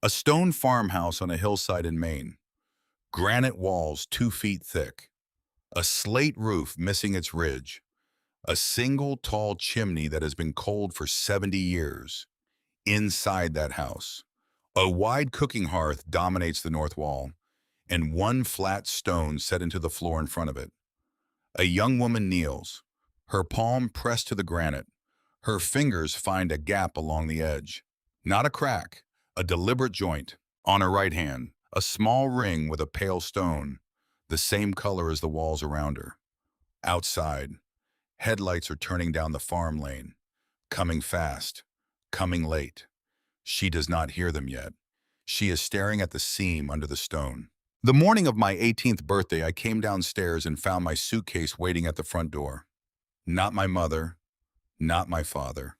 A stone farmhouse on a hillside in Maine. Granite walls 2 feet thick. A slate roof missing its ridge. A single tall chimney that has been cold for 70 years. Inside that house, a wide cooking hearth dominates the north wall, and one flat stone set into the floor in front of it. A young woman kneels, her palm pressed to the granite. Her fingers find a gap along the edge. Not a crack, a deliberate joint. On her right hand, a small ring with a pale stone, the same color as the walls around her. Outside, headlights are turning down the farm lane, coming fast, coming late. She does not hear them yet. She is staring at the seam under the stone. The morning of my 18th birthday, I came downstairs and found my suitcase waiting at the front door. Not my mother, not my father.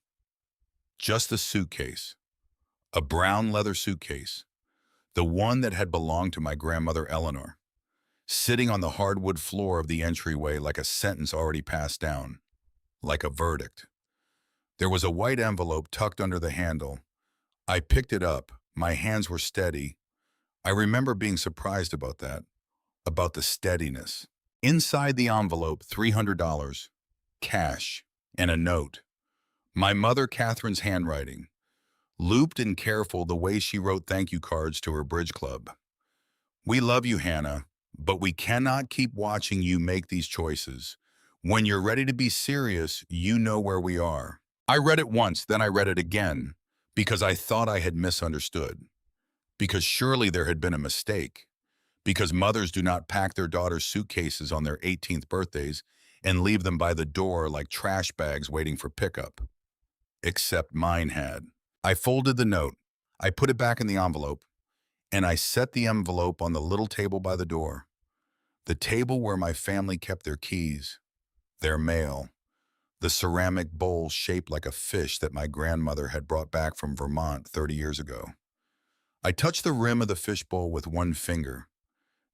Just the suitcase. A brown leather suitcase. The one that had belonged to my grandmother Eleanor. Sitting on the hardwood floor of the entryway like a sentence already passed down. Like a verdict. There was a white envelope tucked under the handle. I picked it up. My hands were steady. I remember being surprised about that. About the steadiness. Inside the envelope, $300. Cash. And a note. My mother Catherine's handwriting. Looped and careful the way she wrote thank you cards to her bridge club. We love you, Hannah, but we cannot keep watching you make these choices. When you're ready to be serious, you know where we are. I read it once, then I read it again, because I thought I had misunderstood. Because surely there had been a mistake. Because mothers do not pack their daughters' suitcases on their 18th birthdays and leave them by the door like trash bags waiting for pickup. Except mine had. I folded the note, I put it back in the envelope, and I set the envelope on the little table by the door. The table where my family kept their keys, their mail, the ceramic bowl shaped like a fish that my grandmother had brought back from Vermont 30 years ago. I touched the rim of the fishbowl with one finger.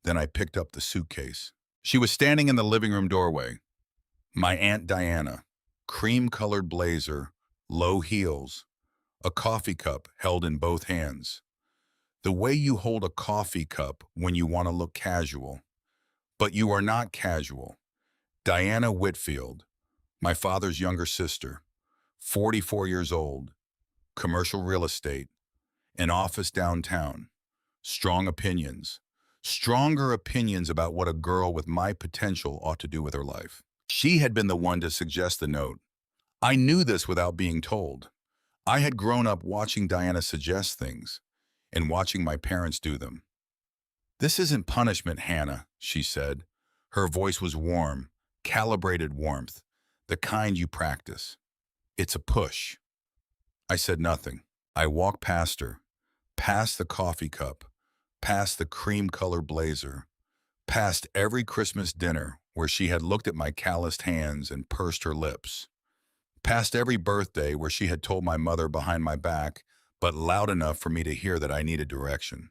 Then I picked up the suitcase. She was standing in the living room doorway. My Aunt Diana, cream-colored blazer, low heels, a coffee cup held in both hands. The way you hold a coffee cup when you want to look casual. But you are not casual. Diana Whitfield, my father's younger sister, 44 years old, commercial real estate, an office downtown, strong opinions, stronger opinions about what a girl with my potential ought to do with her life. She had been the one to suggest the note. I knew this without being told. I had grown up watching Diana suggest things and watching my parents do them. This isn't punishment, Hannah, she said. Her voice was warm, calibrated warmth, the kind you practice. It's a push. I said nothing. I walked past her, past the coffee cup, past the cream-colored blazer, past every Christmas dinner where she had looked at my calloused hands and pursed her lips, past every birthday where she had told my mother behind my back, but loud enough for me to hear that I needed direction.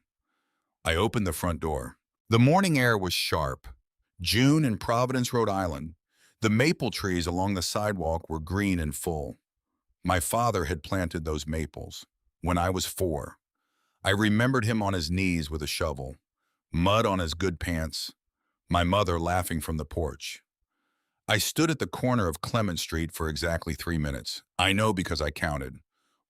I opened the front door. The morning air was sharp. June in Providence, Rhode Island. The maple trees along the sidewalk were green and full. My father had planted those maples when I was 4. I remembered him on his knees with a shovel, mud on his good pants, my mother laughing from the porch. I stood at the corner of Clement Street for exactly 3 minutes. I know because I counted.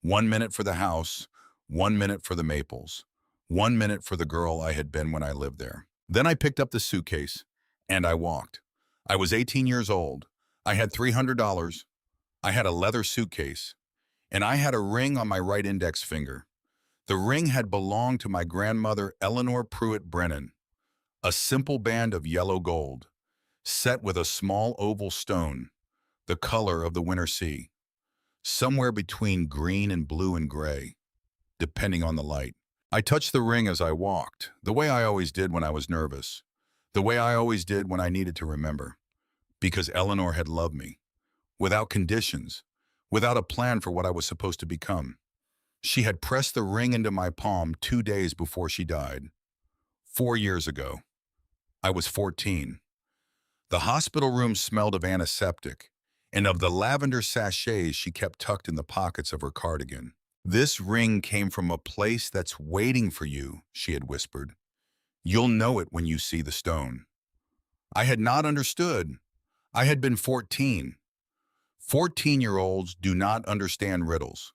1 minute for the house, 1 minute for the maples, 1 minute for the girl I had been when I lived there. Then I picked up the suitcase, and I walked. I was 18 years old. I had $300. I had a leather suitcase, and I had a ring on my right index finger. The ring had belonged to my grandmother Eleanor Pruitt Brennan, a simple band of yellow gold, set with a small oval stone, the color of the winter sea, somewhere between green and blue and gray, depending on the light. I touched the ring as I walked, the way I always did when I was nervous, the way I always did when I needed to remember, because Eleanor had loved me, without conditions, without a plan for what I was supposed to become. She had pressed the ring into my palm 2 days before she died. 4 years ago. I was 14. The hospital room smelled of antiseptic and of the lavender sachets she kept tucked in the pockets of her cardigan. This ring came from a place that's waiting for you, she had whispered. You'll know it when you see the stone. I had not understood. I had been 14. 14-year-olds do not understand riddles.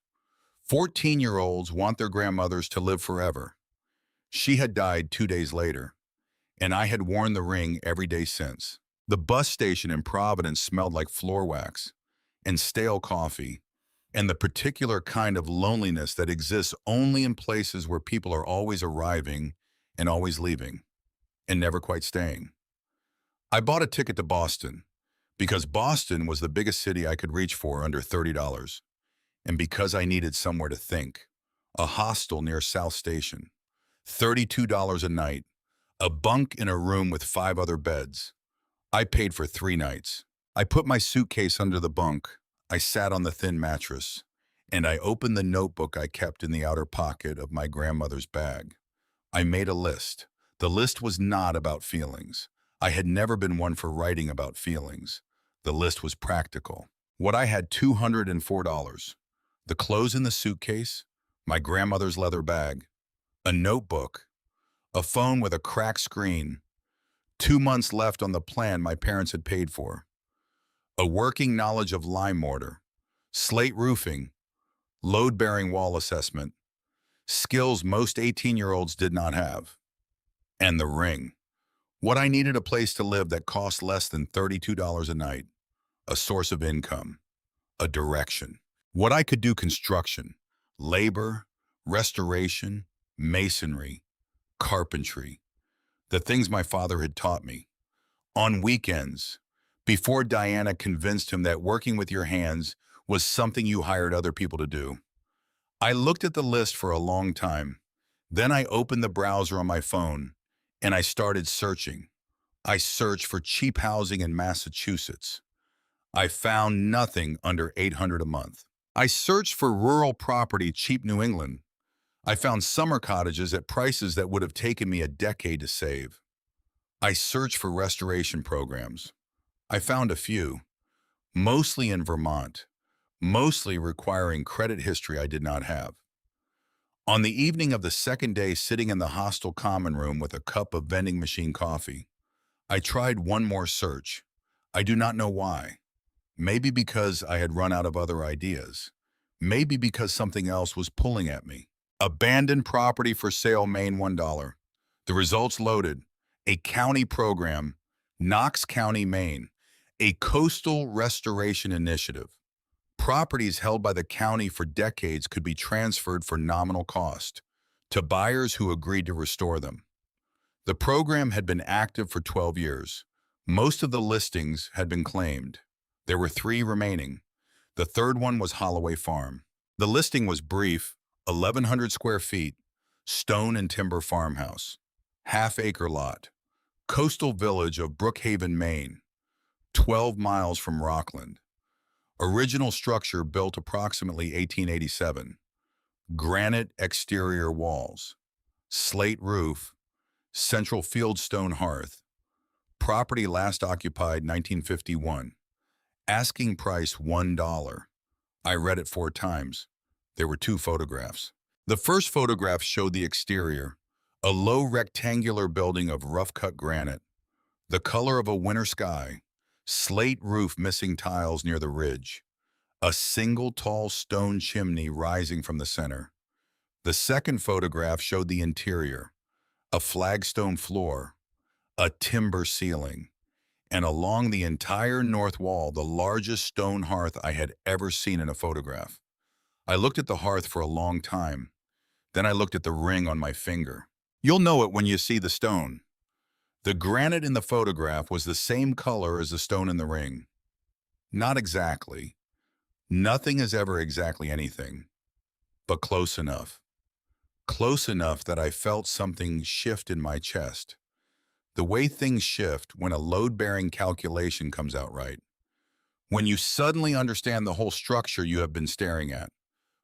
14-year-olds want their grandmothers to live forever. She had died 2 days later, and I had worn the ring every day since. The bus station in Providence smelled like floor wax and stale coffee, and the particular kind of loneliness that exists only in places where people are always arriving and always leaving and never quite staying. I bought a ticket to Boston because Boston was the biggest city I could reach for under $30, and because I needed somewhere to think. A hostel near South Station, $32 a night, a bunk in a room with 5 other beds. I paid for 3 nights. I put my suitcase under the bunk. I sat on the thin mattress, and I opened the notebook I kept in the outer pocket of my grandmother's bag. I made a list. The list was not about feelings. I had never been one for writing about feelings. The list was practical. What I had $204. The clothes in the suitcase, my grandmother's leather bag, a notebook, a phone with a cracked screen, 2 months left on the plan my parents had paid for, a working knowledge of lime mortar, slate roofing, load-bearing wall assessment, skills most 18-year-olds did not have, and the ring. What I needed a place to live that cost less than $32 a night, a source of income, a direction. What I could do construction, labor, restoration, masonry, carpentry, the things my father had taught me. On weekends, before Diana convinced him that working with your hands was something you hired other people to do. I looked at the list for a long time. Then I opened the browser on my phone and I started searching. I searched for cheap housing in Massachusetts. I found nothing under $800 a month. I searched for rural property, cheap New England. I found summer cottages at prices that would have taken me a decade to save. I searched for restoration programs. I found a few, mostly in Vermont, mostly requiring credit history I did not have. On the evening of the second day, sitting in the hostel common room with a cup of vending machine coffee, I tried one more search. I do not know why. Maybe because I had run out of other ideas. Maybe because something else was pulling at me. Abandoned property for sale, Maine, $1. The results loaded. A county program, Knox County, Maine. A coastal restoration initiative. Properties held by the county for decades could be transferred for nominal cost to buyers who agreed to restore them. The program had been active for 12 years. Most of the listings had been claimed. There were 3 remaining. The third one was Holloway Farm. The listing was brief, 1,100 square feet, stone and timber farmhouse, half-acre lot, coastal village of Brookhaven, Maine, 12 miles from Rockland. Original structure built approximately 1887. Granite exterior walls, slate roof, central fieldstone hearth. Property last occupied 1951. Asking price $1. I read it 4 times. There were 2 photographs. The first photograph showed the exterior, a low rectangular building of rough-cut granite, the color of a winter sky, slate roof missing tiles near the ridge, a single tall stone chimney rising from the center. The second photograph showed the interior, a flagstone floor, a timber ceiling, and along the entire north wall, the largest stone hearth I had ever seen in a photograph. I looked at the hearth for a long time. Then I looked at the ring on my finger. You'll know it when you see the stone. The granite in the photograph was the same color as the stone in the ring. Not exactly. Nothing is ever exactly anything, but close enough. Close enough that I felt something shift in my chest. The way things shift when a load-bearing calculation comes out right. When you suddenly understand the whole structure you have been staring at.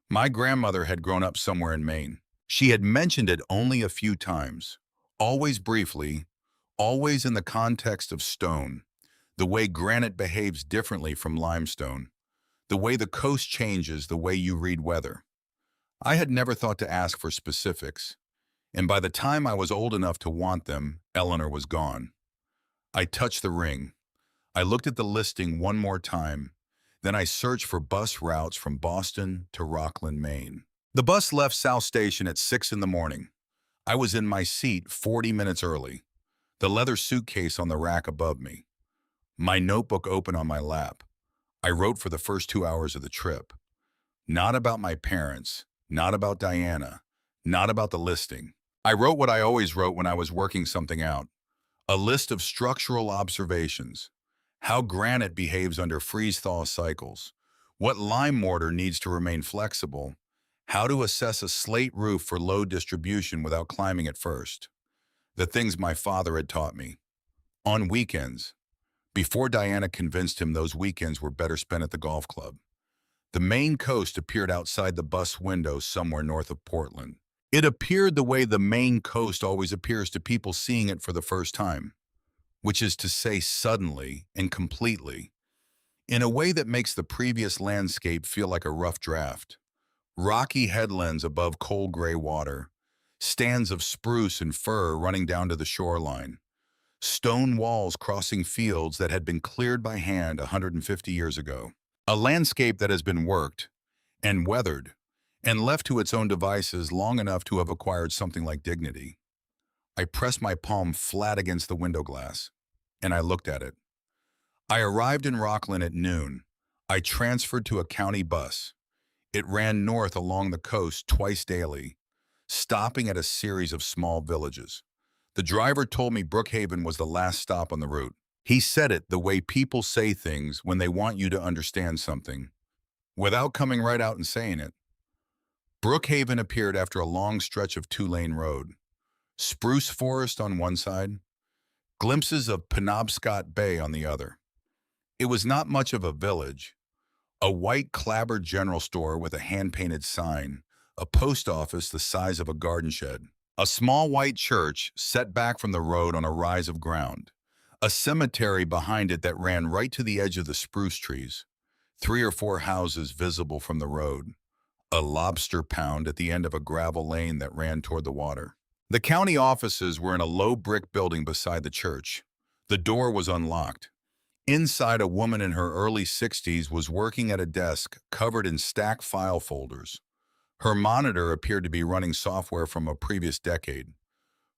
My grandmother had grown up somewhere in Maine. She had mentioned it only a few times, always briefly, always in the context of stone, the way granite behaves differently from limestone, the way the coast changes the way you read weather. I had never thought to ask for specifics, and by the time I was old enough to want them, Eleanor was gone. I touched the ring. I looked at the listing one more time. Then I searched for bus routes from Boston to Rockland, Maine. The bus left South Station at 6 in the morning. I was in my seat 40 minutes early, the leather suitcase on the rack above me, my notebook open on my lap. I wrote for the first 2 hours of the trip. Not about my parents, not about Diana, not about the listing. I wrote what I always wrote when I was working something out. A list of structural observations. How granite behaves under freeze-thaw cycles. What lime mortar needs to remain flexible. How to assess a slate roof for load distribution without climbing it first. The things my father had taught me. On weekends, before Diana convinced him those weekends were better spent at the golf club. The Maine coast appeared outside the bus window somewhere north of Portland. It appeared the way the Maine coast always appears to people seeing it for the first time, which is to say suddenly and completely, in a way that makes the previous landscape feel like a rough draft. Rocky headlands above cold gray water, stands of spruce and fir running down to the shoreline, stone walls crossing fields that had been cleared by hand 150 years ago. A landscape that has been worked and weathered and left to its own devices long enough to have acquired something like dignity. I pressed my palm flat against the window glass, and I looked at it. I arrived in Rockland at noon. I transferred to a county bus. It ran north along the coast twice daily, stopping at a series of small villages. The driver told me Brookhaven was the last stop on the route. He said it the way people say things when they want you to understand something, without coming right out and saying it. Brookhaven appeared after a long stretch of two-lane road. Spruce forest on one side, glimpses of Penobscot Bay on the other. It was not much of a village. A white clapboard general store with a hand-painted sign, a post office the size of a garden shed, a small white church set back from the road on a rise of ground, a cemetery behind it that ran right to the edge of the spruce trees, 3 or 4 houses visible from the road, a lobster pound at the end of a gravel lane that ran toward the water. The county offices were in a low brick building beside the church. The door was unlocked. Inside, a woman in her early 60s was working at a desk covered in stacked file folders. Her monitor appeared to be running software from a previous decade.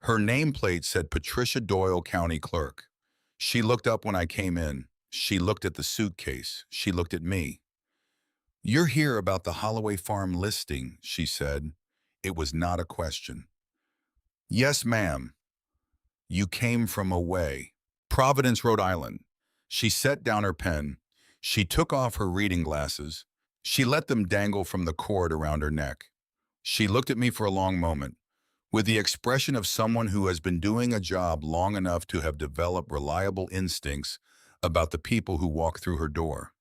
Her nameplate said Patricia Doyle, County Clerk. She looked up when I came in. She looked at the suitcase. She looked at me. "You're here about the Holloway Farm listing," she said. It was not a question. "Yes, ma'am." "You came from away." "Providence, Rhode Island." She set down her pen. She took off her reading glasses. She let them dangle from the cord around her neck. She looked at me for a long moment, with the expression of someone who has been doing a job long enough to have developed reliable instincts about the people who walk through her door.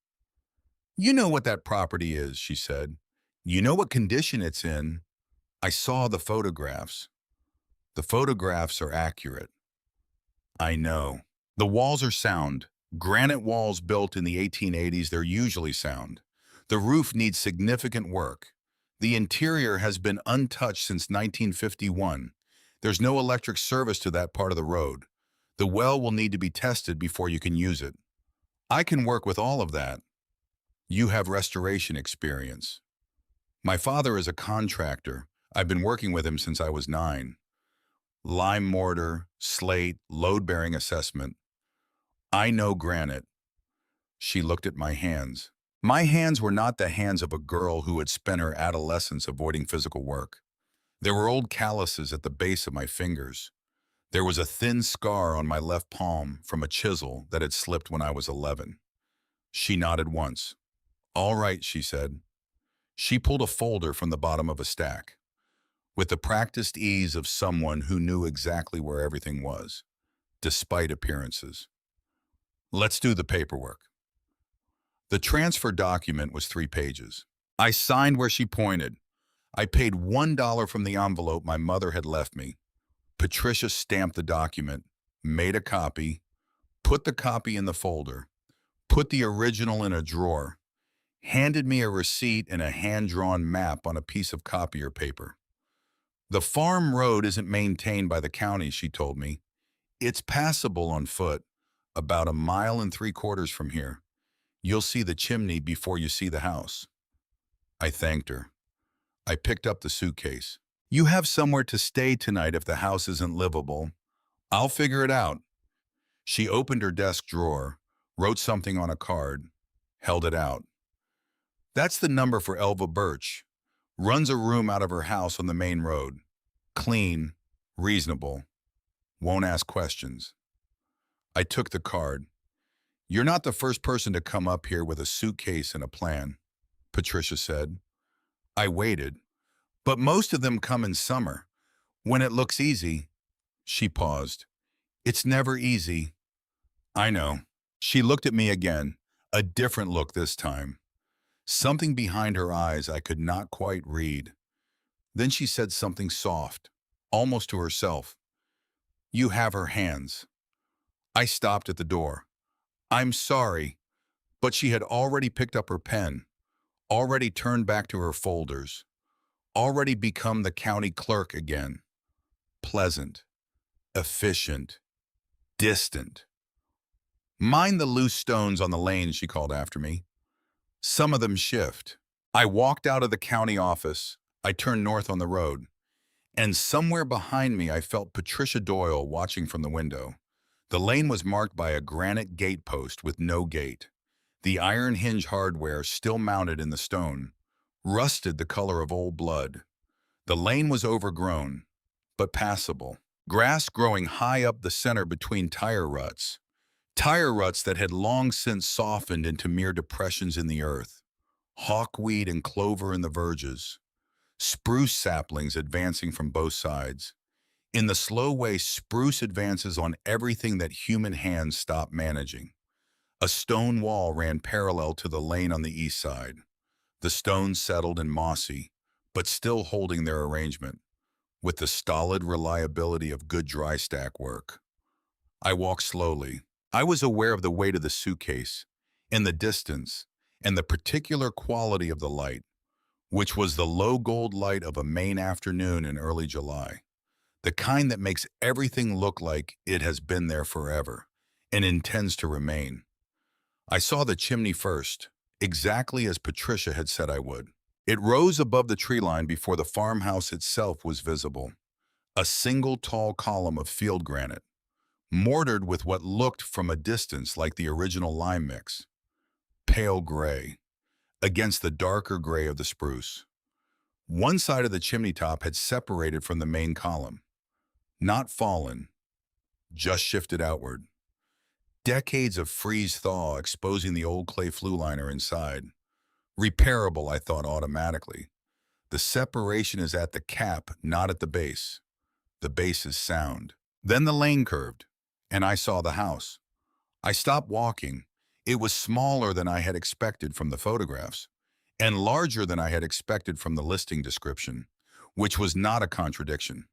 "You know what that property is," she said. "You know what condition it's in. I saw the photographs. The photographs are accurate." "I know. The walls are sound. Granite walls built in the 1880s, they're usually sound. The roof needs significant work. The interior has been untouched since 1951. There's no electric service to that part of the road. The well will need to be tested before you can use it." "I can work with all of that." "You have restoration experience." "My father is a contractor. I've been working with him since I was 9. Lime mortar, slate, load-bearing assessment. I know granite." She looked at my hands. My hands were not the hands of a girl who had spent her adolescence avoiding physical work. There were old calluses at the base of my fingers. There was a thin scar on my left palm from a chisel that had slipped when I was 11. She nodded once. "All right," she said. She pulled a folder from the bottom of a stack, with the practiced ease of someone who knew exactly where everything was, despite appearances. "Let's do the paperwork." The transfer document was 3 pages. I signed where she pointed. I paid $1 from the envelope my mother had left me. Patricia stamped the document, made a copy, put the copy in the folder, put the original in a drawer, handed me a receipt and a hand-drawn map on a piece of copier paper. The farm road isn't maintained by the county, she told me. It's passable on foot, about 1.75 miles from here. You'll see the chimney before you see the house. I thanked her. I picked up the suitcase. You have somewhere to stay tonight if the house isn't livable. I'll figure it out. She opened her desk drawer, wrote something on a card, held it out. That's the number for Elva Birch. Runs a room out of her house on the main road. Clean, reasonable, won't ask questions. I took the card. You're not the first person to come up here with a suitcase and a plan, Patricia said. I waited. But most of them come in summer. When it looks easy. She paused. It's never easy. I know. She looked at me again, a different look this time. Something behind her eyes I could not quite read. Then she said something soft, almost to herself. You have her hands. I stopped at the door. I'm sorry, but she had already picked up her pen, already turned back to her folders, already become the county clerk again. Pleasant, efficient, distant. Mind the loose stones on the lane, she called after me. Some of them shift. I walked out of the county office. I turned north on the road. And somewhere behind me, I felt Patricia Doyle watching from the window. The lane was marked by a granite gate post with no gate. The iron hinge hardware still mounted in the stone, rusted the color of old blood. The lane was overgrown, but passable. Grass growing high up the center between tire ruts that had long since softened into mere depressions in the earth. Hawkweed and clover in the verges. Spruce saplings advancing from both sides. In the slow way spruce advances on everything that human hands stop managing. A stone wall ran parallel to the lane on the east side. The stones settled and mossy, but still holding their arrangement, with the stolid reliability of good dry stack work. I walked slowly. I was aware of the weight of the suitcase, in the distance, and the particular quality of the light, which was the low gold light of a Maine afternoon in early July, the kind that makes everything look like it has been there forever and intends to remain. I saw the chimney first, exactly as Patricia had said I would. It rose above the tree line before the farmhouse itself was visible, a single tall column of field granite, mortared with what looked from a distance like the original lime mix, pale gray, against the darker gray of the spruce. One side of the chimney top had separated from the main column, not fallen, just shifted outward. Decades of freeze-thaw exposing the old clay flue liner inside. Repairable, I thought automatically. The separation is at the cap, not at the base. The base is sound. Then the lane curved, and I saw the house. I stopped walking. It was smaller than I had expected from the photographs, and larger than I had expected from the listing description, which was not a contradiction.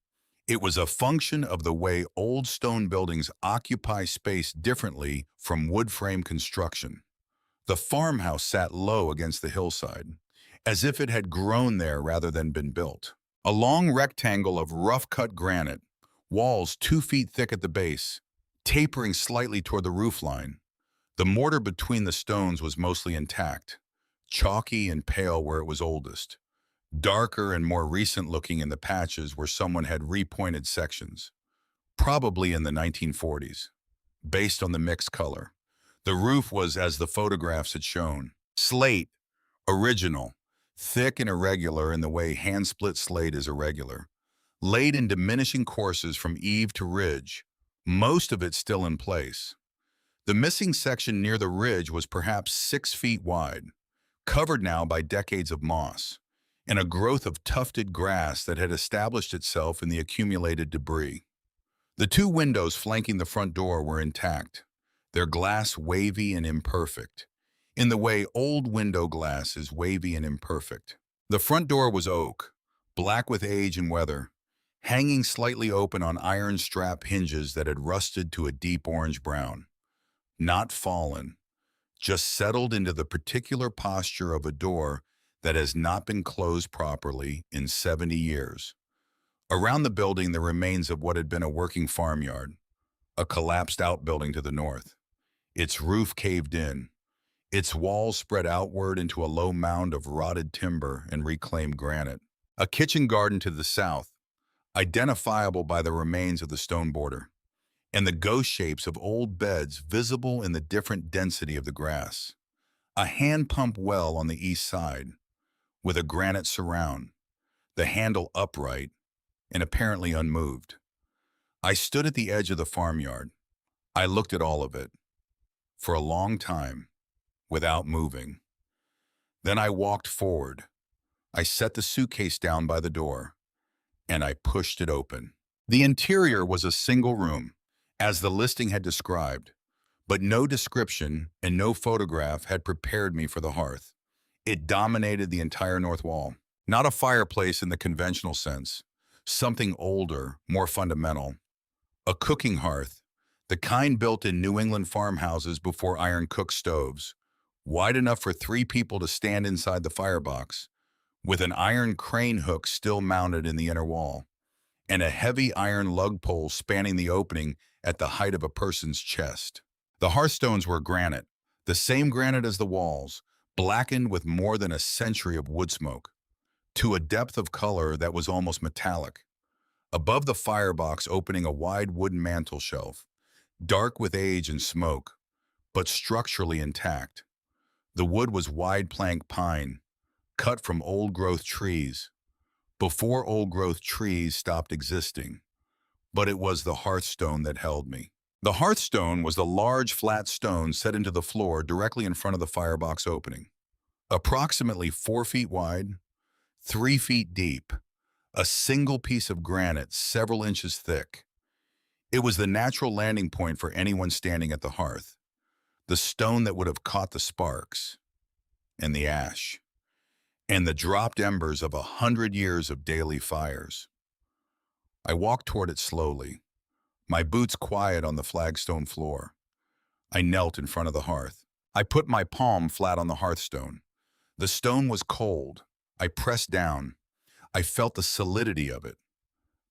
It was a function of the way old stone buildings occupy space differently from wood frame construction. The farmhouse sat low against the hillside, as if it had grown there rather than been built. A long rectangle of rough-cut granite, walls 2 feet thick at the base, tapering slightly toward the roofline. The mortar between the stones was mostly intact, chalky and pale where it was oldest, darker and more recent-looking in the patches where someone had repointed sections, probably in the 1940s, based on the mixed color. The roof was as the photographs had shown. Slate, original, thick and irregular in the way hand-split slate is irregular, laid in diminishing courses from eave to ridge, most of it still in place. The missing section near the ridge was perhaps 6 feet wide, covered now by decades of moss, and a growth of tufted grass that had established itself in the accumulated debris. The 2 windows flanking the front door were intact, their glass wavy and imperfect, in the way old window glass is wavy and imperfect. The front door was oak, black with age and weather, hanging slightly open on iron strap hinges that had rusted to a deep orange brown. Not fallen, just settled into the particular posture of a door that has not been closed properly in 70 years. Around the building, the remains of what had been a working farmyard, a collapsed outbuilding to the north. Its roof caved in, its walls spread outward into a low mound of rotted timber and reclaimed granite. A kitchen garden to the south, identifiable by the remains of the stone border, and the ghost shapes of old beds visible in the different density of the grass. A hand pump well on the east side, with a granite surround, the handle upright and apparently unmoved. I stood at the edge of the farmyard. I looked at all of it, for a long time, without moving. Then I walked forward. I set the suitcase down by the door, and I pushed it open. The interior was a single room, as the listing had described, but no description and no photograph had prepared me for the hearth. It dominated the entire north wall. Not a fireplace in the conventional sense, something older, more fundamental. A cooking hearth, the kind built in New England farmhouses before iron cook stoves, wide enough for 3 people to stand inside the firebox, with an iron crane hook still mounted in the inner wall, and a heavy iron lug pole spanning the opening at the height of a person's chest. The hearthstones were granite, the same granite as the walls, blackened with more than a century of wood smoke, to a depth of color that was almost metallic. Above the firebox opening a wide wooden mantel shelf, dark with age and smoke, but structurally intact. The wood was wide plank pine, cut from old-growth trees, before old-growth trees stopped existing. But it was the hearthstone that held me. The hearthstone was the large flat stone set into the floor directly in front of the firebox opening. Approximately 4 feet wide, 3 feet deep, a single piece of granite several inches thick. It was the natural landing point for anyone standing at the hearth, the stone that would have caught the sparks, and the ash, and the dropped embers of 100 years of daily fires. I walked toward it slowly, my boots quiet on the flagstone floor. I knelt in front of the hearth. I put my palm flat on the hearthstone. The stone was cold. I pressed down. I felt the solidity of it,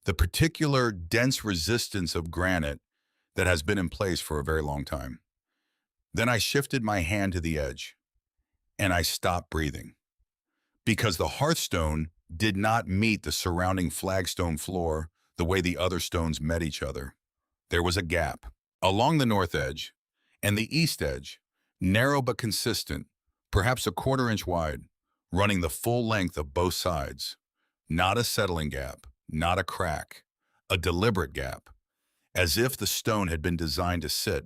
the particular dense resistance of granite that has been in place for a very long time. Then I shifted my hand to the edge, and I stopped breathing, because the hearthstone did not meet the surrounding flagstone floor the way the other stones met each other. There was a gap along the north edge and the east edge, narrow but consistent, perhaps a 1/4 inch wide, running the full length of both sides. Not a settling gap, not a crack, a deliberate gap, as if the stone had been designed to sit,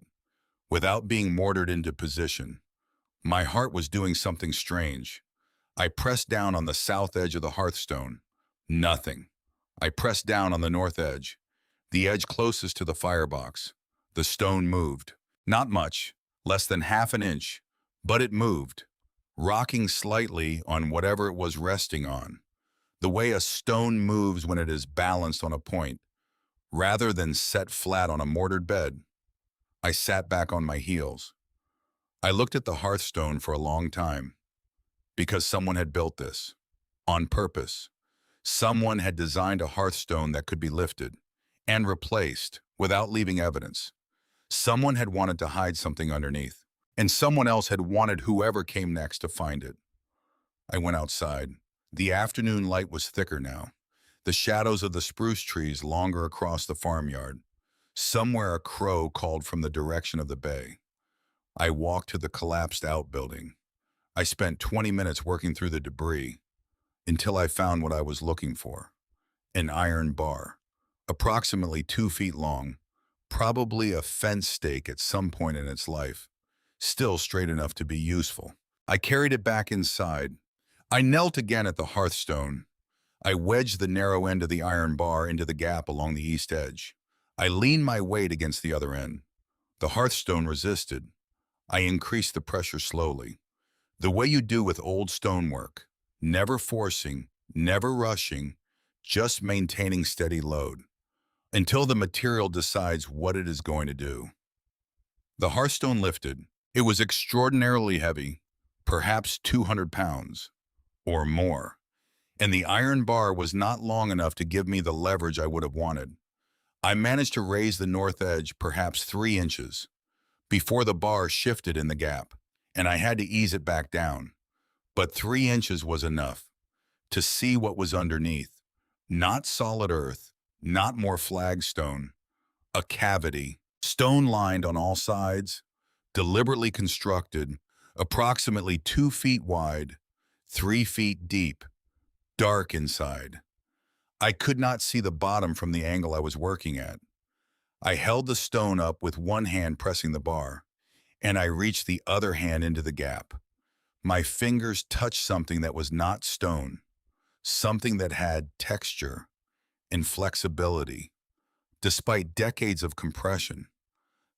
without being mortared into position. My heart was doing something strange. I pressed down on the south edge of the hearthstone. Nothing. I pressed down on the north edge, the edge closest to the firebox. The stone moved. Not much, less than 1/2 inch, but it moved, rocking slightly on whatever it was resting on, the way a stone moves when it is balanced on a point, rather than set flat on a mortared bed. I sat back on my heels. I looked at the hearthstone for a long time, because someone had built this, on purpose. Someone had designed a hearthstone that could be lifted and replaced without leaving evidence. Someone had wanted to hide something underneath, and someone else had wanted whoever came next to find it. I went outside. The afternoon light was thicker now, the shadows of the spruce trees longer across the farmyard. Somewhere a crow called from the direction of the bay. I walked to the collapsed outbuilding. I spent 20 minutes working through the debris until I found what I was looking for. An iron bar, approximately 2 feet long, probably a fence stake at some point in its life, still straight enough to be useful. I carried it back inside. I knelt again at the hearthstone. I wedged the narrow end of the iron bar into the gap along the east edge. I leaned my weight against the other end. The hearthstone resisted. I increased the pressure slowly, the way you do with old stonework, never forcing, never rushing, just maintaining steady load, until the material decides what it is going to do. The hearthstone lifted, It was extraordinarily heavy, perhaps 200 pounds or more, and the iron bar was not long enough to give me the leverage I would have wanted. I managed to raise the north edge perhaps 3 inches before the bar shifted in the gap, and I had to ease it back down. But 3 inches was enough to see what was underneath. Not solid earth, not more flagstone, a cavity, stone-lined on all sides, deliberately constructed, approximately 2 feet wide, 3 feet deep, dark inside. I could not see the bottom from the angle I was working at. I held the stone up with one hand pressing the bar, and I reached the other hand into the gap. My fingers touched something that was not stone, something that had texture and flexibility. Despite decades of compression,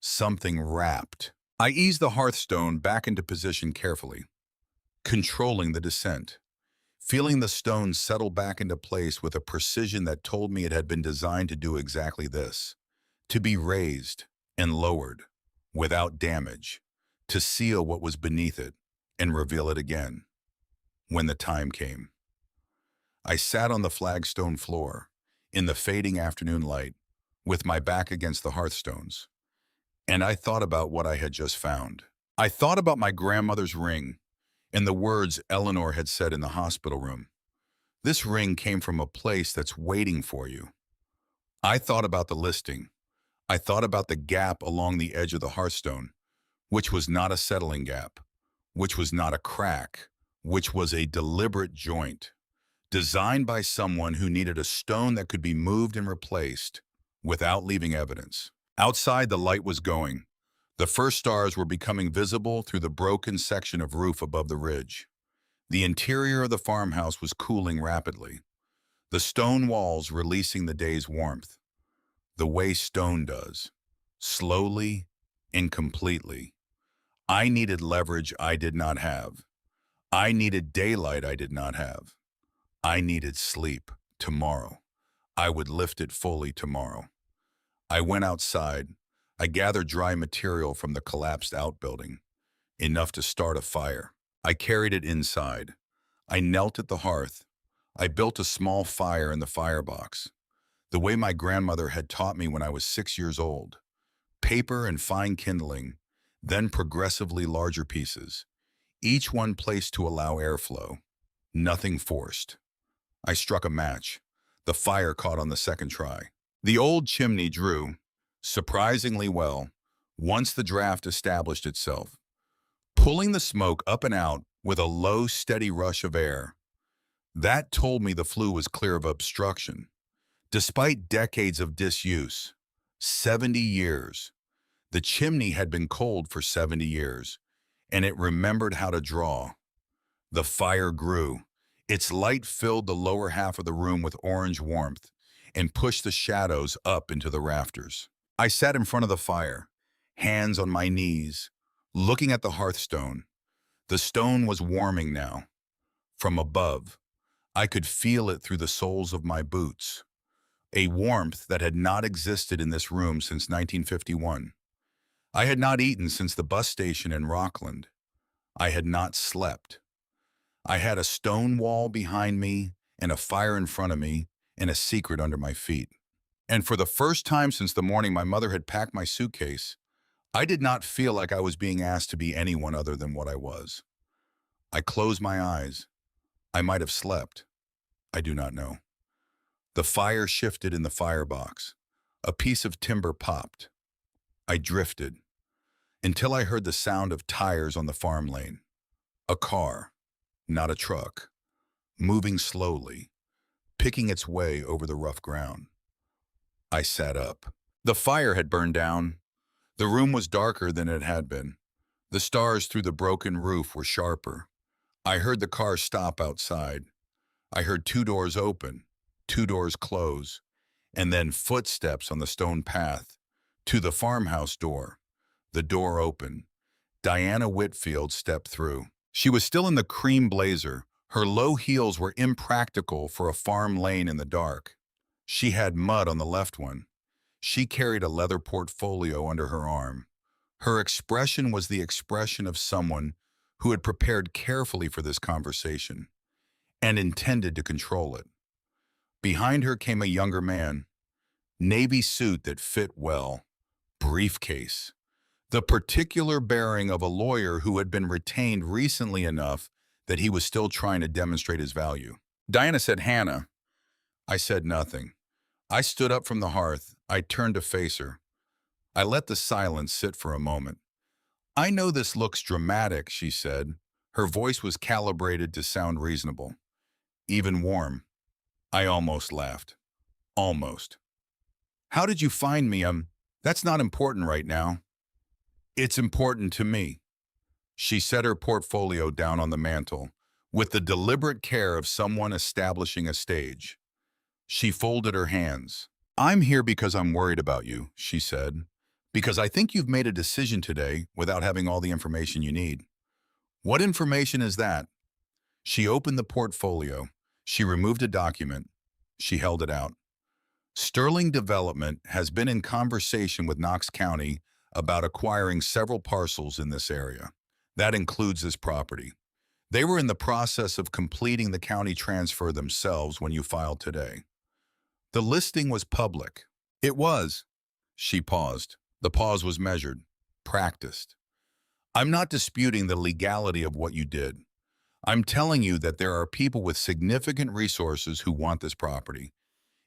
something wrapped. I eased the hearthstone back into position carefully, controlling the descent, feeling the stone settle back into place with a precision that told me it had been designed to do exactly this, to be raised and lowered without damage, to seal what was beneath it and reveal it again when the time came. I sat on the flagstone floor in the fading afternoon light with my back against the hearthstones, and I thought about what I had just found. I thought about my grandmother's ring and the words Eleanor had said in the hospital room. This ring came from a place that's waiting for you. I thought about the listing. I thought about the gap along the edge of the hearthstone, which was not a settling gap, which was not a crack, which was a deliberate joint, designed by someone who needed a stone that could be moved and replaced without leaving evidence. Outside, the light was going. The first stars were becoming visible through the broken section of roof above the ridge. The interior of the farmhouse was cooling rapidly, the stone walls releasing the day's warmth, the way stone does, slowly and completely. I needed leverage I did not have. I needed daylight I did not have. I needed sleep tomorrow. I would lift it fully tomorrow. I went outside. I gathered dry material from the collapsed outbuilding, enough to start a fire. I carried it inside. I knelt at the hearth. I built a small fire in the firebox, the way my grandmother had taught me when I was 6 years old. Paper and fine kindling, then progressively larger pieces, each one placed to allow airflow. Nothing forced. I struck a match. The fire caught on the second try. The old chimney drew, surprisingly well, once the draft established itself, pulling the smoke up and out with a low, steady rush of air. That told me the flue was clear of obstruction. Despite decades of disuse, 70 years, the chimney had been cold for 70 years, and it remembered how to draw. The fire grew. Its light filled the lower half of the room with orange warmth and pushed the shadows up into the rafters. I sat in front of the fire, hands on my knees, looking at the hearthstone. The stone was warming now. From above, I could feel it through the soles of my boots, a warmth that had not existed in this room since 1951. I had not eaten since the bus station in Rockland. I had not slept. I had a stone wall behind me and a fire in front of me and a secret under my feet. And for the first time since the morning my mother had packed my suitcase, I did not feel like I was being asked to be anyone other than what I was. I closed my eyes. I might have slept. I do not know. The fire shifted in the firebox. A piece of timber popped. I drifted until I heard the sound of tires on the farm lane. A car, not a truck, moving slowly, picking its way over the rough ground. I sat up. The fire had burned down. The room was darker than it had been. The stars through the broken roof were sharper. I heard the car stop outside. I heard 2 doors open, 2 doors close, and then footsteps on the stone path to the farmhouse door. The door opened. Diana Whitfield stepped through. She was still in the cream blazer. Her low heels were impractical for a farm lane in the dark. She had mud on the left one. She carried a leather portfolio under her arm. Her expression was the expression of someone who had prepared carefully for this conversation and intended to control it. Behind her came a younger man, navy suit that fit well, briefcase, the particular bearing of a lawyer who had been retained recently enough that he was still trying to demonstrate his value. Diana said, "Hannah." I said nothing. I stood up from the hearth. I turned to face her. I let the silence sit for a moment. "I know this looks dramatic," she said. Her voice was calibrated to sound reasonable, even warm. I almost laughed. Almost. "How did you find me? That's not important right now." "It's important to me." She set her portfolio down on the mantel, with the deliberate care of someone establishing a stage. She folded her hands. "I'm here because I'm worried about you," she said, "because I think you've made a decision today without having all the information you need." "What information is that?" She opened the portfolio. She removed a document. She held it out. "Sterling Development has been in conversation with Knox County about acquiring several parcels in this area. That includes this property. They were in the process of completing the county transfer themselves when you filed today. The listing was public." "It was." She paused. The pause was measured, practiced. "I'm not disputing the legality of what you did. I'm telling you that there are people with significant resources who want this property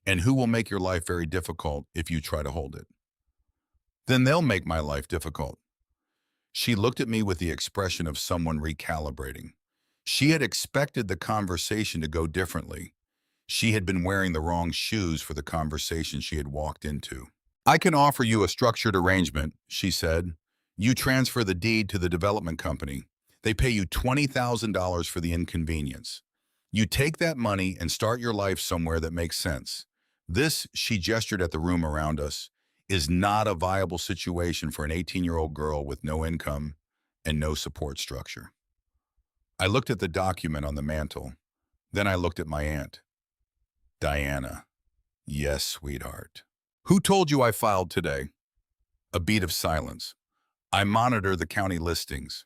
and who will make your life very difficult if you try to hold it." "Then they'll make my life difficult." She looked at me with the expression of someone recalibrating. She had expected the conversation to go differently. She had been wearing the wrong shoes for the conversation she had walked into. "I can offer you a structured arrangement," she said. "You transfer the deed to the development company. They pay you $20,000 for the inconvenience. You take that money and start your life somewhere that makes sense. This," she gestured at the room around us, "is not a viable situation for an 18-year-old girl with no income and no support structure." I looked at the document on the mantel. Then I looked at my aunt. "Diana." "Yes, sweetheart." "Who told you I filed today?" A beat of silence. "I monitor the county listings."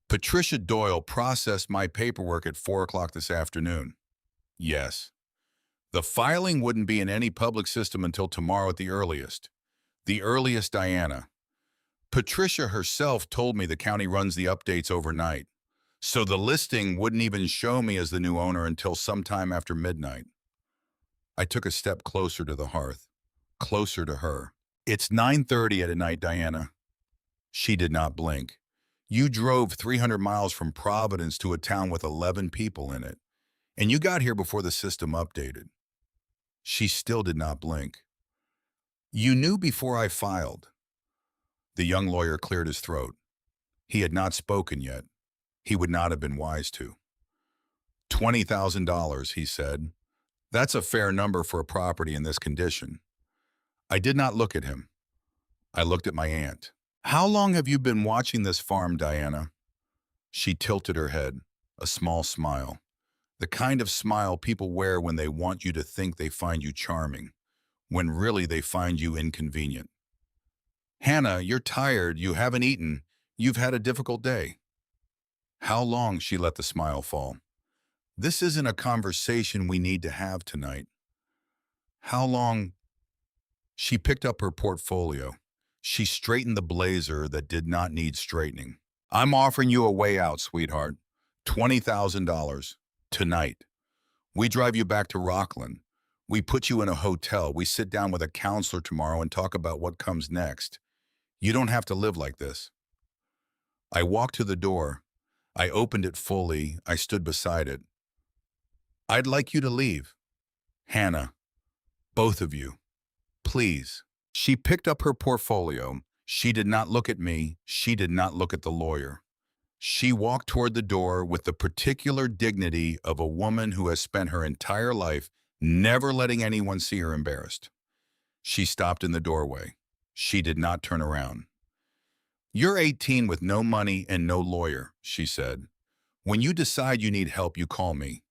"Patricia Doyle processed my paperwork at 4 o'clock this afternoon." "Yes." "The filing wouldn't be in any public system until tomorrow at the earliest." "The earliest, Diana." "Patricia herself told me the county runs the updates overnight, so the listing wouldn't even show me as the new owner until sometime after midnight." I took a step closer to the hearth, closer to her. "It's 9:30 at night, Diana." She did not blink. "You drove 300 miles from Providence to a town with 11 people in it, and you got here before the system updated." She still did not blink. "You knew before I filed." The young lawyer cleared his throat. He had not spoken yet. He would not have been wise to. $20,000, he said. "That's a fair number for a property in this condition." I did not look at him. I looked at my aunt. "How long have you been watching this farm, Diana?" She tilted her head, a small smile. The kind of smile people wear when they want you to think they find you charming, when really they find you inconvenient. "Hannah, you're tired, you haven't eaten, you've had a difficult day." "How long?" She let the smile fall. "This isn't a conversation we need to have tonight." "How long?" She picked up her portfolio. She straightened the blazer that did not need straightening. "I'm offering you a way out, sweetheart. $20,000. Tonight. We drive you back to Rockland. We put you in a hotel. We sit down with a counselor tomorrow and talk about what comes next. You don't have to live like this." I walked to the door. I opened it fully. I stood beside it. "I'd like you to leave. Hannah. Both of you. Please." She picked up her portfolio. She did not look at me. She did not look at the lawyer. She walked toward the door with the particular dignity of a woman who has spent her entire life never letting anyone see her embarrassed. She stopped in the doorway. She did not turn around. "You're 18 with no money and no lawyer," she said. "When you decide you need help, you call me."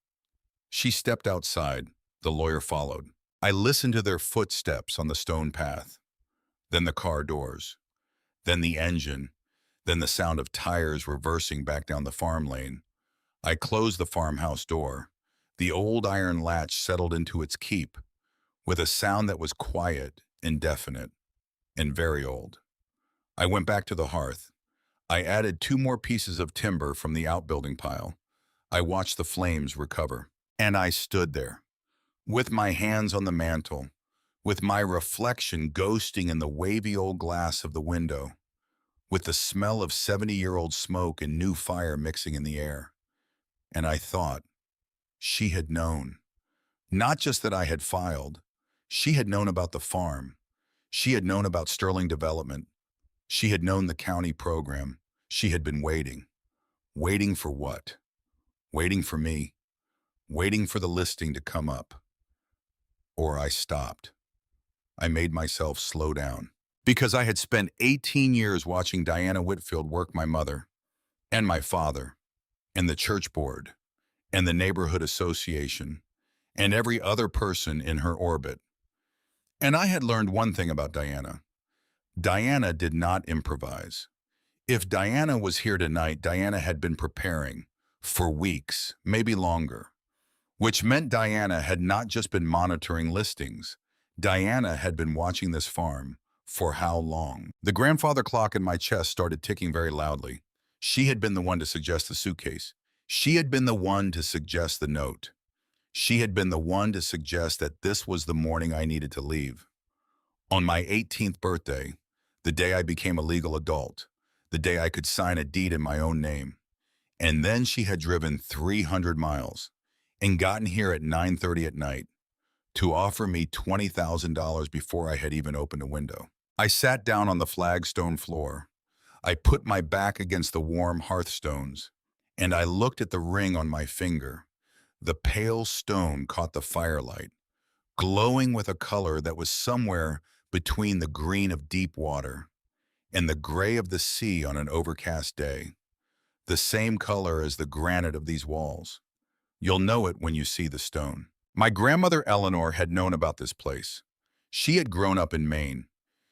She stepped outside. The lawyer followed. I listened to their footsteps on the stone path. Then the car doors. then the engine, then the sound of tires reversing back down the farm lane. I closed the farmhouse door. The old iron latch settled into its keep with a sound that was quiet, indefinite, and very old. I went back to the hearth. I added 2 more pieces of timber from the outbuilding pile. I watched the flames recover. And I stood there, with my hands on the mantel, with my reflection ghosting in the wavy old glass of the window, with the smell of 70-year-old smoke and new fire mixing in the air. And I thought, she had known. Not just that I had filed. She had known about the farm. She had known about Sterling Development. She had known the county program. She had been waiting. Waiting for what? Waiting for me. Waiting for the listing to come up. Or I stopped. I made myself slow down. Because I had spent 18 years watching Diana Whitfield work my mother, and my father, and the church board, and the neighborhood association, and every other person in her orbit. And I had learned one thing about Diana. Diana did not improvise. If Diana was here tonight, Diana had been preparing for weeks, maybe longer, which meant Diana had not just been monitoring listings. Diana had been watching this farm. For how long? The grandfather clock in my chest started ticking very loudly. She had been the one to suggest the suitcase. She had been the one to suggest the note. She had been the one to suggest that this was the morning I needed to leave. On my 18th birthday, the day I became a legal adult, the day I could sign a deed in my own name. And then she had driven 300 miles and gotten here at 9:30 at night to offer me $20,000 before I had even opened a window. I sat down on the flagstone floor. I put my back against the warm hearthstones, and I looked at the ring on my finger. The pale stone caught the firelight, glowing with a color that was somewhere between the green of deep water and the gray of the sea on an overcast day. The same color as the granite of these walls. You'll know it when you see the stone. My grandmother Eleanor had known about this place. She had grown up in Maine.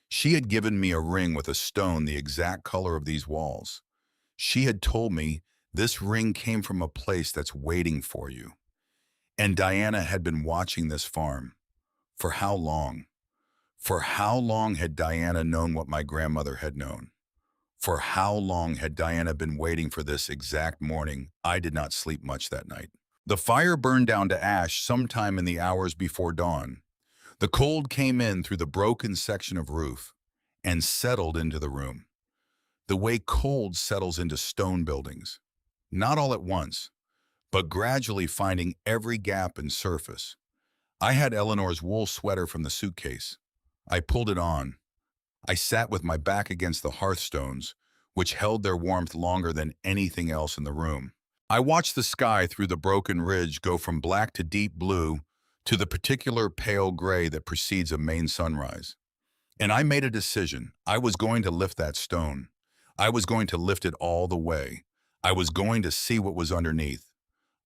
She had given me a ring with a stone the exact color of these walls. She had told me this ring came from a place that's waiting for you. And Diana had been watching this farm. For how long? For how long had Diana known what my grandmother had known? For how long had Diana been waiting for this exact morning? I did not sleep much that night. The fire burned down to ash sometime in the hours before dawn. The cold came in through the broken section of roof and settled into the room. The way cold settles into stone buildings. Not all at once, but gradually finding every gap and surface. I had Eleanor's wool sweater from the suitcase. I pulled it on. I sat with my back against the hearthstones, which held their warmth longer than anything else in the room. I watched the sky through the broken ridge go from black to deep blue to the particular pale gray that precedes a Maine sunrise. And I made a decision. I was going to lift that stone. I was going to lift it all the way. I was going to see what was underneath.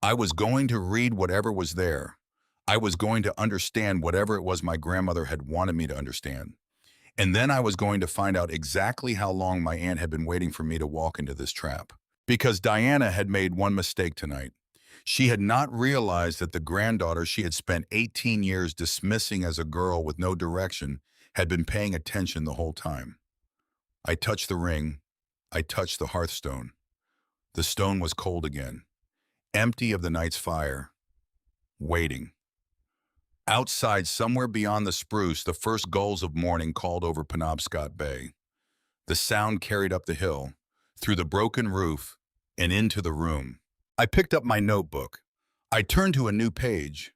I was going to read whatever was there. I was going to understand whatever it was my grandmother had wanted me to understand. And then I was going to find out exactly how long my aunt had been waiting for me to walk into this trap. Because Diana had made one mistake tonight. She had not realized that the granddaughter she had spent 18 years dismissing as a girl with no direction had been paying attention the whole time. I touched the ring. I touched the hearthstone. The stone was cold again, empty of the night's fire, waiting. Outside, somewhere beyond the spruce, the first gulls of morning called over Penobscot Bay. The sound carried up the hill, through the broken roof, and into the room. I picked up my notebook. I turned to a new page.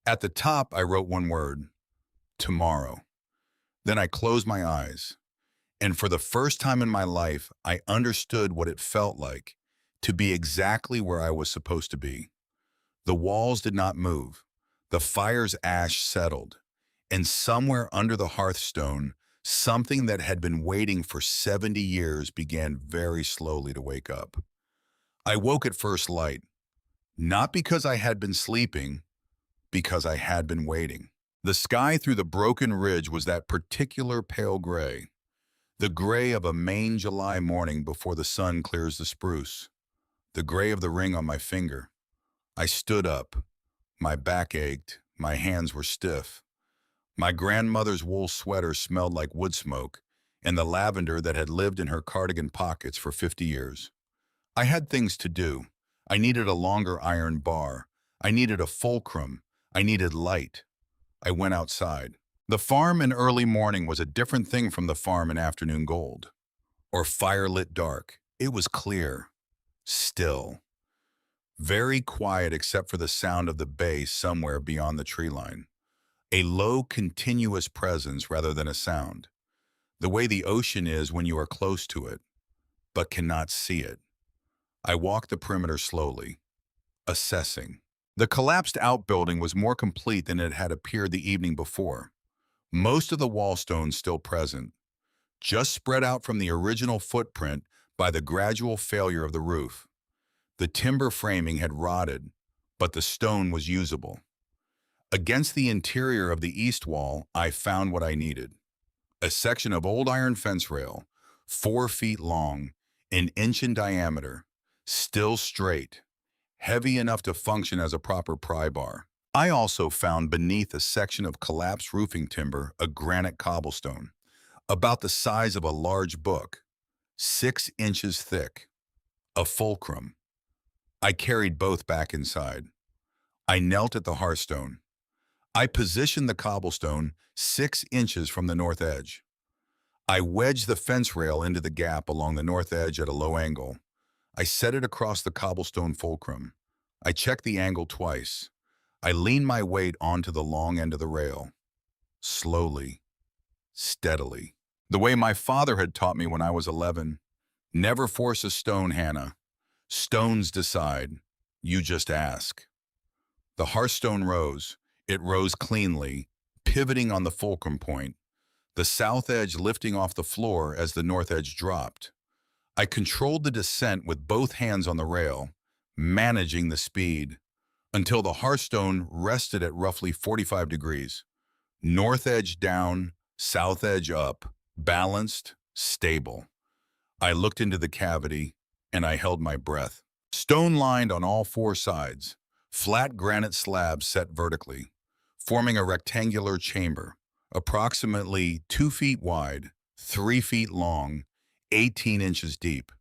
At the top, I wrote one word: tomorrow. Then I closed my eyes. And for the first time in my life, I understood what it felt like to be exactly where I was supposed to be. The walls did not move. The fire's ash settled. And somewhere under the hearthstone, something that had been waiting for 70 years began very slowly to wake up. I woke at first light, not because I had been sleeping, because I had been waiting. The sky through the broken ridge was that particular pale gray. The gray of a Maine July morning before the sun clears the spruce. The gray of the ring on my finger. I stood up. My back ached. My hands were stiff. My grandmother's wool sweater smelled like wood smoke and the lavender that had lived in her cardigan pockets for 50 years. I had things to do. I needed a longer iron bar. I needed a fulcrum. I needed light. I went outside. The farm in early morning was a different thing from the farm in afternoon gold, or firelit dark. It was clear, still, very quiet except for the sound of the bay somewhere beyond the tree line. A low, continuous presence rather than a sound. The way the ocean is when you are close to it, but cannot see it. I walked the perimeter slowly, assessing. The collapsed outbuilding was more complete than it had appeared the evening before. Most of the wall stones still present, just spread out from the original footprint by the gradual failure of the roof. The timber framing had rotted, but the stone was usable. Against the interior of the east wall, I found what I needed. A section of old iron fence rail, 4 feet long, an inch in diameter, still straight, heavy enough to function as a proper pry bar. I also found beneath a section of collapsed roofing timber a granite cobblestone, about the size of a large book, 6 inches thick, a fulcrum. I carried both back inside. I knelt at the hearthstone. I positioned the cobblestone 6 inches from the north edge. I wedged the fence rail into the gap along the north edge at a low angle. I set it across the cobblestone fulcrum. I checked the angle twice. I leaned my weight onto the long end of the rail. Slowly, steadily. The way my father had taught me when I was 11. Never force a stone, Hannah. Stones decide. You just ask. The hearthstone rose. It rose cleanly, pivoting on the fulcrum point, the south edge lifting off the floor as the north edge dropped. I controlled the descent with both hands on the rail, managing the speed, until the hearthstone rested at roughly 45 degrees. North edge down, south edge up, balanced, stable. I looked into the cavity, and I held my breath. Stone lined on all 4 sides, flat granite slabs set vertically, forming a rectangular chamber, approximately 2 feet wide, 3 feet long, 18 inches deep.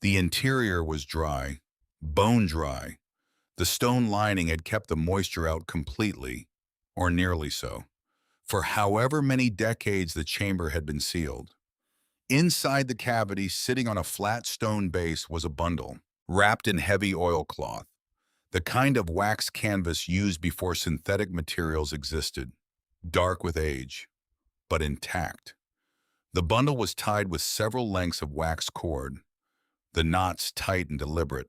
The interior was dry, bone dry. The stone lining had kept the moisture out completely, or nearly so, for however many decades the chamber had been sealed. Inside the cavity, sitting on a flat stone base, was a bundle, wrapped in heavy oilcloth, the kind of wax canvas used before synthetic materials existed, dark with age, but intact. The bundle was tied with several lengths of wax cord, the knots tight and deliberate.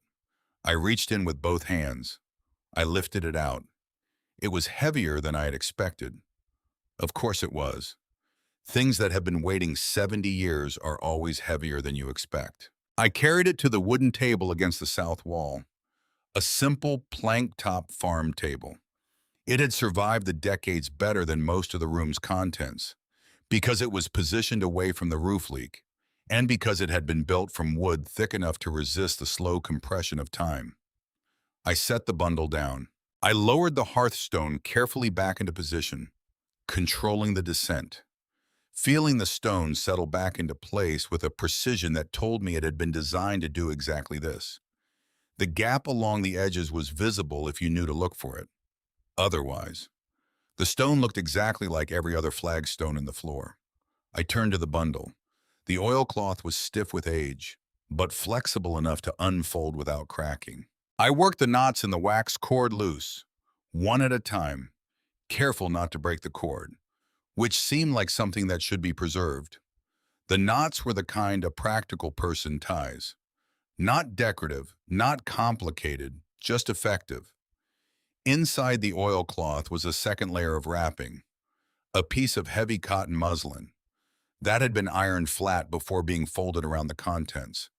I reached in with both hands. I lifted it out. It was heavier than I had expected. Of course it was. Things that have been waiting 70 years are always heavier than you expect. I carried it to the wooden table against the south wall, a simple plank-top farm table. It had survived the decades better than most of the room's contents, because it was positioned away from the roof leak, and because it had been built from wood thick enough to resist the slow compression of time. I set the bundle down. I lowered the hearthstone carefully back into position, controlling the descent, feeling the stone settle back into place with a precision that told me it had been designed to do exactly this. The gap along the edges was visible if you knew to look for it. Otherwise, the stone looked exactly like every other flagstone in the floor. I turned to the bundle. The oilcloth was stiff with age, but flexible enough to unfold without cracking. I worked the knots in the wax cord loose, one at a time, careful not to break the cord, which seemed like something that should be preserved. The knots were the kind a practical person ties. Not decorative, not complicated, just effective. Inside the oilcloth was a second layer of wrapping, a piece of heavy cotton muslin. That had been ironed flat before being folded around the contents.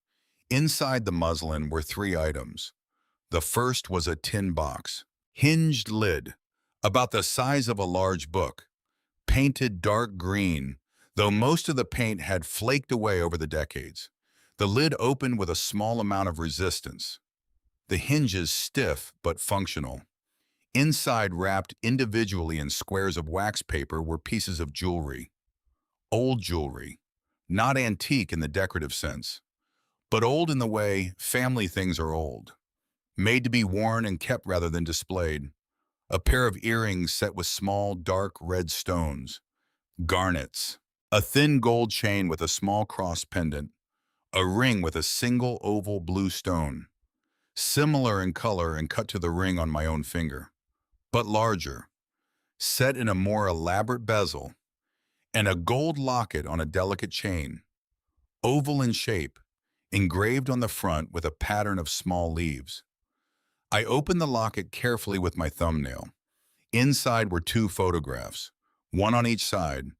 Inside the muslin were 3 items. The first was a tin box, hinged lid, about the size of a large book, painted dark green, Though most of the paint had flaked away over the decades, the lid opened with a small amount of resistance, the hinges stiff but functional. Inside, wrapped individually in squares of wax paper, were pieces of jewelry. Old jewelry. Not antique in the decorative sense, but old in the way family things are old. Made to be worn and kept rather than displayed. A pair of earrings set with small, dark red stones. Garnets. A thin gold chain with a small cross pendant. A ring with a single oval blue stone. Similar in color and cut to the ring on my own finger, but larger. Set in a more elaborate bezel. And a gold locket on a delicate chain. Oval in shape, engraved on the front with a pattern of small leaves. I opened the locket carefully with my thumbnail. Inside were two photographs, one on each side,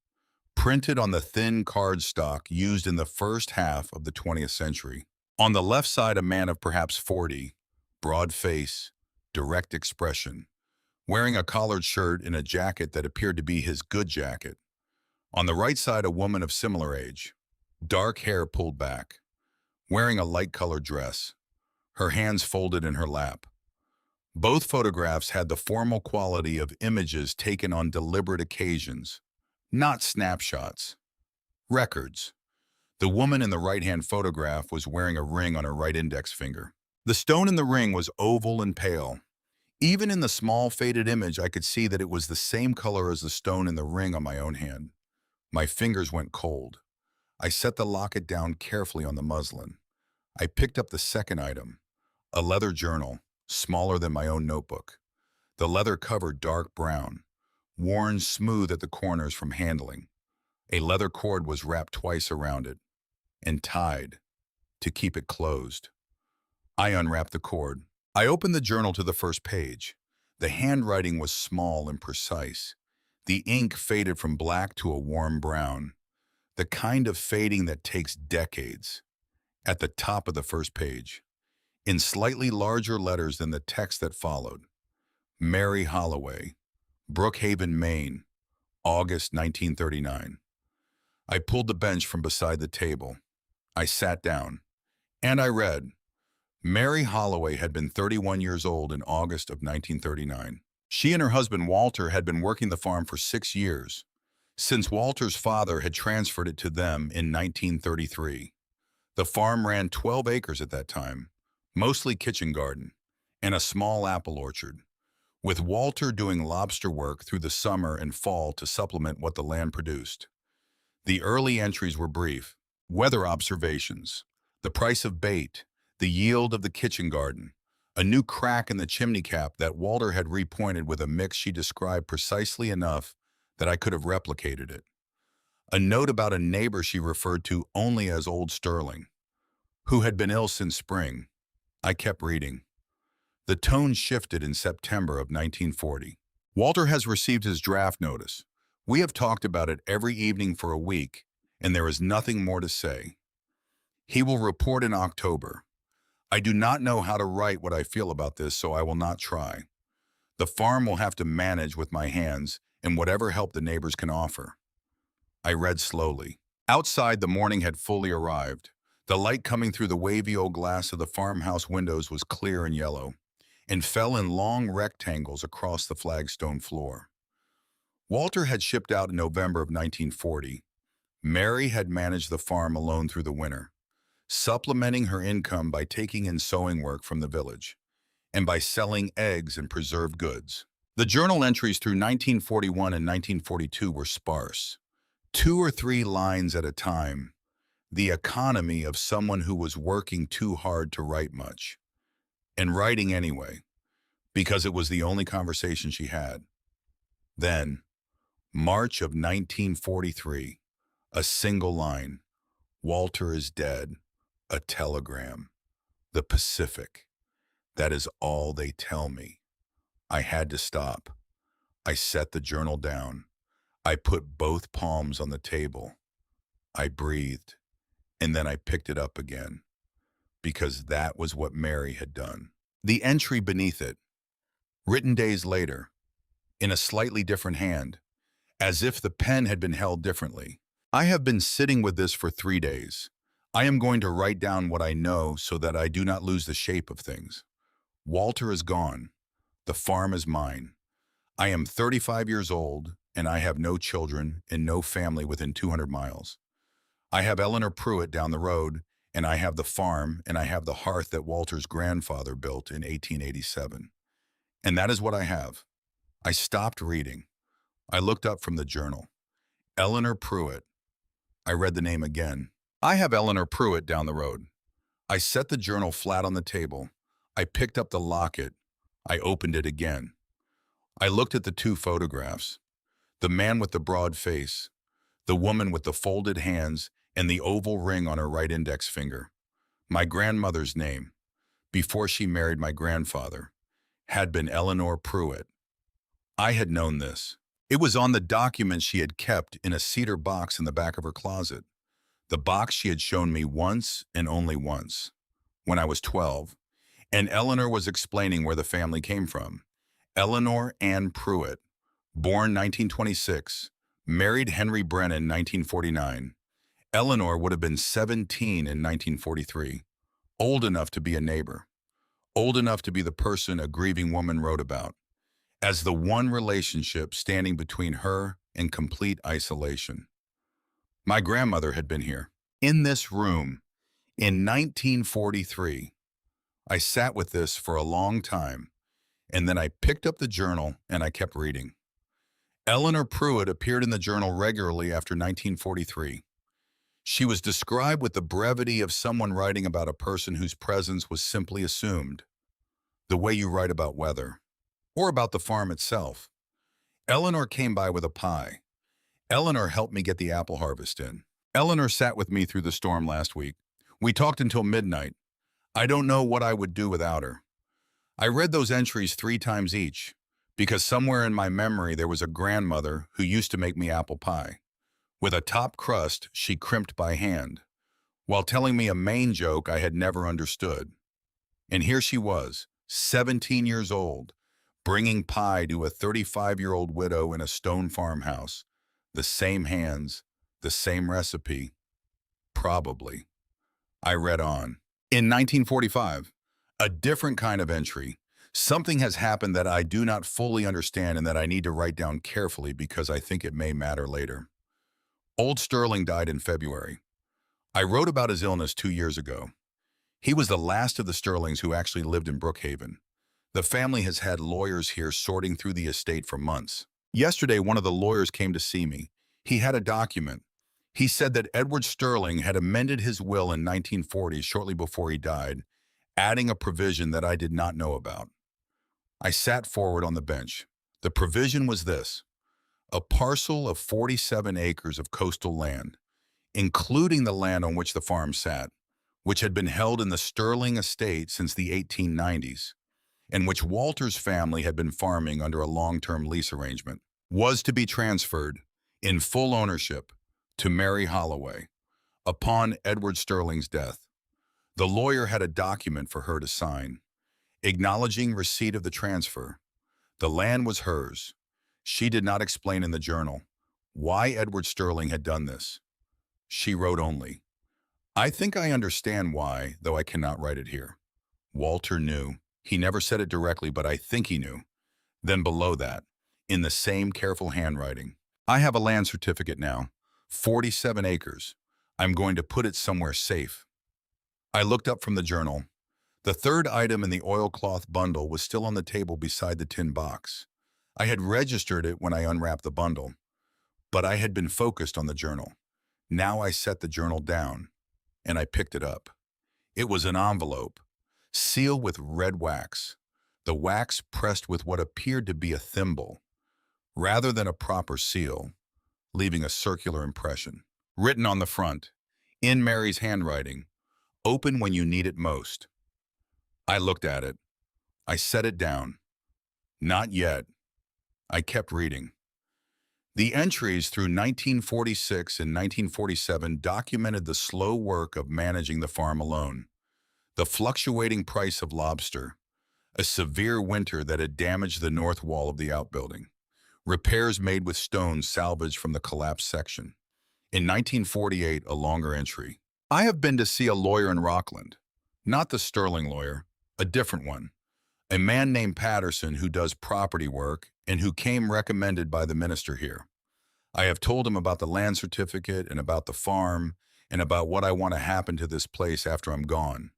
printed on the thin cardstock used in the first half of the 20th century. On the left side, a man of perhaps 40, broad face, direct expression, wearing a collared shirt and a jacket that appeared to be his good jacket. On the right side, a woman of similar age, dark hair pulled back, wearing a light-colored dress, her hands folded in her lap. Both photographs had the formal quality of images taken on deliberate occasions, not snapshots. Records. The woman in the right-hand photograph was wearing a ring on her right index finger. The stone in the ring was oval and pale. Even in the small faded image, I could see that it was the same color as the stone in the ring on my own hand. My fingers went cold. I set the locket down carefully on the muslin. I picked up the second item, a leather journal, smaller than my own notebook. The leather cover dark brown, worn smooth at the corners from handling. A leather cord was wrapped twice around it and tied to keep it closed. I unwrapped the cord. I opened the journal to the first page. The handwriting was small and precise. The ink faded from black to a warm brown, the kind of fading that takes decades. At the top of the first page, in slightly larger letters than the text that followed, Mary Holloway, Brookhaven, Maine, August 1939. I pulled the bench from beside the table. I sat down, and I read. Mary Holloway had been 31 years old in August of 1939. She and her husband Walter had been working the farm for 6 years, since Walter's father had transferred it to them in 1933. The farm ran 12 acres at that time, mostly kitchen garden, and a small apple orchard, with Walter doing lobster work through the summer and fall to supplement what the land produced. The early entries were brief: weather observations, the price of bait, the yield of the kitchen garden, a new crack in the chimney cap that Walter had repointed with a mix she described precisely enough that I could have replicated it. A note about a neighbor she referred to only as Old Sterling, who had been ill since spring. I kept reading. The tone shifted in September of 1940. Walter has received his draft notice. We have talked about it every evening for a week, and there is nothing more to say. He will report in October. I do not know how to write what I feel about this, so I will not try. The farm will have to manage with my hands and whatever help the neighbors can offer. I read slowly. Outside, the morning had fully arrived. The light coming through the wavy old glass of the farmhouse windows was clear and yellow, and fell in long rectangles across the flagstone floor. Walter had shipped out in November of 1940. Mary had managed the farm alone through the winter, supplementing her income by taking in sewing work from the village, and by selling eggs and preserved goods. The journal entries through 1941 and 1942 were sparse, 2 or 3 lines at a time, the economy of someone who was working too hard to write much, and writing anyway, because it was the only conversation she had. Then, March of 1943, a single line, Walter is dead, a telegram, the Pacific. That is all they tell me. I had to stop. I set the journal down. I put both palms on the table. I breathed, and then I picked it up again, because that was what Mary had done. The entry beneath it, written days later, in a slightly different hand, as if the pen had been held differently. I have been sitting with this for 3 days. I am going to write down what I know so that I do not lose the shape of things. Walter is gone. The farm is mine. I am 35 years old, and I have no children and no family within 200 miles. I have Eleanor Pruitt down the road, and I have the farm, and I have the hearth that Walter's grandfather built in 1887. And that is what I have. I stopped reading. I looked up from the journal. Eleanor Pruitt. I read the name again. I have Eleanor Pruitt down the road. I set the journal flat on the table. I picked up the locket. I opened it again. I looked at the two photographs. The man with the broad face, the woman with the folded hands and the oval ring on her right index finger. My grandmother's name, before she married my grandfather, had been Eleanor Pruitt. I had known this. It was on the document she had kept in a cedar box in the back of her closet. The box she had shown me once and only once, when I was 12, and Eleanor was explaining where the family came from. Eleanor Ann Pruitt, born 1926, married Henry Brennan 1949. Eleanor would have been 17 in 1943, old enough to be a neighbor, old enough to be the person a grieving woman wrote about, as the one relationship standing between her and complete isolation. My grandmother had been here, in this room, in 1943. I sat with this for a long time, and then I picked up the journal and I kept reading. Eleanor Pruitt appeared in the journal regularly after 1943. She was described with the brevity of someone writing about a person whose presence was simply assumed, the way you write about weather, or about the farm itself. Eleanor came by with a pie. Eleanor helped me get the apple harvest in. Eleanor sat with me through the storm last week. We talked until midnight. I don't know what I would do without her. I read those entries 3 times each, because somewhere in my memory there was a grandmother who used to make me apple pie. With a top crust she crimped by hand, while telling me a main joke I had never understood. And here she was, 17 years old, bringing pie to a 35-year-old widow in a stone farmhouse. The same hands, the same recipe. Probably. I read on. In 1945, a different kind of entry. Something has happened that I do not fully understand and that I need to write down carefully because I think it may matter later. Old Sterling died in February. I wrote about his illness 2 years ago. He was the last of the Sterlings who actually lived in Brookhaven. The family has had lawyers here sorting through the estate for months. Yesterday, one of the lawyers came to see me. He had a document. He said that Edward Sterling had amended his will in 1940, shortly before he died, adding a provision that I did not know about. I sat forward on the bench. The provision was this: a parcel of 47 acres of coastal land, including the land on which the farm sat, which had been held in the Sterling estate since the 1890s, and which Walter's family had been farming under a long-term lease arrangement, was to be transferred in full ownership to Mary Holloway upon Edward Sterling's death. The lawyer had a document for her to sign, acknowledging receipt of the transfer. The land was hers. She did not explain in the journal why Edward Sterling had done this. She wrote only, "I think I understand why, though I cannot write it here." Walter knew. He never said it directly, but I think he knew. Then below that, in the same careful handwriting, "I have a land certificate now, 47 acres. I'm going to put it somewhere safe." I looked up from the journal. The third item in the oilcloth bundle was still on the table beside the tin box. I had registered it when I unwrapped the bundle, but I had been focused on the journal. Now I set the journal down, and I picked it up. It was an envelope, sealed with red wax, the wax pressed with what appeared to be a thimble, rather than a proper seal, leaving a circular impression. Written on the front, in Mary's handwriting, "Open when you need it most." I looked at it. I set it down. Not yet. I kept reading. The entries through 1946 and 1947 documented the slow work of managing the farm alone, the fluctuating price of lobster, a severe winter that had damaged the north wall of the outbuilding, repairs made with stones salvaged from the collapsed section, In 1948, a longer entry. I have been to see a lawyer in Rockland. Not the Sterling lawyer, a different one. A man named Patterson who does property work and who came recommended by the minister here. I have told him about the land certificate and about the farm and about what I want to happen to this place after I'm gone.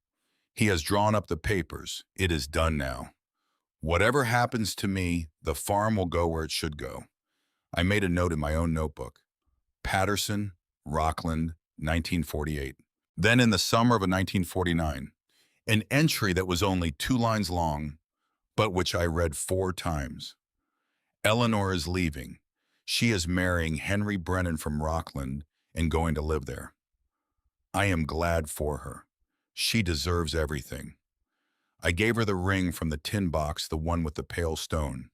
He has drawn up the papers. It is done now. Whatever happens to me, the farm will go where it should go. I made a note in my own notebook. Patterson, Rockland, 1948. Then in the summer of 1949, an entry that was only 2 lines long, but which I read 4 times. Eleanor is leaving. She is marrying Henry Brennan from Rockland and going to live there. I am glad for her. She deserves everything. I gave her the ring from the tin box, the one with the pale stone.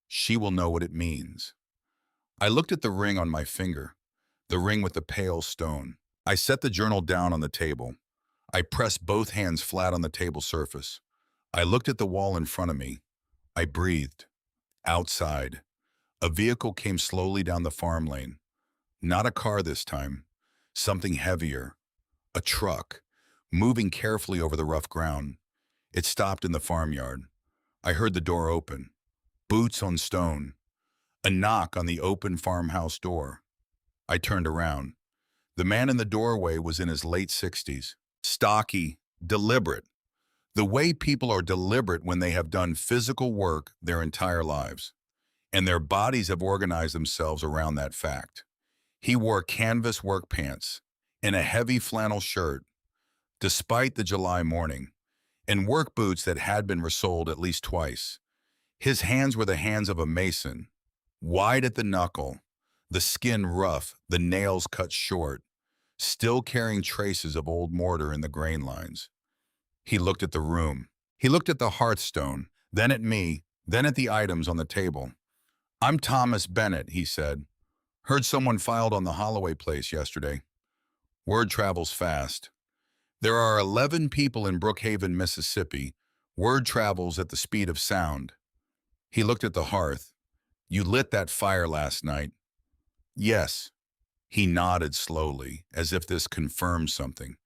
She will know what it means. I looked at the ring on my finger, the ring with the pale stone. I set the journal down on the table. I pressed both hands flat on the table surface. I looked at the wall in front of me. I breathed. Outside, a vehicle came slowly down the farm lane. Not a car this time. Something heavier. A truck, moving carefully over the rough ground. It stopped in the farmyard. I heard the door open. Boots on stone. A knock on the open farmhouse door. I turned around. The man in the doorway was in his late 60s. Stocky, deliberate. The way people are deliberate when they have done physical work their entire lives. And their bodies have organized themselves around that fact. He wore canvas work pants and a heavy flannel shirt, despite the July morning, and work boots that had been resoled at least twice. His hands were the hands of a mason, wide at the knuckle, the skin rough, the nails cut short, still carrying traces of old mortar in the grain lines. He looked at the room. He looked at the hearthstone, then at me, then at the items on the table. "I'm Thomas Bennett," he said. "Heard someone filed on the Holloway place yesterday." Word travels fast. There are 11 people in Brookhaven, Mississippi. Word travels at the speed of sound. He looked at the hearth. "You lit that fire last night." "Yes." He nodded slowly, as if this confirmed something.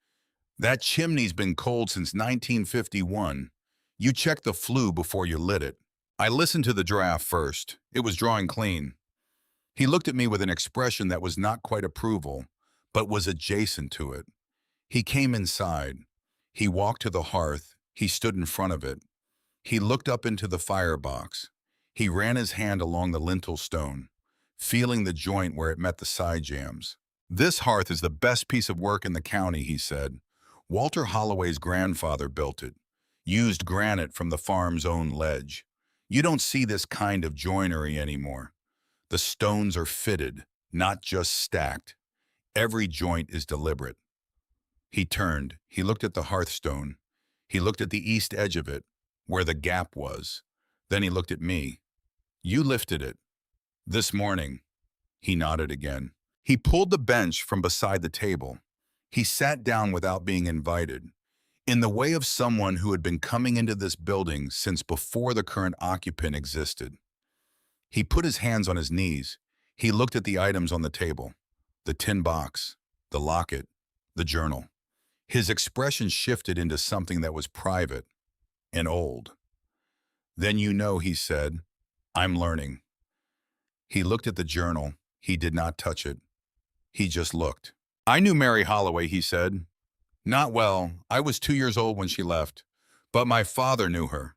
"That chimney's been cold since 1951. You checked the flue before you lit it." I listened to the draft first. It was drawing clean. He looked at me with an expression that was not quite approval, but was adjacent to it. He came inside. He walked to the hearth. He stood in front of it. He looked up into the firebox. He ran his hand along the lintel stone, feeling the joint where it met the side jambs. "This hearth is the best piece of work in the county," he said. "Walter Holloway's grandfather built it, used granite from the farm's own ledge. You don't see this kind of joinery anymore. The stones are fitted, not just stacked. Every joint is deliberate." He turned. He looked at the hearthstone. He looked at the east edge of it, where the gap was. Then he looked at me. "You lifted it. This morning." He nodded again. He pulled the bench from beside the table. He sat down without being invited, in the way of someone who had been coming into this building since before the current occupant existed. He put his hands on his knees. He looked at the items on the table, the tin box, the locket, the journal. His expression shifted into something that was private and old. "Then you know," he said, "I'm learning." He looked at the journal. He did not touch it. He just looked. "I knew Mary Holloway," he said. "Not well. I was 2 years old when she left. But my father knew her.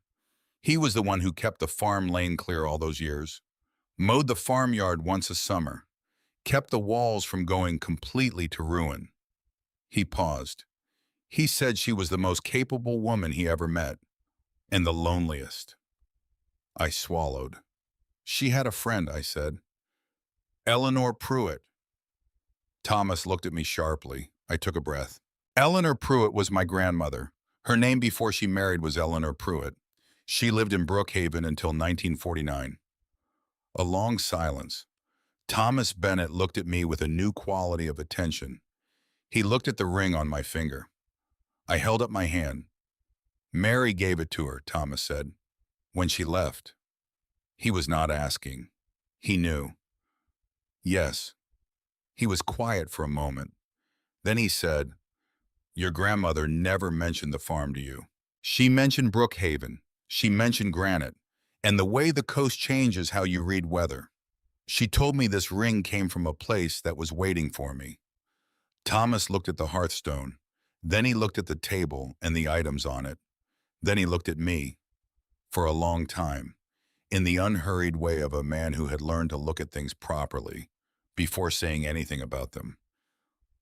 He was the one who kept the farm lane clear all those years. Mowed the farmyard once a summer. Kept the walls from going completely to ruin." He paused. He said she was the most capable woman he ever met, and the loneliest. I swallowed. "She had a friend," I said. "Eleanor Pruitt." Thomas looked at me sharply. I took a breath. "Eleanor Pruitt was my grandmother. Her name before she married was Eleanor Pruitt. She lived in Brookhaven until 1949. A long silence. Thomas Bennett looked at me with a new quality of attention. He looked at the ring on my finger. I held up my hand. "Mary gave it to her," Thomas said, "when she left." He was not asking. He knew. "Yes." He was quiet for a moment. Then he said, "Your grandmother never mentioned the farm to you. She mentioned Brookhaven. She mentioned granite. And the way the coast changes how you read weather. She told me this ring came from a place that was waiting for me." Thomas looked at the hearthstone. Then he looked at the table and the items on it. Then he looked at me. For a long time, in the unhurried way of a man who had learned to look at things properly before saying anything about them.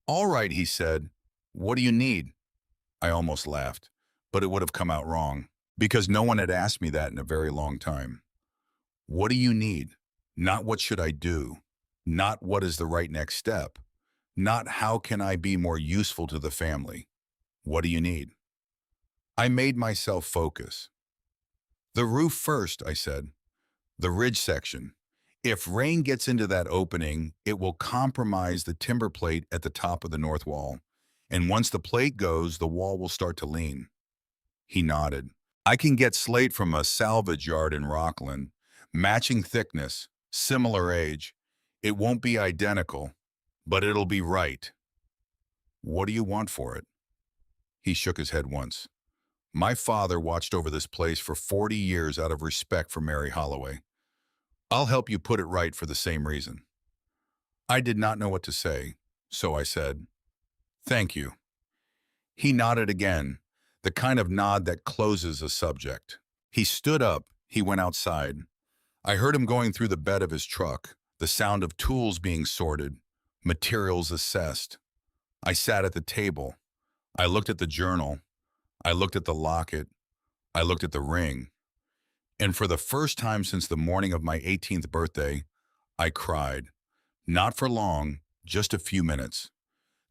"All right," he said. "What do you need?" I almost laughed, but it would have come out wrong, because no one had asked me that in a very long time. What do you need? Not what should I do? Not what is the right next step? Not how can I be more useful to the family? What do you need? I made myself focus. "The roof first," I said. "The ridge section. If rain gets into that opening, it will compromise the timber plate at the top of the north wall. And once the plate goes, the wall will start to lean." He nodded. "I can get slate from a salvage yard in Rockland. Matching thickness, similar age. It won't be identical, but it'll be right." "What do you want for it?" He shook his head once. "My father watched over this place for 40 years out of respect for Mary Holloway. I'll help you put it right for the same reason." I did not know what to say, so I said, "Thank you." He nodded again, the kind of nod that closes a subject. He stood up, he went outside. I heard him going through the bed of his truck, the sound of tools being sorted, materials assessed. I sat at the table. I looked at the journal. I looked at the locket. I looked at the ring. And for the first time since the morning of my 18th birthday, I cried. Not for long, just a few minutes.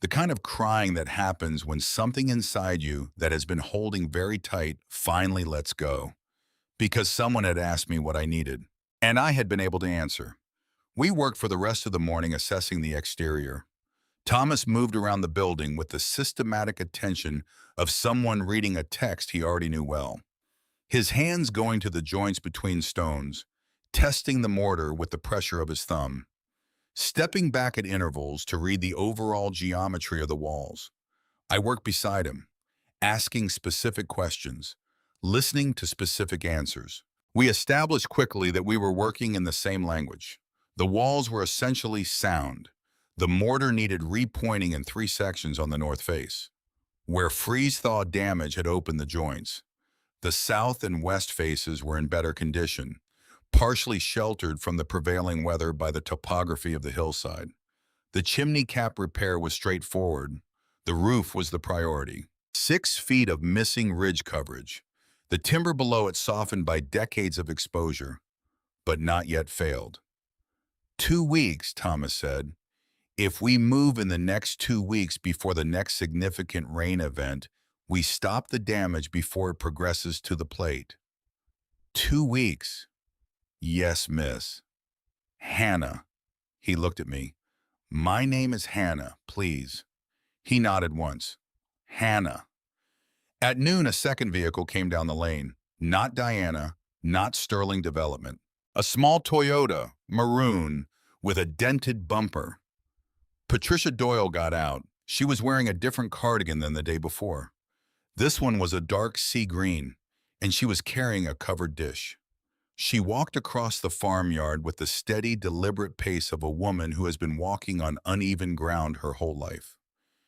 The kind of crying that happens when something inside you that has been holding very tight finally lets go. Because someone had asked me what I needed, and I had been able to answer. We worked for the rest of the morning assessing the exterior. Thomas moved around the building with the systematic attention of someone reading a text he already knew well. His hands going to the joints between stones, testing the mortar with the pressure of his thumb, stepping back at intervals to read the overall geometry of the walls. I worked beside him, asking specific questions, listening to specific answers. We established quickly that we were working in the same language. The walls were essentially sound. The mortar needed repointing in 3 sections on the north face, where freeze-thaw damage had opened the joints. The south and west faces were in better condition, partially sheltered from the prevailing weather by the topography of the hillside. The chimney cap repair was straightforward. The roof was the priority. 6 feet of missing ridge coverage. The timber below it softened by decades of exposure, but not yet failed. 2 weeks, Thomas said. If we move in the next 2 weeks before the next significant rain event, we stop the damage before it progresses to the plate. 2 weeks. Yes, miss. Hannah. He looked at me. My name is Hannah, please. He nodded once. Hannah. At noon, a second vehicle came down the lane. Not Diana, not Sterling Development. A small Toyota, maroon, with a dented bumper. Patricia Doyle got out. She was wearing a different cardigan than the day before. This one was a dark sea green, and she was carrying a covered dish. She walked across the farmyard with the steady, deliberate pace of a woman who has been walking on uneven ground her whole life.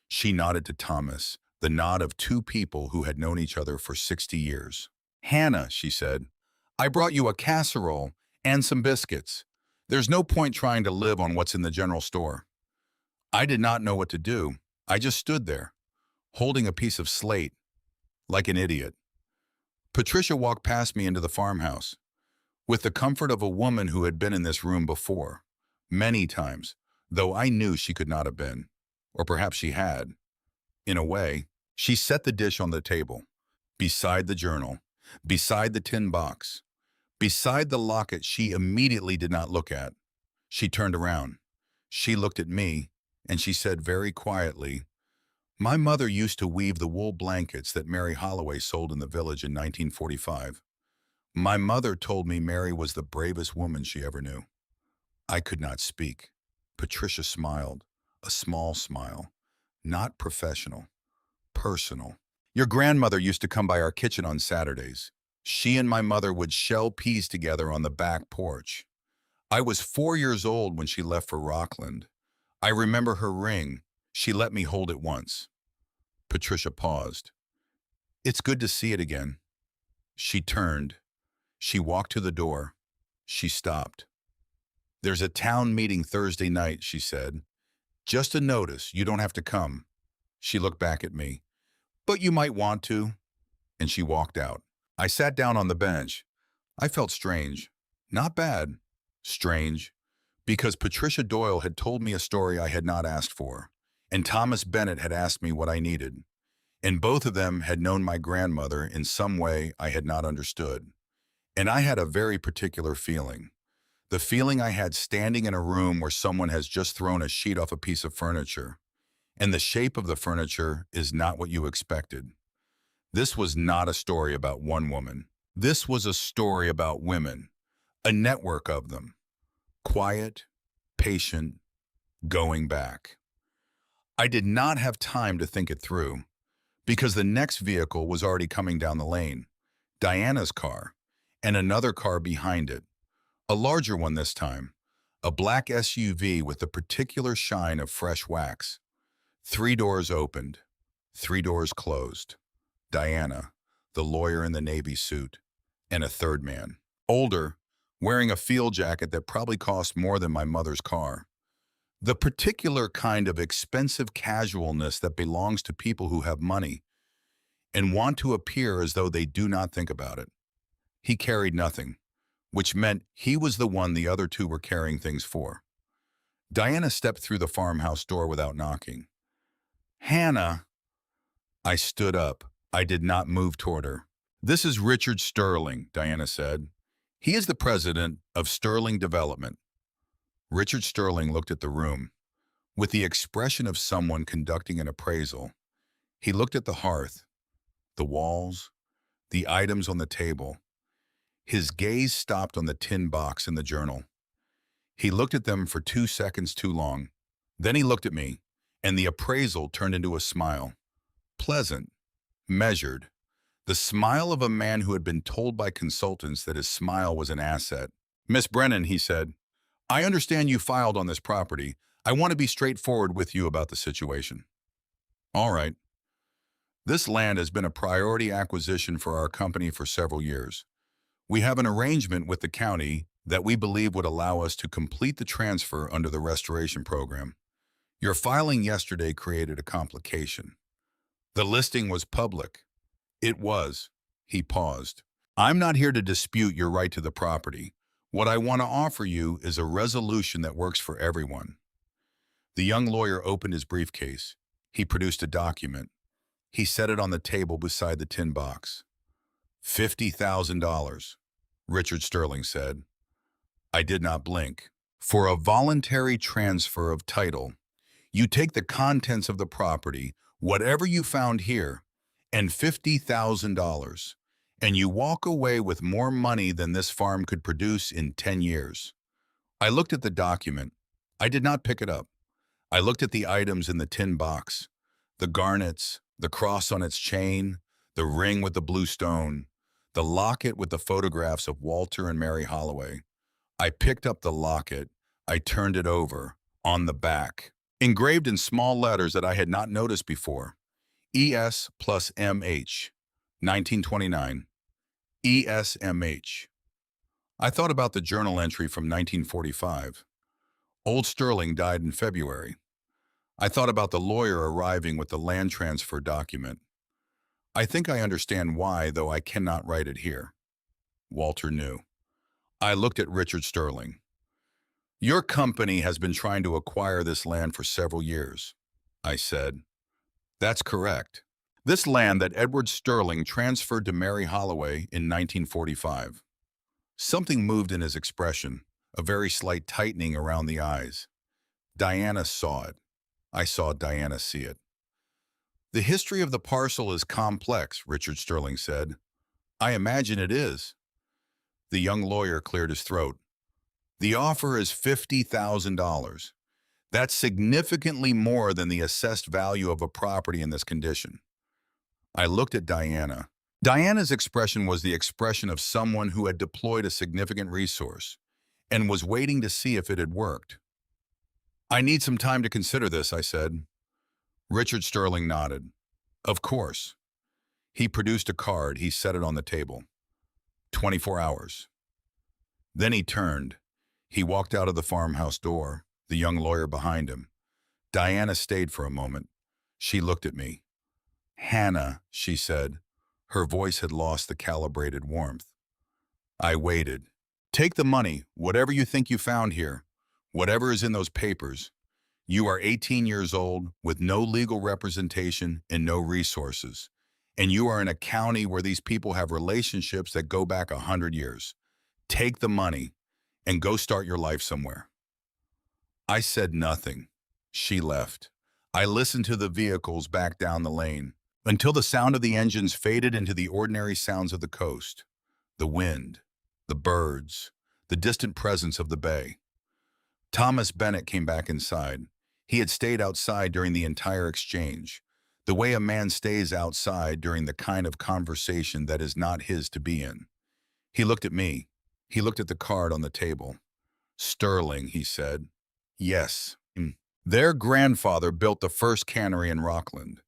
She nodded to Thomas, the nod of 2 people who had known each other for 60 years. Hannah, she said, I brought you a casserole and some biscuits. There's no point trying to live on what's in the general store. I did not know what to do. I just stood there, holding a piece of slate, like an idiot. Patricia walked past me into the farmhouse, with the comfort of a woman who had been in this room before, many times, though I knew she could not have been, or perhaps she had. In a way, she set the dish on the table, beside the journal, beside the tin box, beside the locket she immediately did not look at. She turned around. She looked at me, and she said very quietly, My mother used to weave the wool blankets that Mary Holloway sold in the village in 1945. My mother told me Mary was the bravest woman she ever knew. I could not speak. Patricia smiled. A small smile. Not professional. Personal. Your grandmother used to come by our kitchen on Saturdays. She and my mother would shell peas together on the back porch. I was 4 years old when she left for Rockland. I remember her ring. She let me hold it once. Patricia paused. It's good to see it again. She turned. She walked to the door. She stopped. There's a town meeting Thursday night, she said. Just a notice, you don't have to come. She looked back at me. But you might want to. And she walked out. I sat down on the bench. I felt strange. Not bad. Strange. Because Patricia Doyle had told me a story I had not asked for. And Thomas Bennett had asked me what I needed. And both of them had known my grandmother in some way I had not understood. And I had a very particular feeling. The feeling I had standing in a room where someone has just thrown a sheet off a piece of furniture. And the shape of the furniture is not what you expected. This was not a story about one woman. This was a story about women. A network of them. Quiet, patient, going back. I did not have time to think it through, because the next vehicle was already coming down the lane. Diana's car, and another car behind it. A larger one this time. A black SUV with a particular shine of fresh wax. 3 doors opened. 3 doors closed. Diana, the lawyer in the Navy suit, and a third man. Older, wearing a field jacket that probably cost more than my mother's car. The particular kind of expensive casualness that belongs to people who have money and want to appear as though they do not think about it. He carried nothing, which meant he was the one the other two were carrying things for. Diana stepped through the farmhouse door without knocking. Hannah. I stood up. I did not move toward her. This is Richard Sterling, Diana said. He is the president of Sterling Development. Richard Sterling looked at the room with the expression of someone conducting an appraisal. He looked at the hearth, the walls, the items on the table. His gaze stopped on the tin box in the journal. He looked at them for 2 seconds too long. Then he looked at me, and the appraisal turned into a smile. Pleasant, measured, the smile of a man who had been told by consultants that his smile was an asset. Miss Brennan, he said, I understand you filed on this property. I want to be straightforward with you about the situation. All right. This land has been a priority acquisition for our company for several years. We have an arrangement with the county that we believe would allow us to complete the transfer under the restoration program. Your filing yesterday created a complication. The listing was public. It was. He paused. I'm not here to dispute your right to the property. What I want to offer you is a resolution that works for everyone. The young lawyer opened his briefcase. He produced a document. He set it on the table beside the tin box. $50,000, Richard Sterling said. I did not blink. For a voluntary transfer of title, you take the contents of the property, whatever you found here, and $50,000, and you walk away with more money than this farm could produce in 10 years. I looked at the document. I did not pick it up. I looked at the items in the tin box, the garnets, the cross on its chain, the ring with the blue stone, the locket with the photographs of Walter and Mary Holloway. I picked up the locket. I turned it over. On the back, engraved in small letters that I had not noticed before, ES plus MH, 1929, ESMH. I thought about the journal entry from 1945. Old Sterling died in February. I thought about the lawyer arriving with the land transfer document. I think I understand why, though I cannot write it here. Walter knew. I looked at Richard Sterling. Your company has been trying to acquire this land for several years, I said. That's correct. This land that Edward Sterling transferred to Mary Holloway in 1945. Something moved in his expression, a very slight tightening around the eyes. Diana saw it. I saw Diana see it. The history of the parcel is complex, Richard Sterling said. I imagine it is. The young lawyer cleared his throat. The offer is $50,000. That's significantly more than the assessed value of a property in this condition. I looked at Diana. Diana's expression was the expression of someone who had deployed a significant resource and was waiting to see if it had worked. I need some time to consider this, I said. Richard Sterling nodded. Of course. He produced a card. He set it on the table. 24 hours. Then he turned. He walked out of the farmhouse door, the young lawyer behind him. Diana stayed for a moment. She looked at me. Hannah, she said. Her voice had lost the calibrated warmth. I waited. Take the money, whatever you think you found here, whatever is in those papers. You are 18 years old with no legal representation and no resources. And you are in a county where these people have relationships that go back 100 years. Take the money and go start your life somewhere. I said nothing. She left. I listened to the vehicles back down the lane until the sound of the engines faded into the ordinary sounds of the coast, the wind, the birds, the distant presence of the bay. Thomas Bennett came back inside. He had stayed outside during the entire exchange, the way a man stays outside during the kind of conversation that is not his to be in. He looked at me. He looked at the card on the table. Sterling, he said. Yes. Their grandfather built the first cannery in Rockland.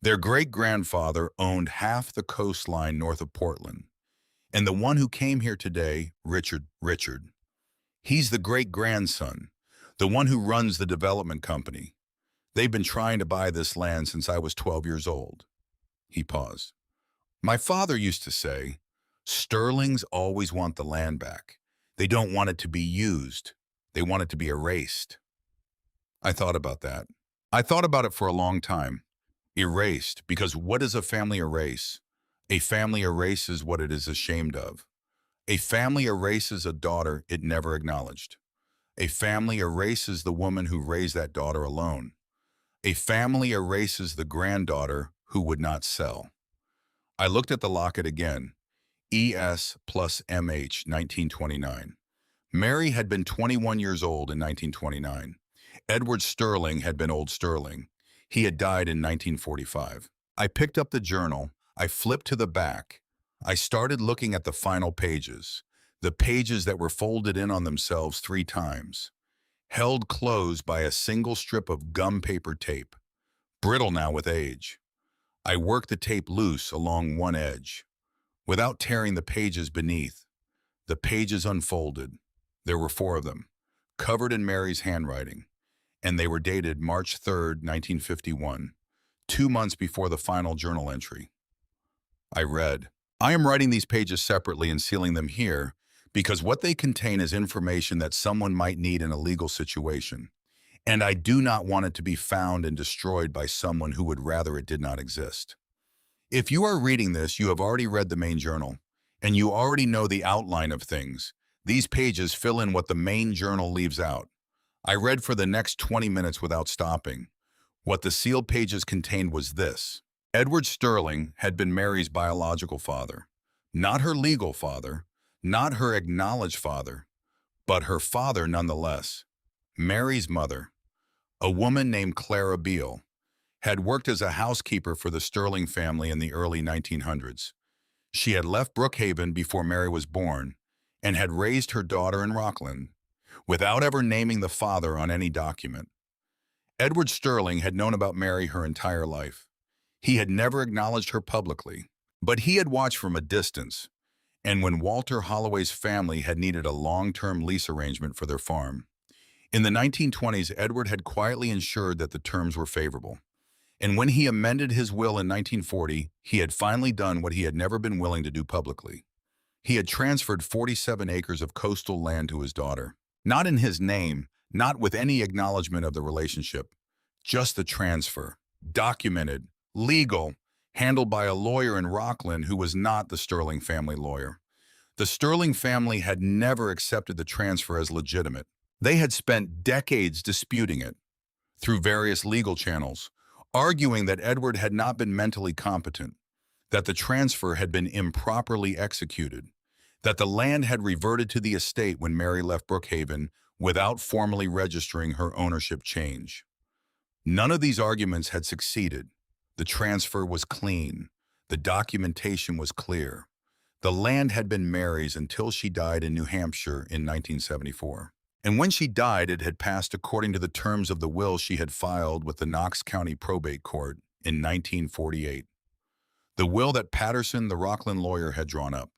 Their great-grandfather owned half the coastline north of Portland. And the one who came here today, Richard, he's the great-grandson, the one who runs the development company. They've been trying to buy this land since I was 12 years old. He paused. My father used to say, Sterlings always want the land back. They don't want it to be used. They want it to be erased. I thought about that. I thought about it for a long time. Erased, because what does a family erase? A family erases what it is ashamed of. A family erases a daughter it never acknowledged. A family erases the woman who raised that daughter alone. A family erases the granddaughter who would not sell. I looked at the locket again. ES plus MH 1929. Mary had been 21 years old in 1929. Edward Sterling had been old Sterling. He had died in 1945. I picked up the journal. I flipped to the back. I started looking at the final pages, the pages that were folded in on themselves 3 times, held closed by a single strip of gum paper tape, brittle now with age. I worked the tape loose along one edge, without tearing the pages beneath. The pages unfolded. There were 4 of them, covered in Mary's handwriting, and they were dated March 3rd, 1951, 2 months before the final journal entry. I read, I am writing these pages separately and sealing them here because what they contain is information that someone might need in a legal situation, and I do not want it to be found and destroyed by someone who would rather it did not exist. If you are reading this, you have already read the main journal, and you already know the outline of things. These pages fill in what the main journal leaves out. I read for the next 20 minutes without stopping. What the sealed pages contained was this. Edward Sterling had been Mary's biological father, not her legal father, not her acknowledged father, but her father nonetheless. Mary's mother, a woman named Clara Beale, had worked as a housekeeper for the Sterling family in the early 1900s. She had left Brookhaven before Mary was born and had raised her daughter in Rockland, without ever naming the father on any document. Edward Sterling had known about Mary her entire life. He had never acknowledged her publicly, but he had watched from a distance, and when Walter Holloway's family had needed a long-term lease arrangement for their farm. In the 1920s, Edward had quietly ensured that the terms were favorable. And when he amended his will in 1940, he had finally done what he had never been willing to do publicly. He had transferred 47 acres of coastal land to his daughter. Not in his name, not with any acknowledgement of the relationship, just the transfer, documented, legal, handled by a lawyer in Rockland who was not the Sterling family lawyer. The Sterling family had never accepted the transfer as legitimate. They had spent decades disputing it through various legal channels, arguing that Edward had not been mentally competent, that the transfer had been improperly executed, that the land had reverted to the estate when Mary left Brookhaven without formally registering her ownership change. None of these arguments had succeeded. The transfer was clean. The documentation was clear. The land had been Mary's until she died in New Hampshire in 1974. And when she died, it had passed according to the terms of the will she had filed with the Knox County Probate Court in 1948. The will that Patterson, the Rockland lawyer, had drawn up.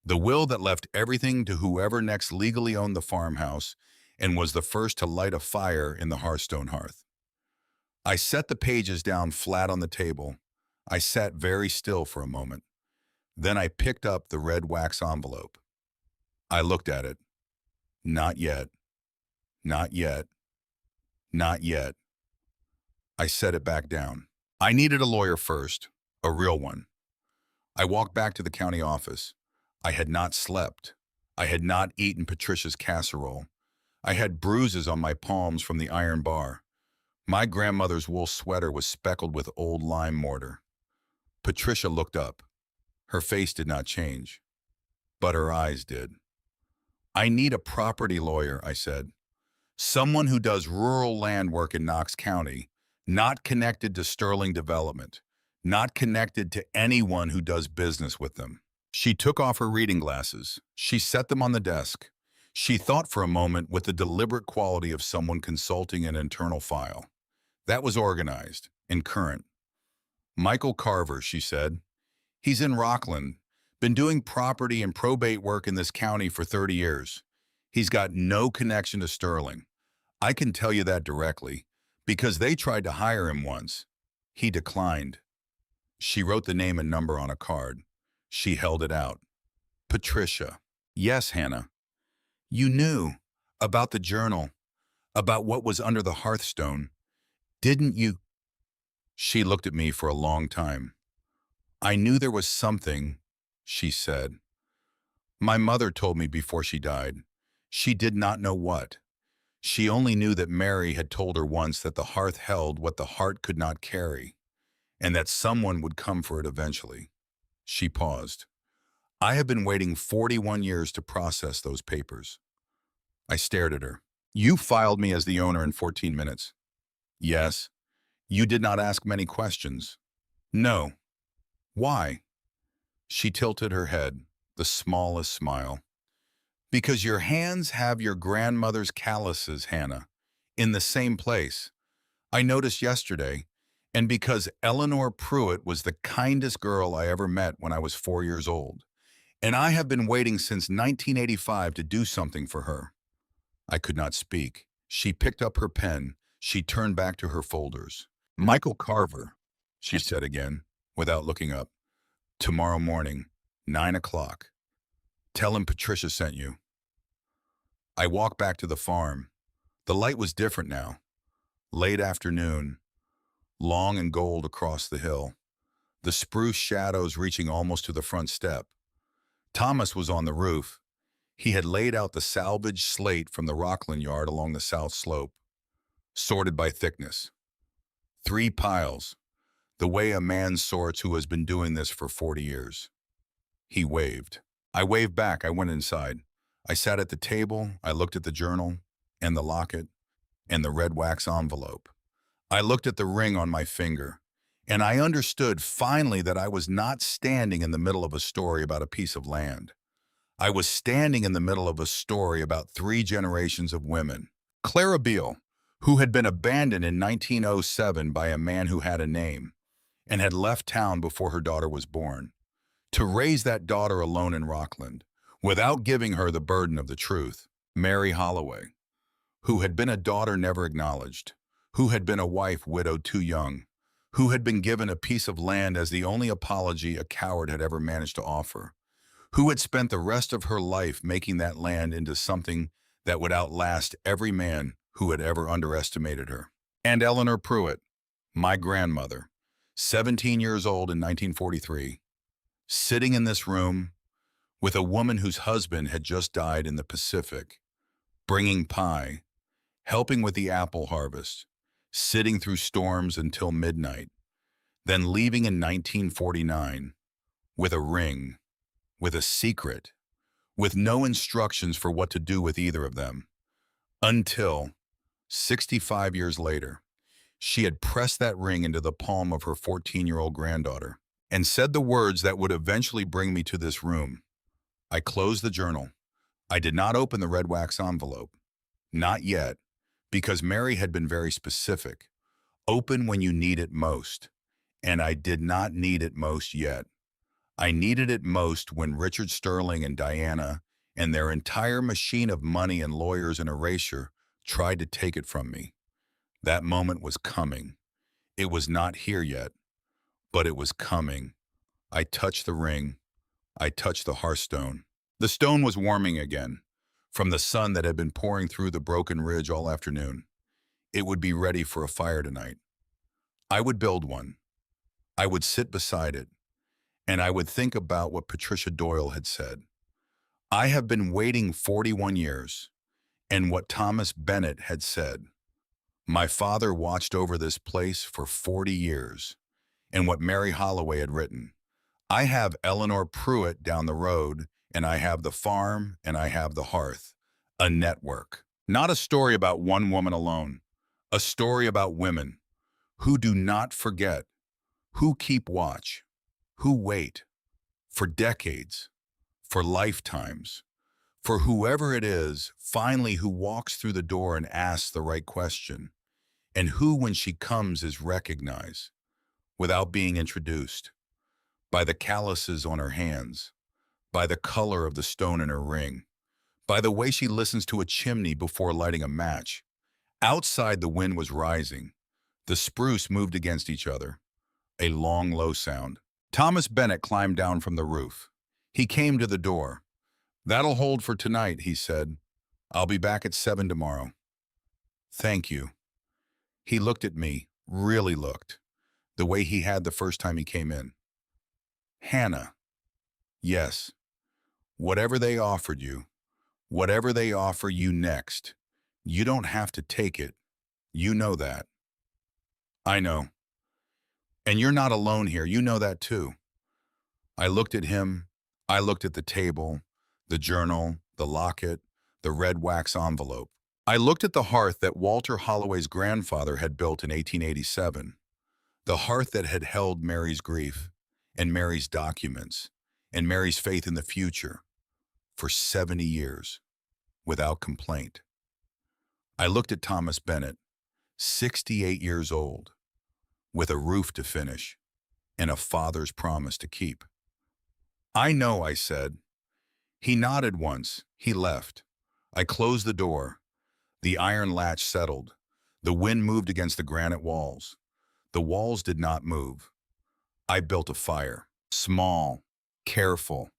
The will that left everything to whoever next legally owned the farmhouse and was the first to light a fire in the hearthstone hearth. I set the pages down flat on the table. I sat very still for a moment. Then I picked up the red wax envelope. I looked at it. Not yet. Not yet. Not yet. I set it back down. I needed a lawyer first, a real one. I walked back to the county office. I had not slept. I had not eaten Patricia's casserole. I had bruises on my palms from the iron bar. My grandmother's wool sweater was speckled with old lime mortar. Patricia looked up. Her face did not change, but her eyes did. I need a property lawyer, I said. Someone who does rural land work in Knox County, not connected to Sterling Development, not connected to anyone who does business with them. She took off her reading glasses. She set them on the desk. She thought for a moment with the deliberate quality of someone consulting an internal file. That was organized and current. Michael Carver, she said. He's in Rockland, been doing property and probate work in this county for 30 years. He's got no connection to Sterling. I can tell you that directly, because they tried to hire him once. He declined. She wrote the name and number on a card. She held it out. Patricia. Yes, Hannah. You knew about the journal, about what was under the hearthstone, didn't you? She looked at me for a long time. I knew there was something, she said. My mother told me before she died. She did not know what. She only knew that Mary had told her once that the hearth held what the heart could not carry, and that someone would come for it eventually. She paused. I have been waiting 41 years to process those papers. I stared at her. You filed me as the owner in 14 minutes. Yes. You did not ask many questions. No. Why? She tilted her head, the smallest smile. Because your hands have your grandmother's calluses, Hannah, in the same place. I noticed yesterday, and because Eleanor Pruitt was the kindest girl I ever met when I was 4 years old, and I have been waiting since 1985 to do something for her. I could not speak. She picked up her pen. She turned back to her folders. Michael Carver, she said again, without looking up. Tomorrow morning, 9 o'clock. Tell him Patricia sent you. I walked back to the farm. The light was different now. Late afternoon, long and gold across the hill, the spruce shadows reaching almost to the front step. Thomas was on the roof. He had laid out the salvaged slate from the Rockland yard along the south slope, sorted by thickness. 3 piles, the way a man sorts who has been doing this for 40 years. He waved. I waved back. I went inside. I sat at the table. I looked at the journal and the locket and the red wax envelope. I looked at the ring on my finger, and I understood finally that I was not standing in the middle of a story about a piece of land. I was standing in the middle of a story about 3 generations of women. Clara Beale, who had been abandoned in 1907 by a man who had a name and had left town before her daughter was born, to raise that daughter alone in Rockland, without giving her the burden of the truth. Mary Holloway, who had been a daughter never acknowledged, who had been a wife widowed too young, who had been given a piece of land as the only apology a coward had ever managed to offer, who had spent the rest of her life making that land into something that would outlast every man who had ever underestimated her. And Eleanor Pruitt, my grandmother, 17 years old in 1943, sitting in this room with a woman whose husband had just died in the Pacific, bringing pie, helping with the apple harvest, sitting through storms until midnight, then leaving in 1949 with a ring, with a secret, with no instructions for what to do with either of them. Until 65 years later, she had pressed that ring into the palm of her 14-year-old granddaughter and said the words that would eventually bring me to this room. I closed the journal. I did not open the red wax envelope. Not yet, because Mary had been very specific. Open when you need it most. And I did not need it most yet. I needed it most when Richard Sterling and Diana and their entire machine of money and lawyers and erasure tried to take it from me. That moment was coming. It was not here yet, but it was coming. I touched the ring. I touched the hearthstone. The stone was warming again, from the sun that had been pouring through the broken ridge all afternoon. It would be ready for a fire tonight. I would build one. I would sit beside it, and I would think about what Patricia Doyle had said. I have been waiting 41 years, and what Thomas Bennett had said. My father watched over this place for 40 years, and what Mary Holloway had written. I have Eleanor Pruitt down the road, and I have the farm, and I have the hearth. A network. Not a story about one woman alone. A story about women who do not forget, who keep watch, who wait for decades, for lifetimes, for whoever it is, finally who walks through the door and asks the right question, and who, when she comes, is recognized without being introduced, by the calluses on her hands, by the color of the stone in her ring, by the way she listens to a chimney before lighting a match. Outside, the wind was rising. The spruce moved against each other, a long, low sound. Thomas Bennett climbed down from the roof. He came to the door. That'll hold for tonight, he said. I'll be back at 7 tomorrow. Thank you. He looked at me, really looked, the way he had the first time he came in. Hannah. Yes. Whatever they offered you, whatever they offer you next, you don't have to take it. You know that. I know. And you're not alone here. You know that too. I looked at him. I looked at the table, the journal, the locket, the red wax envelope. I looked at the hearth that Walter Holloway's grandfather had built in 1887, the hearth that had held Mary's grief and Mary's documents and Mary's faith in the future for 70 years without complaint. I looked at Thomas Bennett, 68 years old, with a roof to finish and a father's promise to keep. I know, I said. He nodded once. He left. I closed the door. The iron latch settled. The wind moved against the granite walls. The walls did not move. I built a fire. Small, careful,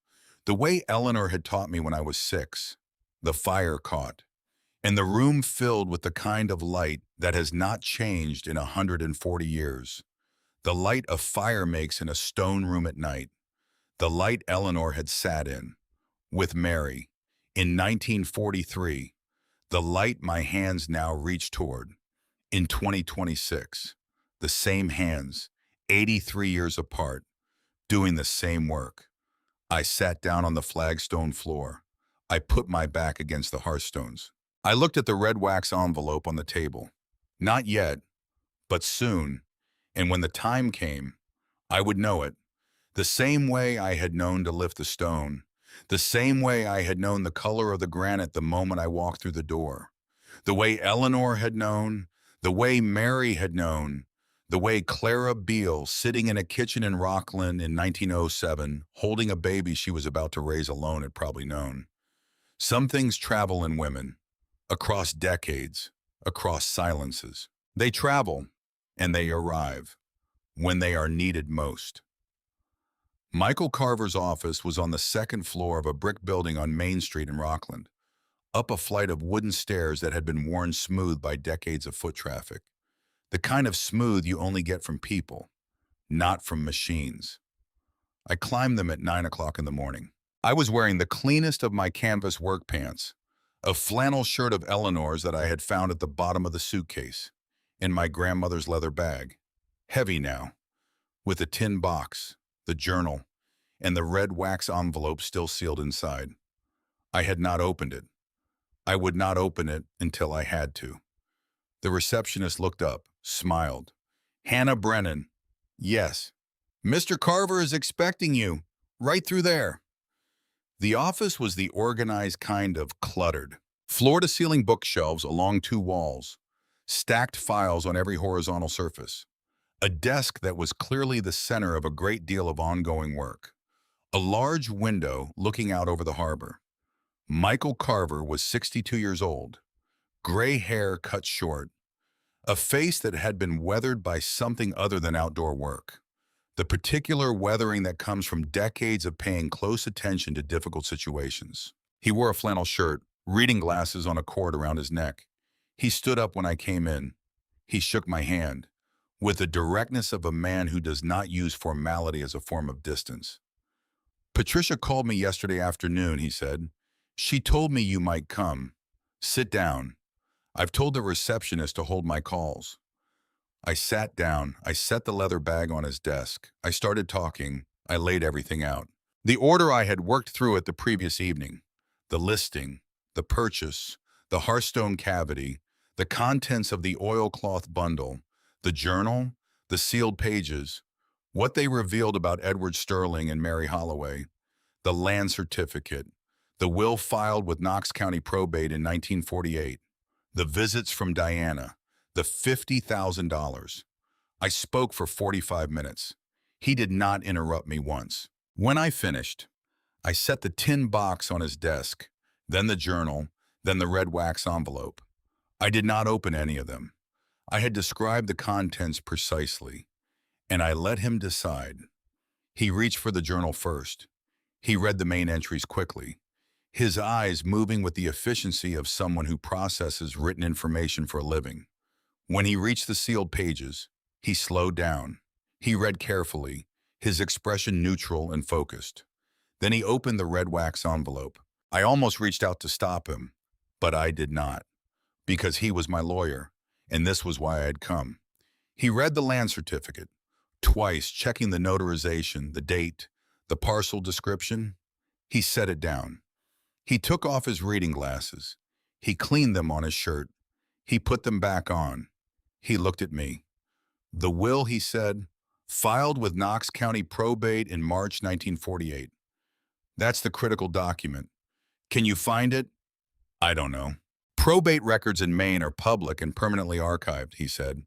the way Eleanor had taught me when I was 6. The fire caught, and the room filled with the kind of light that has not changed in 140 years. The light a fire makes in a stone room at night. The light Eleanor had sat in, with Mary, in 1943. The light my hands now reach toward, in 2026. The same hands, 83 years apart, doing the same work. I sat down on the flagstone floor. I put my back against the hearthstones. I looked at the red wax envelope on the table. Not yet, but soon, and when the time came, I would know it. The same way I had known to lift the stone, the same way I had known the color of the granite the moment I walked through the door, the way Eleanor had known, the way Mary had known, the way Clara Beale, sitting in a kitchen in Rockland in 1907, holding a baby she was about to raise alone, had probably known. Some things travel in women, across decades, across silences. They travel, and they arrive, when they are needed most. Michael Carver's office was on the second floor of a brick building on Main Street in Rockland, up a flight of wooden stairs that had been worn smooth by decades of foot traffic. The kind of smooth you only get from people, not from machines. I climbed them at 9 o'clock in the morning. I was wearing the cleanest of my canvas work pants, a flannel shirt of Eleanor's that I had found at the bottom of the suitcase, in my grandmother's leather bag. Heavy now, with the tin box, the journal, and the red wax envelope still sealed inside. I had not opened it. I would not open it until I had to. The receptionist looked up, smiled. Hannah Brennan. Yes. Mr. Carver is expecting you. Right through there. The office was the organized kind of cluttered. Floor-to-ceiling bookshelves along two walls. Stacked files on every horizontal surface. A desk that was clearly the center of a great deal of ongoing work. A large window looking out over the harbor. Michael Carver was 62 years old. Gray hair cut short. A face that had been weathered by something other than outdoor work. The particular weathering that comes from decades of paying close attention to difficult situations. He wore a flannel shirt, reading glasses on a cord around his neck. He stood up when I came in. He shook my hand, with the directness of a man who does not use formality as a form of distance. Patricia called me yesterday afternoon, he said. She told me you might come. Sit down. I've told the receptionist to hold my calls. I sat down. I set the leather bag on his desk. I started talking. I laid everything out. The order I had worked through it the previous evening. The listing, the purchase, the Hearthstone cavity, the contents of the oilcloth bundle, the journal, the sealed pages, what they revealed about Edward Sterling and Mary Holloway, the land certificate, the will filed with Knox County Probate in 1948, the visits from Diana, the $50,000. I spoke for 45 minutes. He did not interrupt me once. When I finished, I set the tin box on his desk, then the journal, then the red wax envelope. I did not open any of them. I had described the contents precisely, and I let him decide. He reached for the journal first. He read the main entries quickly, his eyes moving with the efficiency of someone who processes written information for a living. When he reached the sealed pages, he slowed down. He read carefully, his expression neutral and focused. Then he opened the red wax envelope. I almost reached out to stop him, but I did not, because he was my lawyer, and this was why I had come. He read the land certificate, twice checking the notarization, the date, the parcel description. He set it down. He took off his reading glasses. He cleaned them on his shirt. He put them back on. He looked at me. The will, he said, filed with Knox County Probate in March 1948. That's the critical document. Can you find it? I don't know. Probate records in Maine are public and permanently archived, he said.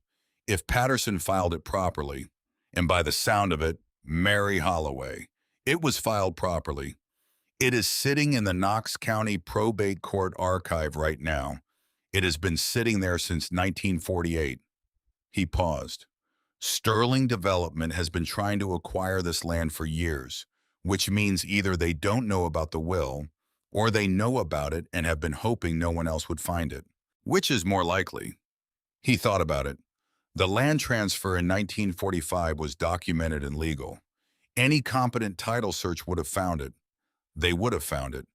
If Patterson filed it properly, and by the sound of it, Mary Holloway, it was filed properly. It is sitting in the Knox County Probate Court archive right now. It has been sitting there since 1948. He paused. Sterling Development has been trying to acquire this land for years, which means either they don't know about the will, or they know about it and have been hoping no one else would find it. Which is more likely? He thought about it. The land transfer in 1945 was documented and legal. Any competent title search would have found it. They would have found it,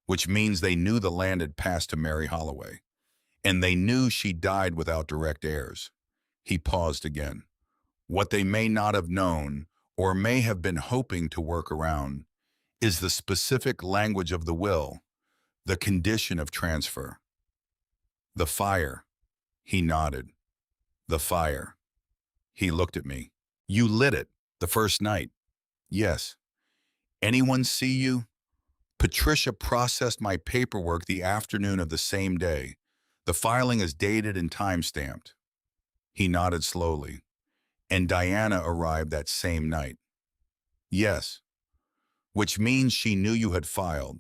which means they knew the land had passed to Mary Holloway, and they knew she died without direct heirs. He paused again. What they may not have known, or may have been hoping to work around, is the specific language of the will, the condition of transfer. The fire. He nodded. The fire. He looked at me. You lit it the first night. Yes. Anyone see you? Patricia processed my paperwork the afternoon of the same day. The filing is dated and time-stamped. He nodded slowly. And Diana arrived that same night. Yes. Which means she knew you had filed,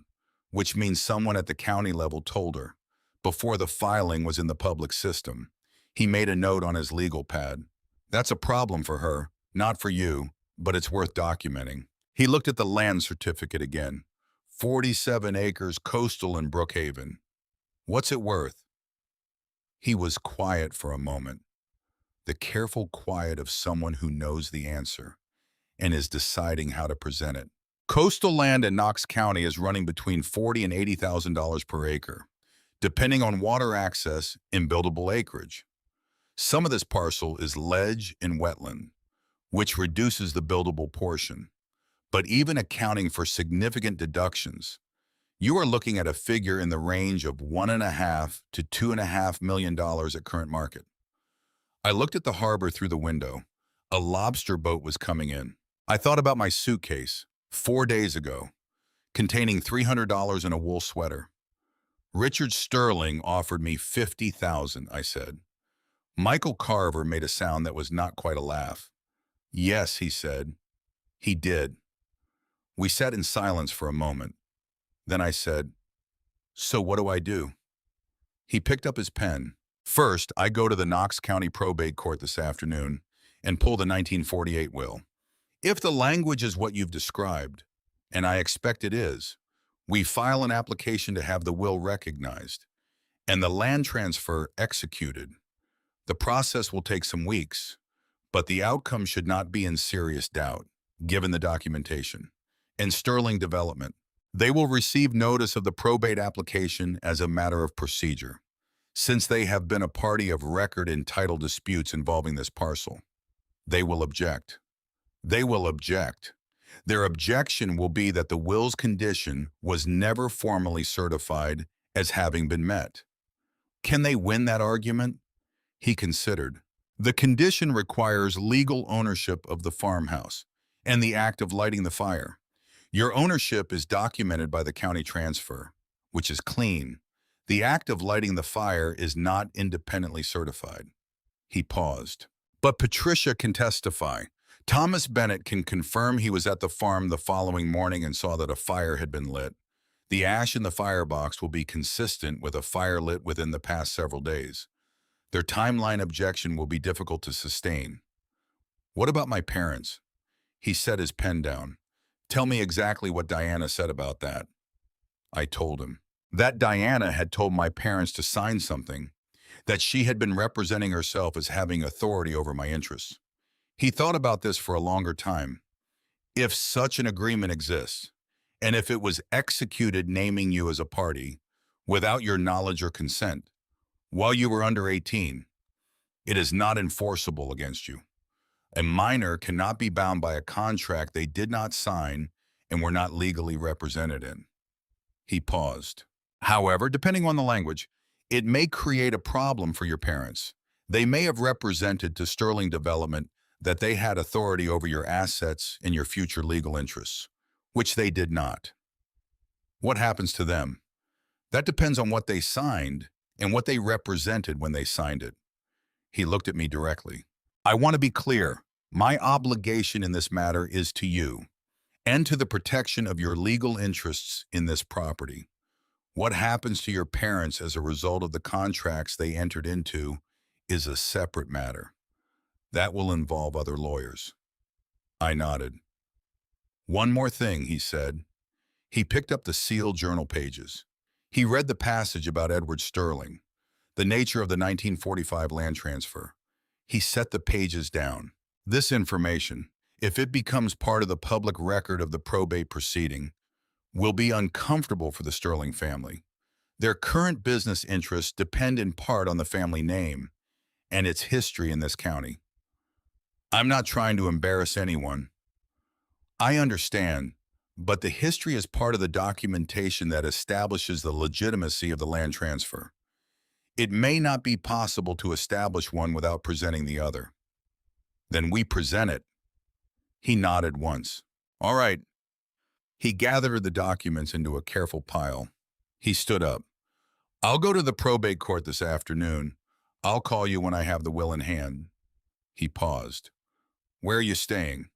which means someone at the county level told her, before the filing was in the public system. He made a note on his legal pad. That's a problem for her, not for you, but it's worth documenting. He looked at the land certificate again. 47 acres coastal in Brookhaven. What's it worth? He was quiet for a moment, the careful quiet of someone who knows the answer and is deciding how to present it. Coastal land in Knox County is running between $40,000 and $80,000 per acre, depending on water access and buildable acreage. Some of this parcel is ledge and wetland, which reduces the buildable portion. But even accounting for significant deductions, You are looking at a figure in the range of $1.5 to $2.5 million at current market. I looked at the harbor through the window. A lobster boat was coming in. I thought about my suitcase, 4 days ago, containing $300 in a wool sweater. Richard Sterling offered me $50,000, I said. Michael Carver made a sound that was not quite a laugh. Yes, he said. He did. We sat in silence for a moment. Then I said, so what do I do? He picked up his pen. First, I go to the Knox County Probate Court this afternoon and pull the 1948 will. If the language is what you've described, and I expect it is, we file an application to have the will recognized and the land transfer executed. The process will take some weeks, but the outcome should not be in serious doubt, given the documentation. In Sterling Development, they will receive notice of the probate application as a matter of procedure, since they have been a party of record in title disputes involving this parcel. They will object. They will object. Their objection will be that the will's condition was never formally certified as having been met. Can they win that argument? He considered. The condition requires legal ownership of the farmhouse and the act of lighting the fire. Your ownership is documented by the county transfer, which is clean. The act of lighting the fire is not independently certified. He paused. But Patricia can testify. Thomas Bennett can confirm he was at the farm the following morning and saw that a fire had been lit. The ash in the firebox will be consistent with a fire lit within the past several days. Their timeline objection will be difficult to sustain. What about my parents? He set his pen down. Tell me exactly what Diana said about that. I told him. That Diana had told my parents to sign something, that she had been representing herself as having authority over my interests. He thought about this for a longer time. If such an agreement exists, and if it was executed naming you as a party, without your knowledge or consent, while you were under 18, it is not enforceable against you. A minor cannot be bound by a contract they did not sign and were not legally represented in. He paused. However, depending on the language, it may create a problem for your parents. They may have represented to Sterling Development that they had authority over your assets and your future legal interests, which they did not. What happens to them? That depends on what they signed and what they represented when they signed it. He looked at me directly. I want to be clear. My obligation in this matter is to you and to the protection of your legal interests in this property. What happens to your parents as a result of the contracts they entered into is a separate matter. That will involve other lawyers. I nodded. One more thing, he said. He picked up the sealed journal pages. He read the passage about Edward Sterling, the nature of the 1945 land transfer. He set the pages down. This information, if it becomes part of the public record of the probate proceeding, will be uncomfortable for the Sterling family. Their current business interests depend in part on the family name and its history in this county. I'm not trying to embarrass anyone. I understand, but the history is part of the documentation that establishes the legitimacy of the land transfer. It may not be possible to establish one without presenting the other. Then we present it. He nodded once. All right. He gathered the documents into a careful pile. He stood up. I'll go to the probate court this afternoon. I'll call you when I have the will in hand. He paused. Where are you staying?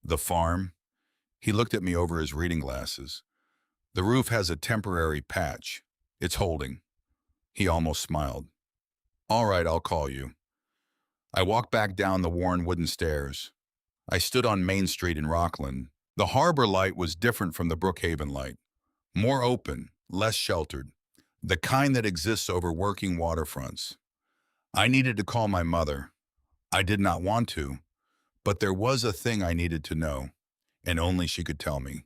The farm? He looked at me over his reading glasses. The roof has a temporary patch. It's holding. He almost smiled. All right, I'll call you. I walked back down the worn wooden stairs. I stood on Main Street in Rockland. The harbor light was different from the Brookhaven light. More open, less sheltered. The kind that exists over working waterfronts. I needed to call my mother. I did not want to, but there was a thing I needed to know, and only she could tell me.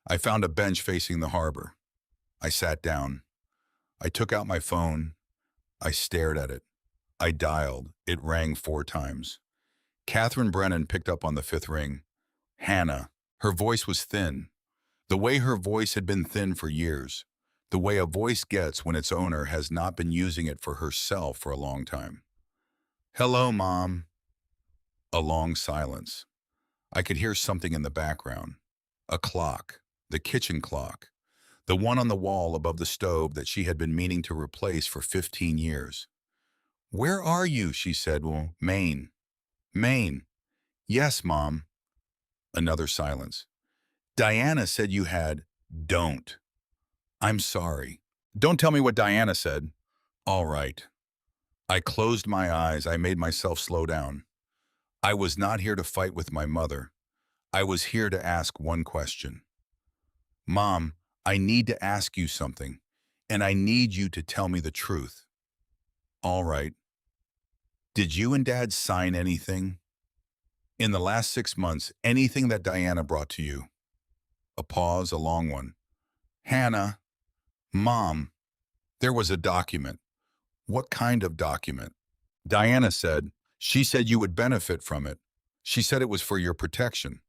I found a bench facing the harbor. I sat down. I took out my phone. I stared at it. I dialed. It rang 4 times. Catherine Brennan picked up on the 5th ring. Hannah. Her voice was thin. The way her voice had been thin for years. The way a voice gets when its owner has not been using it for herself for a long time. Hello, Mom. A long silence. I could hear something in the background. A clock. The kitchen clock. The one on the wall above the stove that she had been meaning to replace for 15 years. Where are you? She said. Well, Maine. Maine. Yes, Mom. Another silence. Diana said you had. Don't. I'm sorry. Don't tell me what Diana said. All right. I closed my eyes. I made myself slow down. I was not here to fight with my mother. I was here to ask one question. Mom, I need to ask you something, and I need you to tell me the truth. All right. Did you and Dad sign anything? In the last 6 months, anything that Diana brought to you? A pause, a long one. Hannah, Mom, there was a document. What kind of document? Diana said, she said you would benefit from it. She said it was for your protection.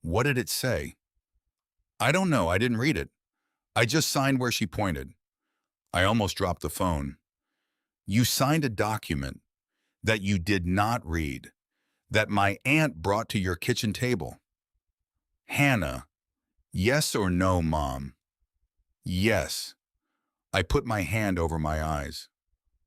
What did it say? I don't know, I didn't read it. I just signed where she pointed. I almost dropped the phone. You signed a document that you did not read, that my aunt brought to your kitchen table. Hannah, yes or no, Mom? Yes. I put my hand over my eyes.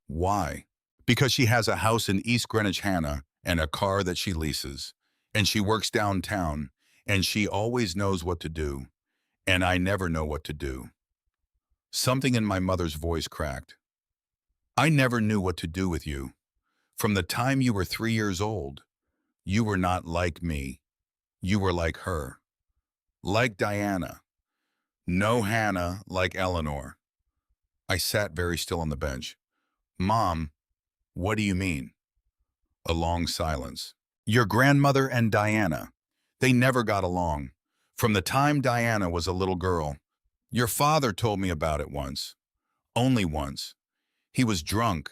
Why? Because she has a house in East Greenwich, Hannah, and a car that she leases, and she works downtown, and she always knows what to do, and I never know what to do. Something in my mother's voice cracked. I never knew what to do with you. From the time you were 3 years old, you were not like me. You were like her. Like Diana. No Hannah like Eleanor. I sat very still on the bench. Mom, what do you mean? A long silence. Your grandmother and Diana. They never got along. From the time Diana was a little girl. Your father told me about it once. Only once. He was drunk.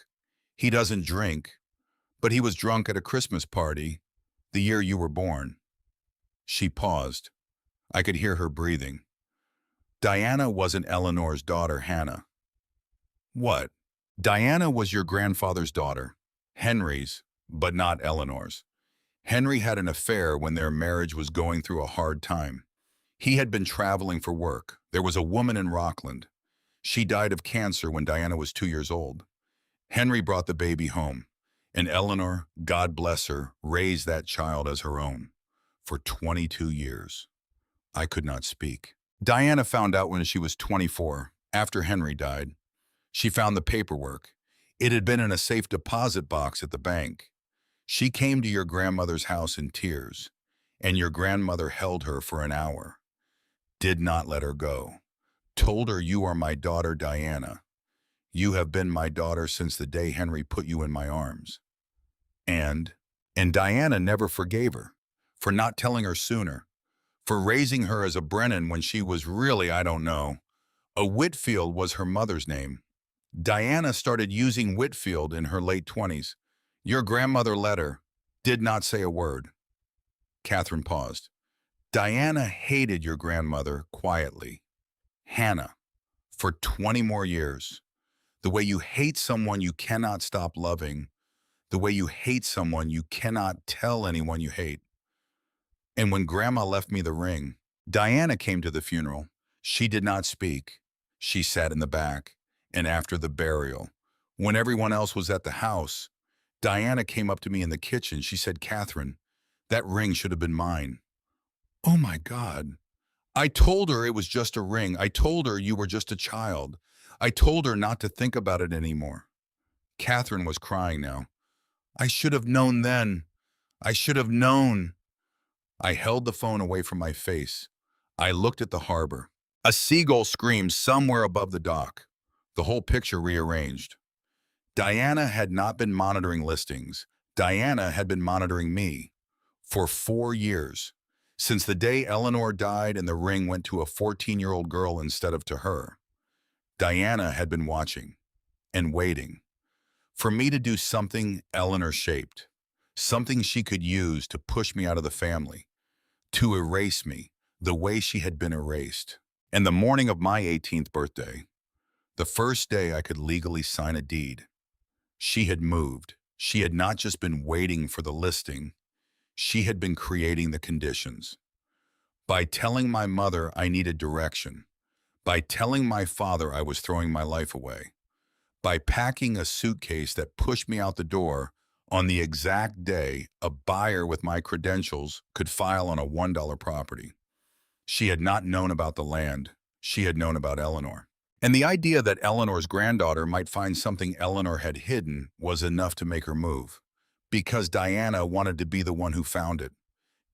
He doesn't drink. But he was drunk at a Christmas party, the year you were born. She paused. I could hear her breathing. Diana wasn't Eleanor's daughter, Hannah. What? Diana was your grandfather's daughter. Henry's, but not Eleanor's. Henry had an affair when their marriage was going through a hard time. He had been traveling for work. There was a woman in Rockland. She died of cancer when Diana was 2 years old. Henry brought the baby home, and Eleanor, God bless her, raised that child as her own for 22 years. I could not speak. Diana found out when she was 24, after Henry died. She found the paperwork. It had been in a safe deposit box at the bank. She came to your grandmother's house in tears, and your grandmother held her for an hour, did not let her go, told her, you are my daughter, Diana. You have been my daughter since the day Henry put you in my arms. And Diana never forgave her for not telling her sooner, for raising her as a Brennan when she was really, I don't know. A Whitfield was her mother's name. Diana started using Whitfield in her late 20s. Your grandmother let her, did not say a word. Catherine paused. Diana hated your grandmother quietly. Hannah, for 20 more years. The way you hate someone you cannot stop loving. The way you hate someone you cannot tell anyone you hate. And when Grandma left me the ring, Diana came to the funeral. She did not speak. She sat in the back. And after the burial, when everyone else was at the house, Diana came up to me in the kitchen. She said, Catherine, that ring should have been mine. Oh my God. I told her it was just a ring. I told her you were just a child. I told her not to think about it anymore. Catherine was crying now. I should have known then. I should have known. I held the phone away from my face. I looked at the harbor. A seagull screamed somewhere above the dock. The whole picture rearranged. Diana had not been monitoring listings. Diana had been monitoring me for 4 years, since the day Eleanor died and the ring went to a 14-year-old girl instead of to her. Diana had been watching and waiting for me to do something Eleanor-shaped, something she could use to push me out of the family, to erase me, the way she had been erased. And the morning of my 18th birthday, the first day I could legally sign a deed, she had moved. She had not just been waiting for the listing, she had been creating the conditions. By telling my mother I needed direction, by telling my father I was throwing my life away, by packing a suitcase that pushed me out the door on the exact day a buyer with my credentials could file on a $1 property. She had not known about the land. She had known about Eleanor. And the idea that Eleanor's granddaughter might find something Eleanor had hidden was enough to make her move. Because Diana wanted to be the one who found it.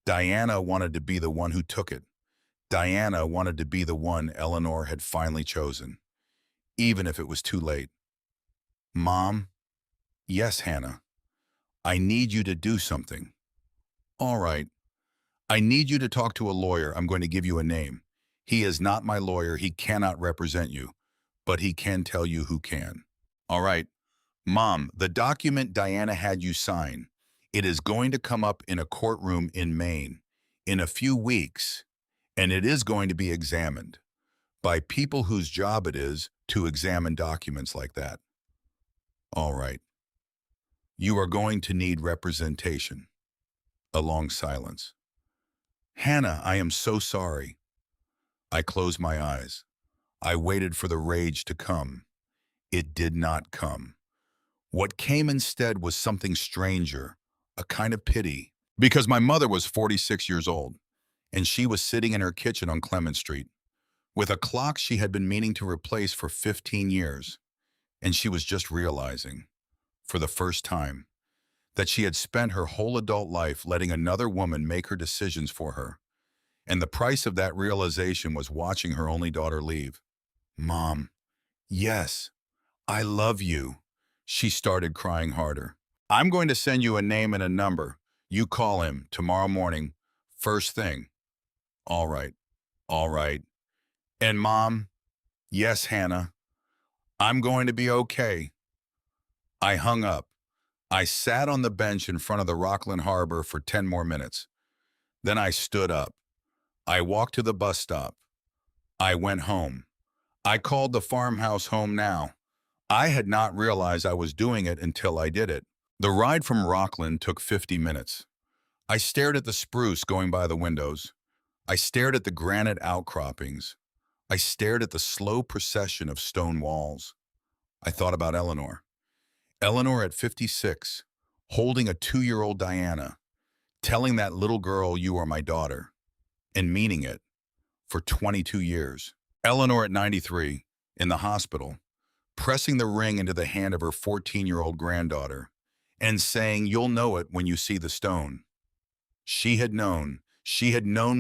Diana wanted to be the one who took it. Diana wanted to be the one Eleanor had finally chosen, even if it was too late. Mom? Yes, Hannah. I need you to do something. All right. I need you to talk to a lawyer. I'm going to give you a name. He is not my lawyer. He cannot represent you, but he can tell you who can. All right. Mom, the document Diana had you sign, it is going to come up in a courtroom in Maine in a few weeks, and it is going to be examined by people whose job it is to examine documents like that. All right. You are going to need representation. A long silence. Hannah, I am so sorry. I closed my eyes. I waited for the rage to come. It did not come. What came instead was something stranger, a kind of pity, because my mother was 46 years old, and she was sitting in her kitchen on Clement Street, with a clock she had been meaning to replace for 15 years, and she was just realizing, for the first time, that she had spent her whole adult life letting another woman make her decisions for her, and the price of that realization was watching her only daughter leave. Mom, yes, I love you. She started crying harder. I'm going to send you a name and a number. You call him tomorrow morning, first thing. All right, all right. And Mom, yes, Hannah, I'm going to be okay. I hung up. I sat on the bench in front of the Rockland Harbor for 10 more minutes. Then I stood up. I walked to the bus stop. I went home. I called the farmhouse home now. I had not realized I was doing it until I did it. The ride from Rockland took 50 minutes. I stared at the spruce going by the windows. I stared at the granite outcroppings. I stared at the slow procession of stone walls. I thought about Eleanor. Eleanor at 56, holding a 2-year-old Diana, telling that little girl, you are my daughter, and meaning it for 22 years. Eleanor at 93, in the hospital, pressing the ring into the hand of her 14-year-old granddaughter and saying, you'll know it when you see the stone. She had known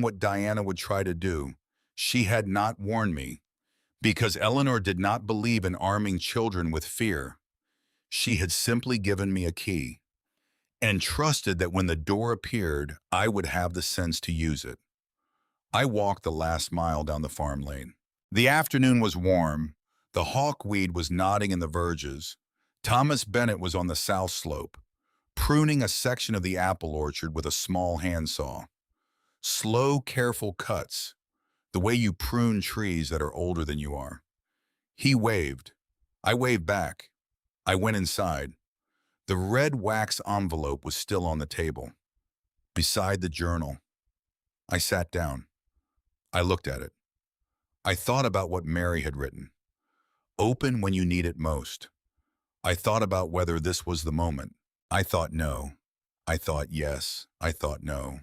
what Diana would try to do. She had not warned me, because Eleanor did not believe in arming children with fear. She had simply given me a key and trusted that when the door appeared, I would have the sense to use it. I walked the last mile down the farm lane. The afternoon was warm. The hawkweed was nodding in the verges. Thomas Bennett was on the south slope, pruning a section of the apple orchard with a small handsaw. Slow, careful cuts, the way you prune trees that are older than you are. He waved. I waved back. I went inside. The red wax envelope was still on the table, beside the journal. I sat down. I looked at it. I thought about what Mary had written. Open when you need it most. I thought about whether this was the moment. I thought no. I thought yes. I thought no.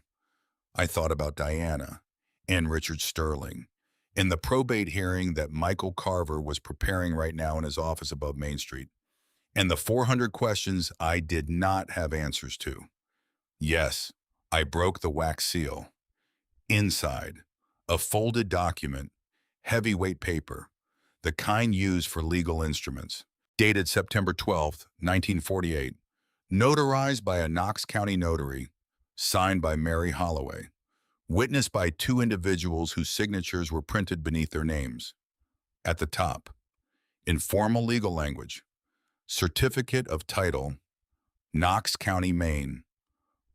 I thought about Diana and Richard Sterling in the probate hearing that Michael Carver was preparing right now in his office above Main Street, and the 400 questions I did not have answers to. Yes, I broke the wax seal. Inside, a folded document, heavyweight paper, the kind used for legal instruments, dated September 12, 1948, notarized by a Knox County notary, signed by Mary Holloway, witnessed by 2 individuals whose signatures were printed beneath their names. At the top, in formal legal language, Certificate of Title, Knox County, Maine,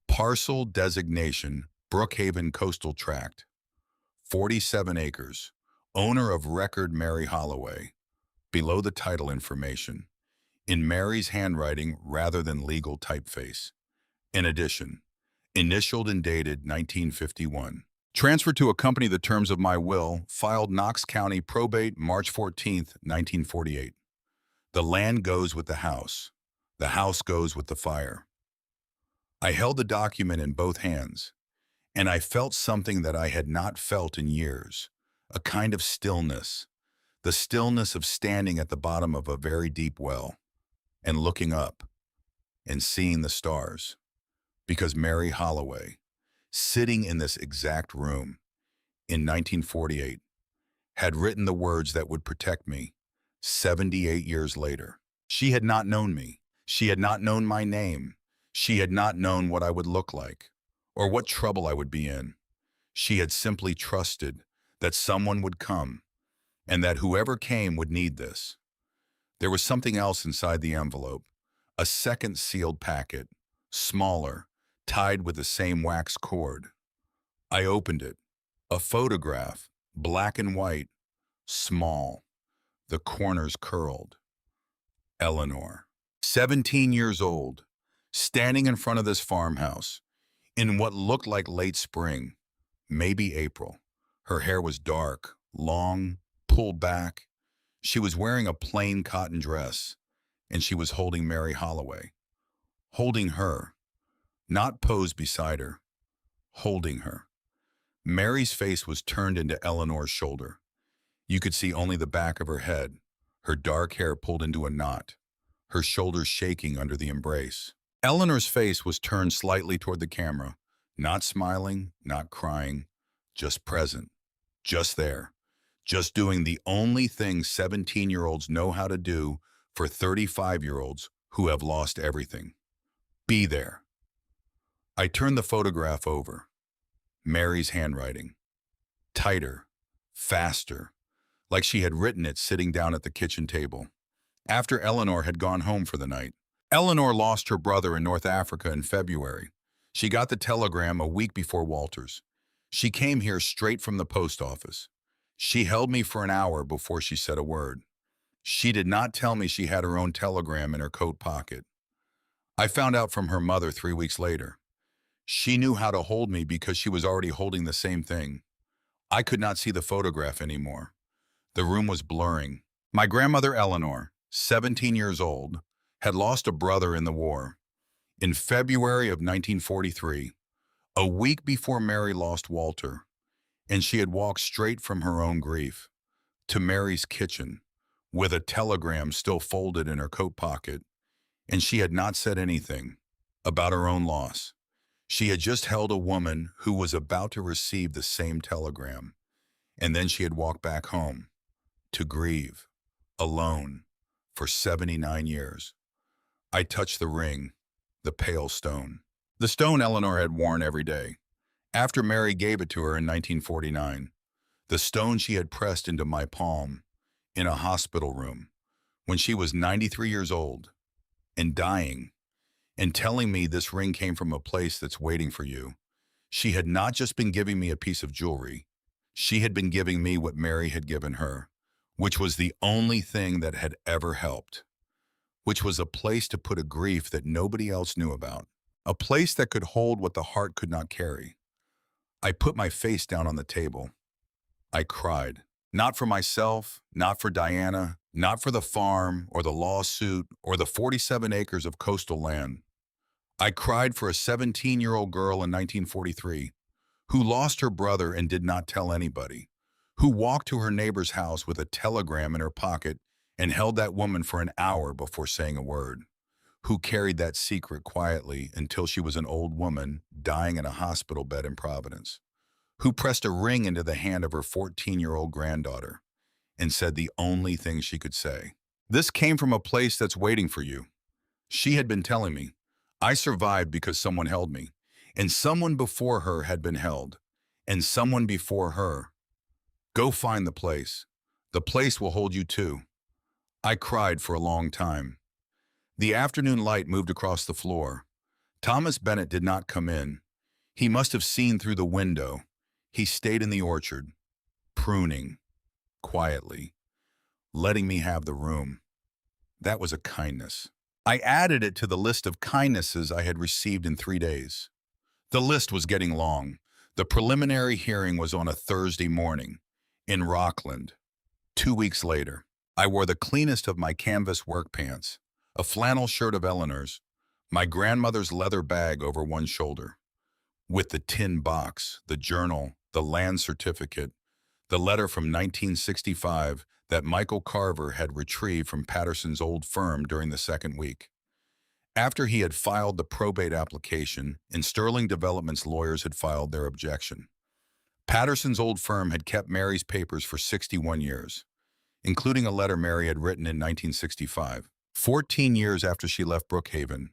Parcel Designation, Brookhaven Coastal Tract, 47 acres. Owner of record Mary Holloway. Below the title information. In Mary's handwriting rather than legal typeface. In addition, initialed and dated 1951. Transferred to accompany the terms of my will, filed Knox County probate March 14, 1948. The land goes with the house. The house goes with the fire. I held the document in both hands, and I felt something that I had not felt in years, a kind of stillness, the stillness of standing at the bottom of a very deep well and looking up and seeing the stars. Because Mary Holloway, sitting in this exact room in 1948, had written the words that would protect me 78 years later. She had not known me. She had not known my name. She had not known what I would look like or what trouble I would be in. She had simply trusted that someone would come and that whoever came would need this. There was something else inside the envelope, a second sealed packet, smaller, tied with the same wax cord. I opened it. A photograph, black and white, small, the corners curled. Eleanor, 17 years old, standing in front of this farmhouse, in what looked like late spring, maybe April. Her hair was dark, long, pulled back. She was wearing a plain cotton dress, and she was holding Mary Holloway. Holding her, not posed beside her, holding her. Mary's face was turned into Eleanor's shoulder. You could see only the back of her head, her dark hair pulled into a knot, her shoulders shaking under the embrace. Eleanor's face was turned slightly toward the camera, not smiling, not crying, just present, just there, just doing the only thing 17-year-olds know how to do for 35-year-olds who have lost everything. Be there. I turned the photograph over. Mary's handwriting. Tighter, faster, like she had written it sitting down at the kitchen table. After Eleanor had gone home for the night. Eleanor lost her brother in North Africa in February. She got the telegram a week before Walter's. She came here straight from the post office. She held me for an hour before she said a word. She did not tell me she had her own telegram in her coat pocket. I found out from her mother 3 weeks later. She knew how to hold me because she was already holding the same thing. I could not see the photograph anymore. The room was blurring. My grandmother Eleanor, 17 years old, had lost a brother in the war. In February of 1943, a week before Mary lost Walter, and she had walked straight from her own grief to Mary's kitchen with a telegram still folded in her coat pocket, and she had not said anything about her own loss. She had just held a woman who was about to receive the same telegram, and then she had walked back home to grieve, alone, for 79 years. I touched the ring, the pale stone. The stone Eleanor had worn every day. After Mary gave it to her in 1949, the stone she had pressed into my palm in a hospital room when she was 93 years old and dying, and telling me this ring came from a place that's waiting for you. She had not just been giving me a piece of jewelry. She had been giving me what Mary had given her, which was the only thing that had ever helped, which was a place to put a grief that nobody else knew about, a place that could hold what the heart could not carry. I put my face down on the table. I cried, not for myself, not for Diana, not for the farm or the lawsuit or the 47 acres of coastal land. I cried for a 17-year-old girl in 1943 who lost her brother and did not tell anybody, who walked to her neighbor's house with a telegram in her pocket and held that woman for an hour before saying a word, who carried that secret quietly until she was an old woman dying in a hospital bed in Providence, who pressed a ring into the hand of her 14-year-old granddaughter and said the only thing she could say. This came from a place that's waiting for you. She had been telling me, I survived because someone held me, and someone before her had been held, and someone before her. Go find the place. The place will hold you too. I cried for a long time. The afternoon light moved across the floor. Thomas Bennett did not come in. He must have seen through the window. He stayed in the orchard. pruning, quietly, letting me have the room. That was a kindness. I added it to the list of kindnesses I had received in 3 days. The list was getting long. The preliminary hearing was on a Thursday morning in Rockland. 2 weeks later, I wore the cleanest of my canvas work pants, a flannel shirt of Eleanor's, my grandmother's leather bag over one shoulder, with the tin box, the journal, the land certificate, the letter from 1965 that Michael Carver had retrieved from Patterson's old firm during the second week. After he had filed the probate application and Sterling Development's lawyers had filed their objection, Patterson's old firm had kept Mary's papers for 61 years, including a letter Mary had written in 1965, 14 years after she left Brookhaven.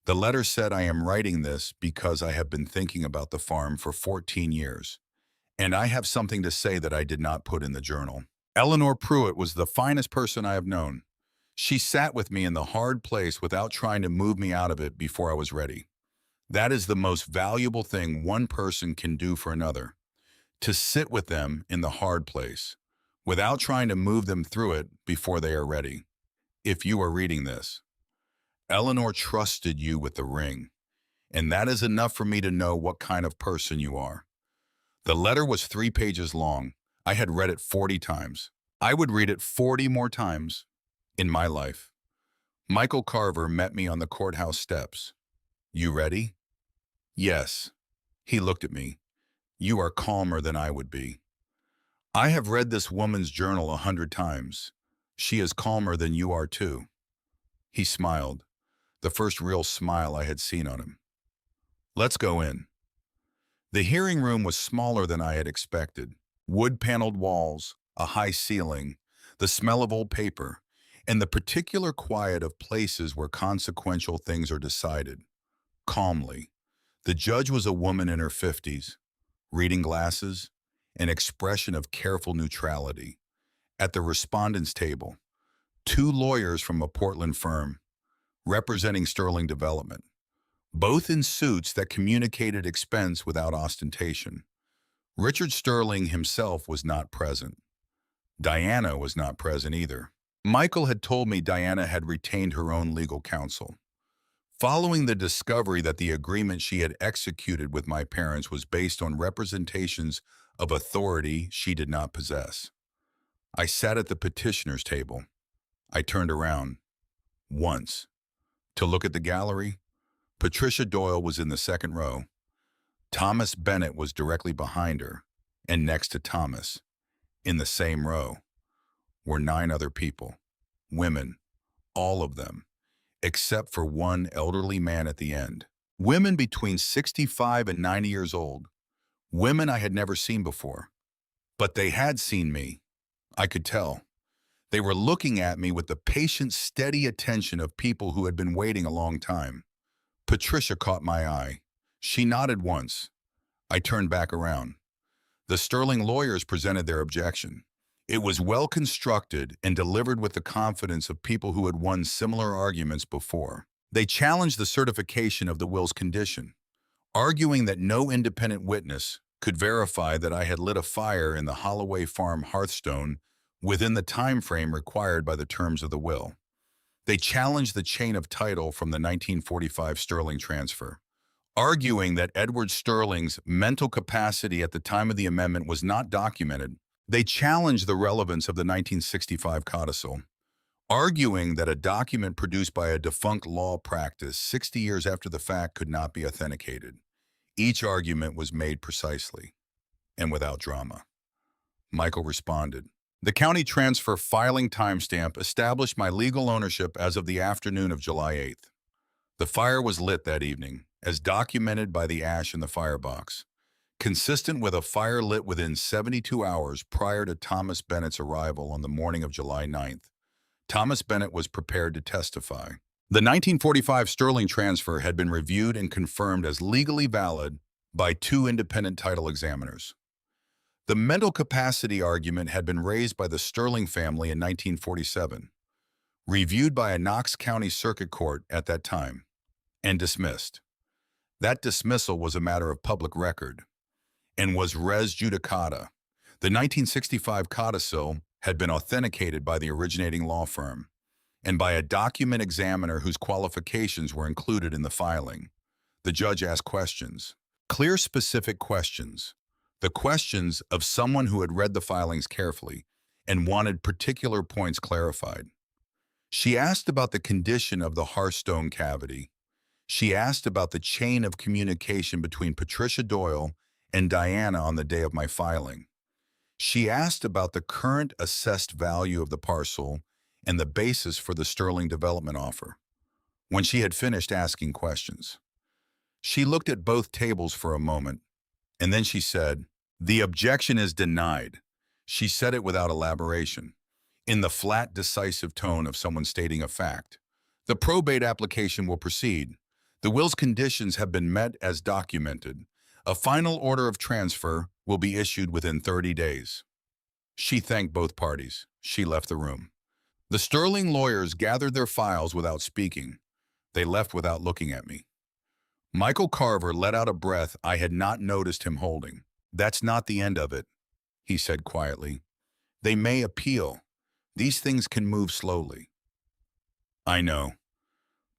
The letter said, "I am writing this because I have been thinking about the farm for 14 years, and I have something to say that I did not put in the journal." Eleanor Pruitt was the finest person I have known. She sat with me in the hard place without trying to move me out of it before I was ready. That is the most valuable thing one person can do for another, to sit with them in the hard place, without trying to move them through it before they are ready. If you are reading this, Eleanor trusted you with the ring, and that is enough for me to know what kind of person you are. The letter was 3 pages long. I had read it 40 times. I would read it 40 more times in my life. Michael Carver met me on the courthouse steps. "You ready?" "Yes." He looked at me. "You are calmer than I would be." "I have read this woman's journal 100 times. She is calmer than you are too." He smiled, the first real smile I had seen on him. "Let's go in." The hearing room was smaller than I had expected. Wood-paneled walls, a high ceiling, the smell of old paper, and the particular quiet of places where consequential things are decided. Calmly. The judge was a woman in her 50s, reading glasses, an expression of careful neutrality. At the respondent's table, 2 lawyers from a Portland firm, representing Sterling Development, both in suits that communicated expense without ostentation. Richard Sterling himself was not present. Diana was not present either. Michael had told me Diana had retained her own legal counsel. Following the discovery that the agreement she had executed with my parents was based on representations of authority she did not possess. I sat at the petitioner's table. I turned around, once, to look at the gallery. Patricia Doyle was in the second row. Thomas Bennett was directly behind her, and next to Thomas, in the same row, were 9 other people, women, all of them, except for one elderly man at the end. Women between 65 and 90 years old, women I had never seen before. But they had seen me. I could tell. They were looking at me with the patient, steady attention of people who had been waiting a long time. Patricia caught my eye. She nodded once. I turned back around. The Sterling lawyers presented their objection. It was well constructed and delivered with the confidence of people who had won similar arguments before. They challenged the certification of the will's condition, arguing that no independent witness could verify that I had lit a fire in the Holloway Farm hearthstone within the time frame required by the terms of the will. They challenged the chain of title from the 1945 Sterling transfer, arguing that Edward Sterling's mental capacity at the time of the amendment was not documented. They challenged the relevance of the 1965 codicil, arguing that a document produced by a defunct law practice 60 years after the fact could not be authenticated. Each argument was made precisely and without drama. Michael responded. The county transfer filing timestamp established my legal ownership as of the afternoon of July 8th. The fire was lit that evening, as documented by the ash in the firebox, consistent with a fire lit within 72 hours prior to Thomas Bennett's arrival on the morning of July 9th. Thomas Bennett was prepared to testify. The 1945 Sterling transfer had been reviewed and confirmed as legally valid by 2 independent title examiners. The mental capacity argument had been raised by the Sterling family in 1947, reviewed by a Knox County Circuit Court at that time, and dismissed. That dismissal was a matter of public record and was res judicata. The 1965 codicil had been authenticated by the originating law firm and by a document examiner whose qualifications were included in the filing. The judge asked questions. Clear, specific questions. The questions of someone who had read the filings carefully and wanted particular points clarified. She asked about the condition of the hearthstone cavity. She asked about the chain of communication between Patricia Doyle and Diana on the day of my filing. She asked about the current assessed value of the parcel and the basis for the Sterling development offer. When she had finished asking questions, she looked at both tables for a moment, and then she said, "The objection is denied." She said it without elaboration, in the flat, decisive tone of someone stating a fact. "The probate application will proceed. The will's conditions have been met as documented. A final order of transfer will be issued within 30 days. She thanked both parties. She left the room. The Sterling lawyers gathered their files without speaking. They left without looking at me. Michael Carver let out a breath I had not noticed him holding. "That's not the end of it," he said quietly. "They may appeal. These things can move slowly." "I know.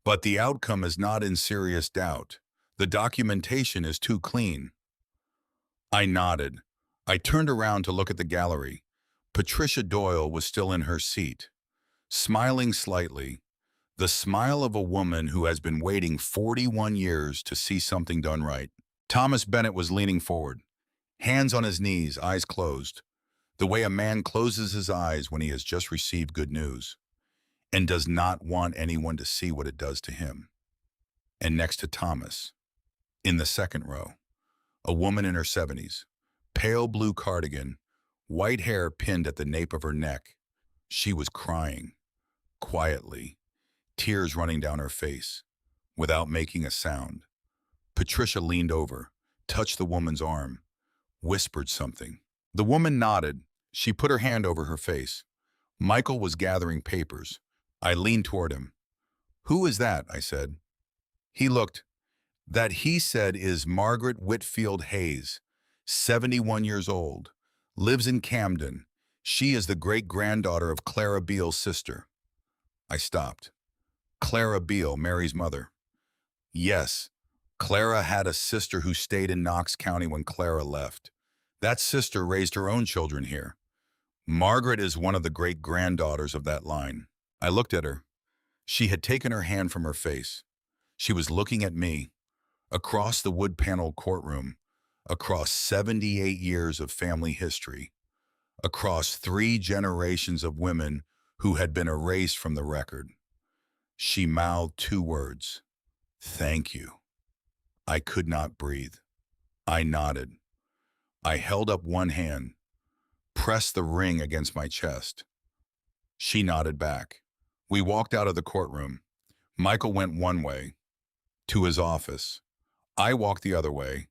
But the outcome is not in serious doubt. The documentation is too clean." I nodded. I turned around to look at the gallery. Patricia Doyle was still in her seat, smiling slightly, the smile of a woman who has been waiting 41 years to see something done right. Thomas Bennett was leaning forward, hands on his knees, eyes closed, the way a man closes his eyes when he has just received good news and does not want anyone to see what it does to him. And next to Thomas, in the second row, a woman in her 70s, pale blue cardigan, white hair pinned at the nape of her neck. She was crying, quietly, tears running down her face, without making a sound. Patricia leaned over, touched the woman's arm, whispered something. The woman nodded. She put her hand over her face. Michael was gathering papers. I leaned toward him. "Who is that?" I said. He looked. "That," he said, "is Margaret Whitfield Hayes, 71 years old, lives in Camden. She is the great-granddaughter of Clara Beale's sister." I stopped. Clara Beale, Mary's mother. Yes, Clara had a sister who stayed in Knox County when Clara left. That sister raised her own children here. Margaret is one of the great-granddaughters of that line. I looked at her. She had taken her hand from her face. She was looking at me, across the wood-paneled courtroom, across 78 years of family history, across 3 generations of women who had been erased from the record. She mouthed 2 words, "Thank you." I could not breathe. I nodded. I held up one hand, pressed the ring against my chest. She nodded back. We walked out of the courtroom. Michael went one way, to his office. I walked the other way,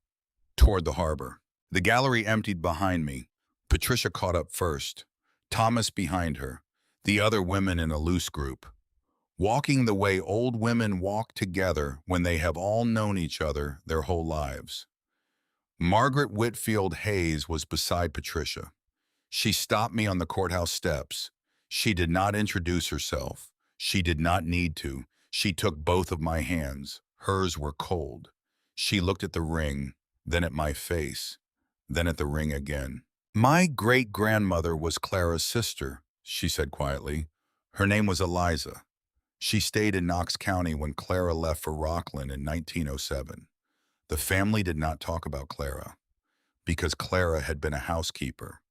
toward the harbor. The gallery emptied behind me. Patricia caught up first, Thomas behind her, the other women in a loose group, walking the way old women walk together when they have all known each other their whole lives. Margaret Whitfield Hayes was beside Patricia. She stopped me on the courthouse steps. She did not introduce herself. She did not need to. She took both of my hands. Hers were cold. She looked at the ring, then at my face, then at the ring again. "My great-grandmother was Clara's sister," she said quietly. "Her name was Eliza. She stayed in Knox County when Clara left for Rockland in 1907. The family did not talk about Clara, because Clara had been a housekeeper,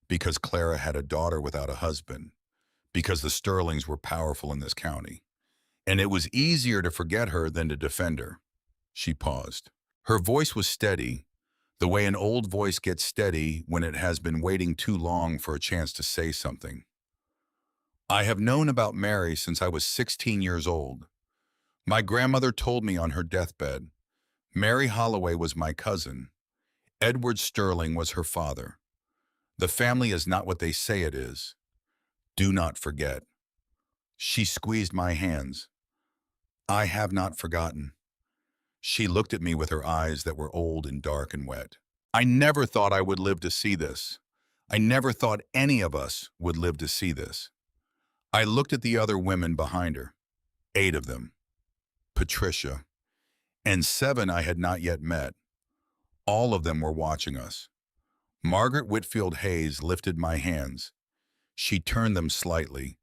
because Clara had a daughter without a husband, because the Sterlings were powerful in this county. And it was easier to forget her than to defend her." She paused. Her voice was steady, the way an old voice gets steady when it has been waiting too long for a chance to say something. "I have known about Mary since I was 16 years old. My grandmother told me on her deathbed. Mary Holloway was my cousin. Edward Sterling was her father. The family is not what they say it is. Do not forget." She squeezed my hands. "I have not forgotten." She looked at me with her eyes that were old and dark and wet. "I never thought I would live to see this. I never thought any of us would live to see this. I looked at the other women behind her, 8 of them, Patricia, and 7 I had not yet met. All of them were watching us. Margaret Whitfield Hayes lifted my hands. She turned them slightly,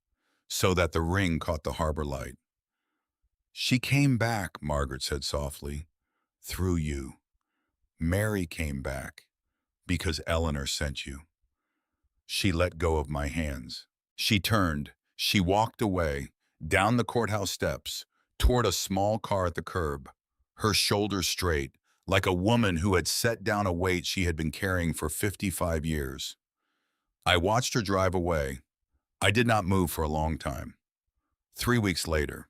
so that the ring caught the harbor light. "She came back," Margaret said softly, "through you. Mary came back, because Eleanor sent you." She let go of my hands. She turned. She walked away, down the courthouse steps, toward a small car at the curb, her shoulders straight, like a woman who had set down a weight she had been carrying for 55 years. I watched her drive away. I did not move for a long time. 3 weeks later,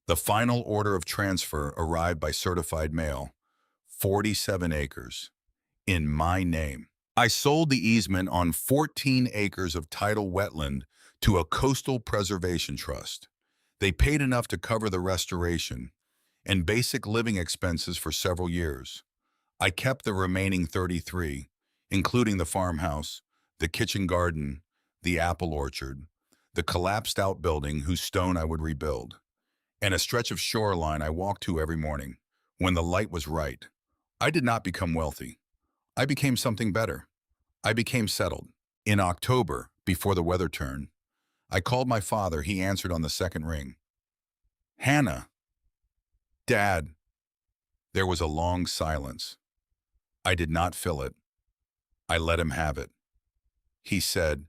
the final order of transfer arrived by certified mail, 47 acres, in my name. I sold the easement on 14 acres of tidal wetland to a coastal preservation trust. They paid enough to cover the restoration and basic living expenses for several years. I kept the remaining 33, including the farmhouse, the kitchen garden, the apple orchard, the collapsed outbuilding whose stone I would rebuild, and a stretch of shoreline I walked to every morning when the light was right. I did not become wealthy. I became something better. I became settled. In October, before the weather turned, I called my father. He answered on the second ring. "Hannah." "Dad." There was a long silence. I did not fill it. I let him have it. He said,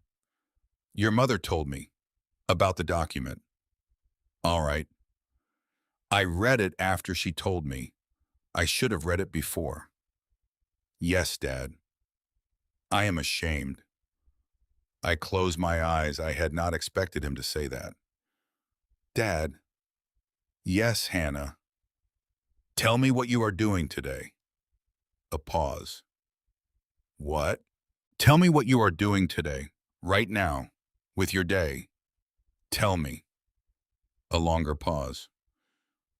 "Your mother told me about the document." "All right." I read it after she told me. I should have read it before. "Yes, Dad." I am ashamed. I closed my eyes. I had not expected him to say that. "Dad." "Yes, Hannah." "Tell me what you are doing today." A pause. "What?" "Tell me what you are doing today, right now, with your day. Tell me." A longer pause.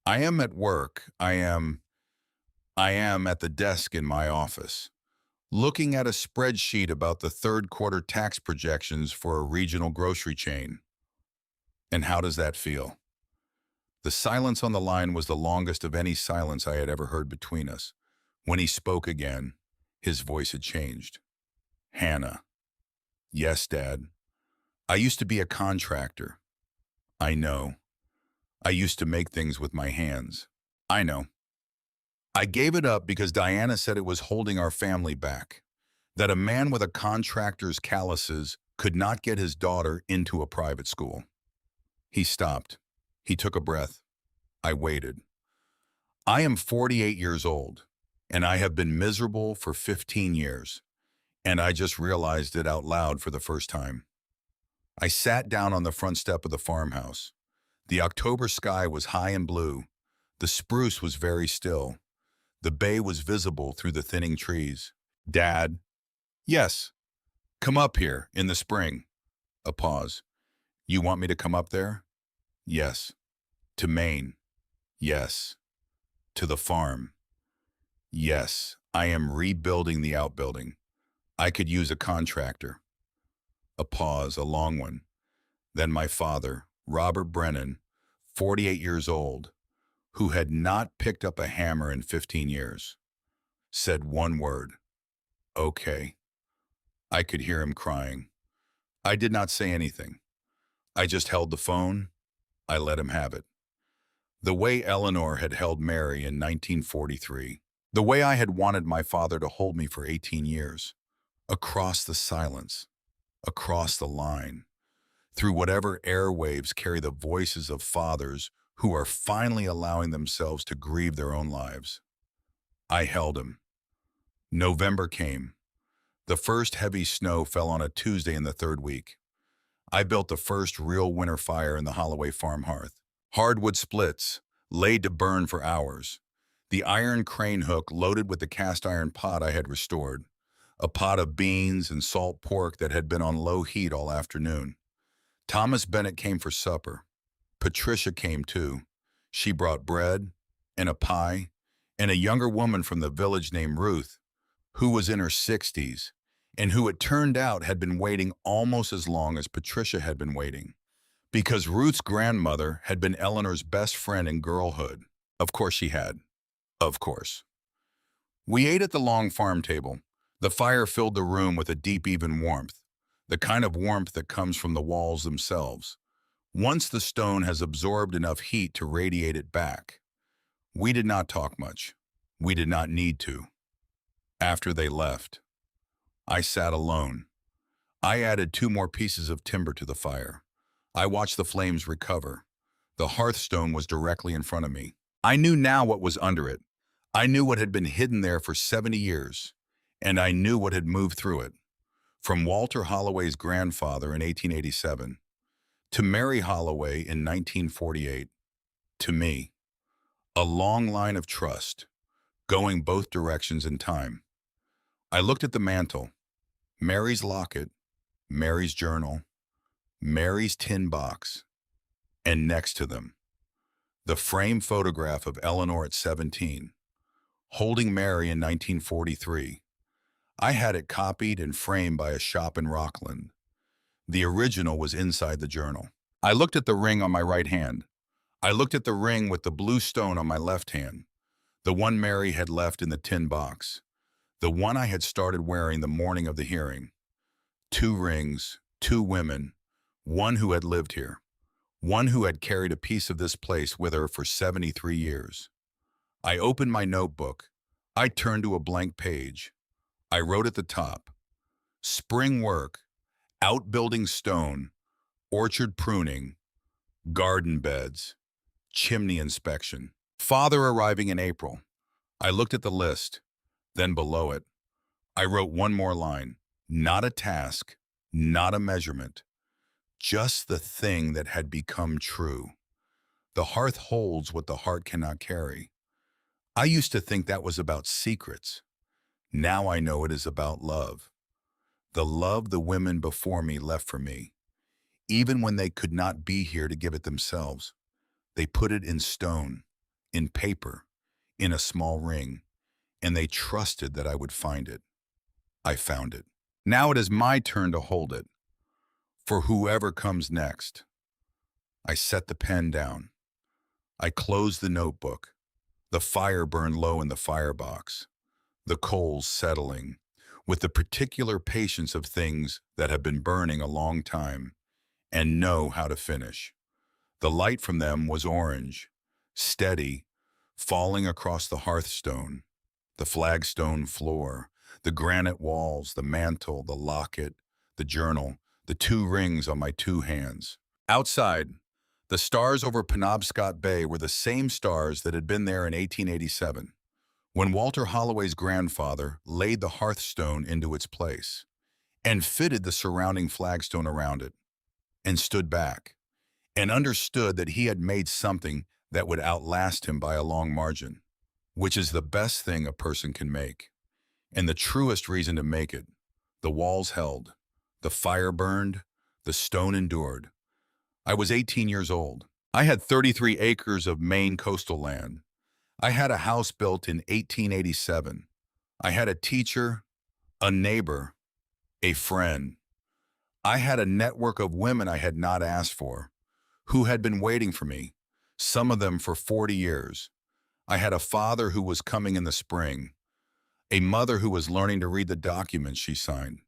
"I am at work. I am at the desk in my office, looking at a spreadsheet about the third quarter tax projections for a regional grocery chain." "And how does that feel?" The silence on the line was the longest of any silence I had ever heard between us. When he spoke again, his voice had changed. "Hannah." "Yes, Dad. I used to be a contractor." "I know. I used to make things with my hands." "I know. I gave it up because Diana said it was holding our family back, that a man with a contractor's calluses could not get his daughter into a private school." He stopped. He took a breath. I waited. "I am 48 years old, and I have been miserable for 15 years, and I just realized it out loud for the first time." I sat down on the front step of the farmhouse. The October sky was high and blue. The spruce was very still. The bay was visible through the thinning trees. "Dad." "Yes. Come up here in the spring." A pause. "You want me to come up there?" "Yes." "To Maine?" "Yes." "To the farm?" "Yes. I am rebuilding the outbuilding. I could use a contractor." A pause, a long one. Then my father, Robert Brennan, 48 years old, who had not picked up a hammer in 15 years, said one word. "Okay." I could hear him crying. I did not say anything. I just held the phone. I let him have it. The way Eleanor had held Mary in 1943. The way I had wanted my father to hold me for 18 years. Across the silence. Across the line. Through whatever airwaves carry the voices of fathers who are finally allowing themselves to grieve their own lives. I held him. November came. The first heavy snow fell on a Tuesday in the third week. I built the first real winter fire in the Holloway farm hearth. Hardwood splits, laid to burn for hours. The iron crane hook loaded with the cast iron pot I had restored. A pot of beans and salt pork that had been on low heat all afternoon. Thomas Bennett came for supper. Patricia came too. She brought bread and a pie, and a younger woman from the village named Ruth, who was in her 60s and who it turned out had been waiting almost as long as Patricia had been waiting, because Ruth's grandmother had been Eleanor's best friend in girlhood. Of course she had. Of course. We ate at the long farm table. The fire filled the room with a deep, even warmth, the kind of warmth that comes from the walls themselves. Once the stone has absorbed enough heat to radiate it back. We did not talk much. We did not need to. After they left, I sat alone. I added 2 more pieces of timber to the fire. I watched the flames recover. The hearthstone was directly in front of me. I knew now what was under it. I knew what had been hidden there for 70 years, and I knew what had moved through it. From Walter Holloway's grandfather in 1887, to Mary Holloway in 1948, to me, a long line of trust, going both directions in time. I looked at the mantle, Mary's locket, Mary's journal, Mary's tin box, and next to them, the framed photograph of Eleanor at 17, holding Mary in 1943. I had it copied and framed by a shop in Rockland. The original was inside the journal. I looked at the ring on my right hand. I looked at the ring with the blue stone on my left hand, the one Mary had left in the tin box, the one I had started wearing the morning of the hearing. 2 rings, 2 women, one who had lived here, one who had carried a piece of this place with her for 73 years. I opened my notebook. I turned to a blank page. I wrote at the top, spring work, outbuilding stone, orchard pruning, garden beds, chimney inspection. Father arriving in April. I looked at the list, then below it, I wrote one more line, not a task, not a measurement, just the thing that had become true. The hearth holds what the heart cannot carry. I used to think that was about secrets. Now I know it is about love. The love the women before me left for me. Even when they could not be here to give it themselves, they put it in stone, in paper, in a small ring, and they trusted that I would find it. I found it. Now it is my turn to hold it. For whoever comes next. I set the pen down. I closed the notebook. The fire burned low in the firebox, the coals settling, with the particular patience of things that have been burning a long time and know how to finish. The light from them was orange, steady, falling across the hearthstone, the flagstone floor, the granite walls, the mantle, the locket, the journal, the 2 rings on my 2 hands. Outside, the stars over Penobscot Bay were the same stars that had been there in 1887, when Walter Holloway's grandfather laid the hearthstone into its place and fitted the surrounding flagstone around it, and stood back, and understood that he had made something that would outlast him by a long margin, which is the best thing a person can make, and the truest reason to make it. The walls held, the fire burned, the stone endured. I was 18 years old. I had 33 acres of Maine coastal land. I had a house built in 1887. I had a teacher, a neighbor, a friend. I had a network of women I had not asked for, who had been waiting for me, some of them for 40 years. I had a father who was coming in the spring, a mother who was learning to read the documents she signed,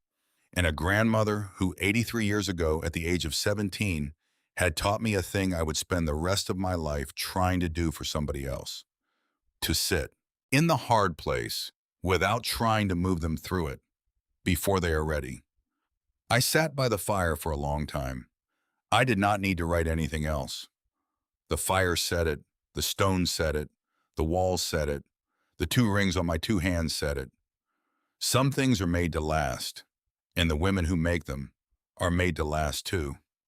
and a grandmother who 83 years ago, at the age of 17, had taught me a thing I would spend the rest of my life trying to do for somebody else. To sit in the hard place without trying to move them through it before they are ready. I sat by the fire for a long time. I did not need to write anything else. The fire said it, the stone said it, the walls said it, the 2 rings on my 2 hands said it. Some things are made to last, and the women who make them are made to last too.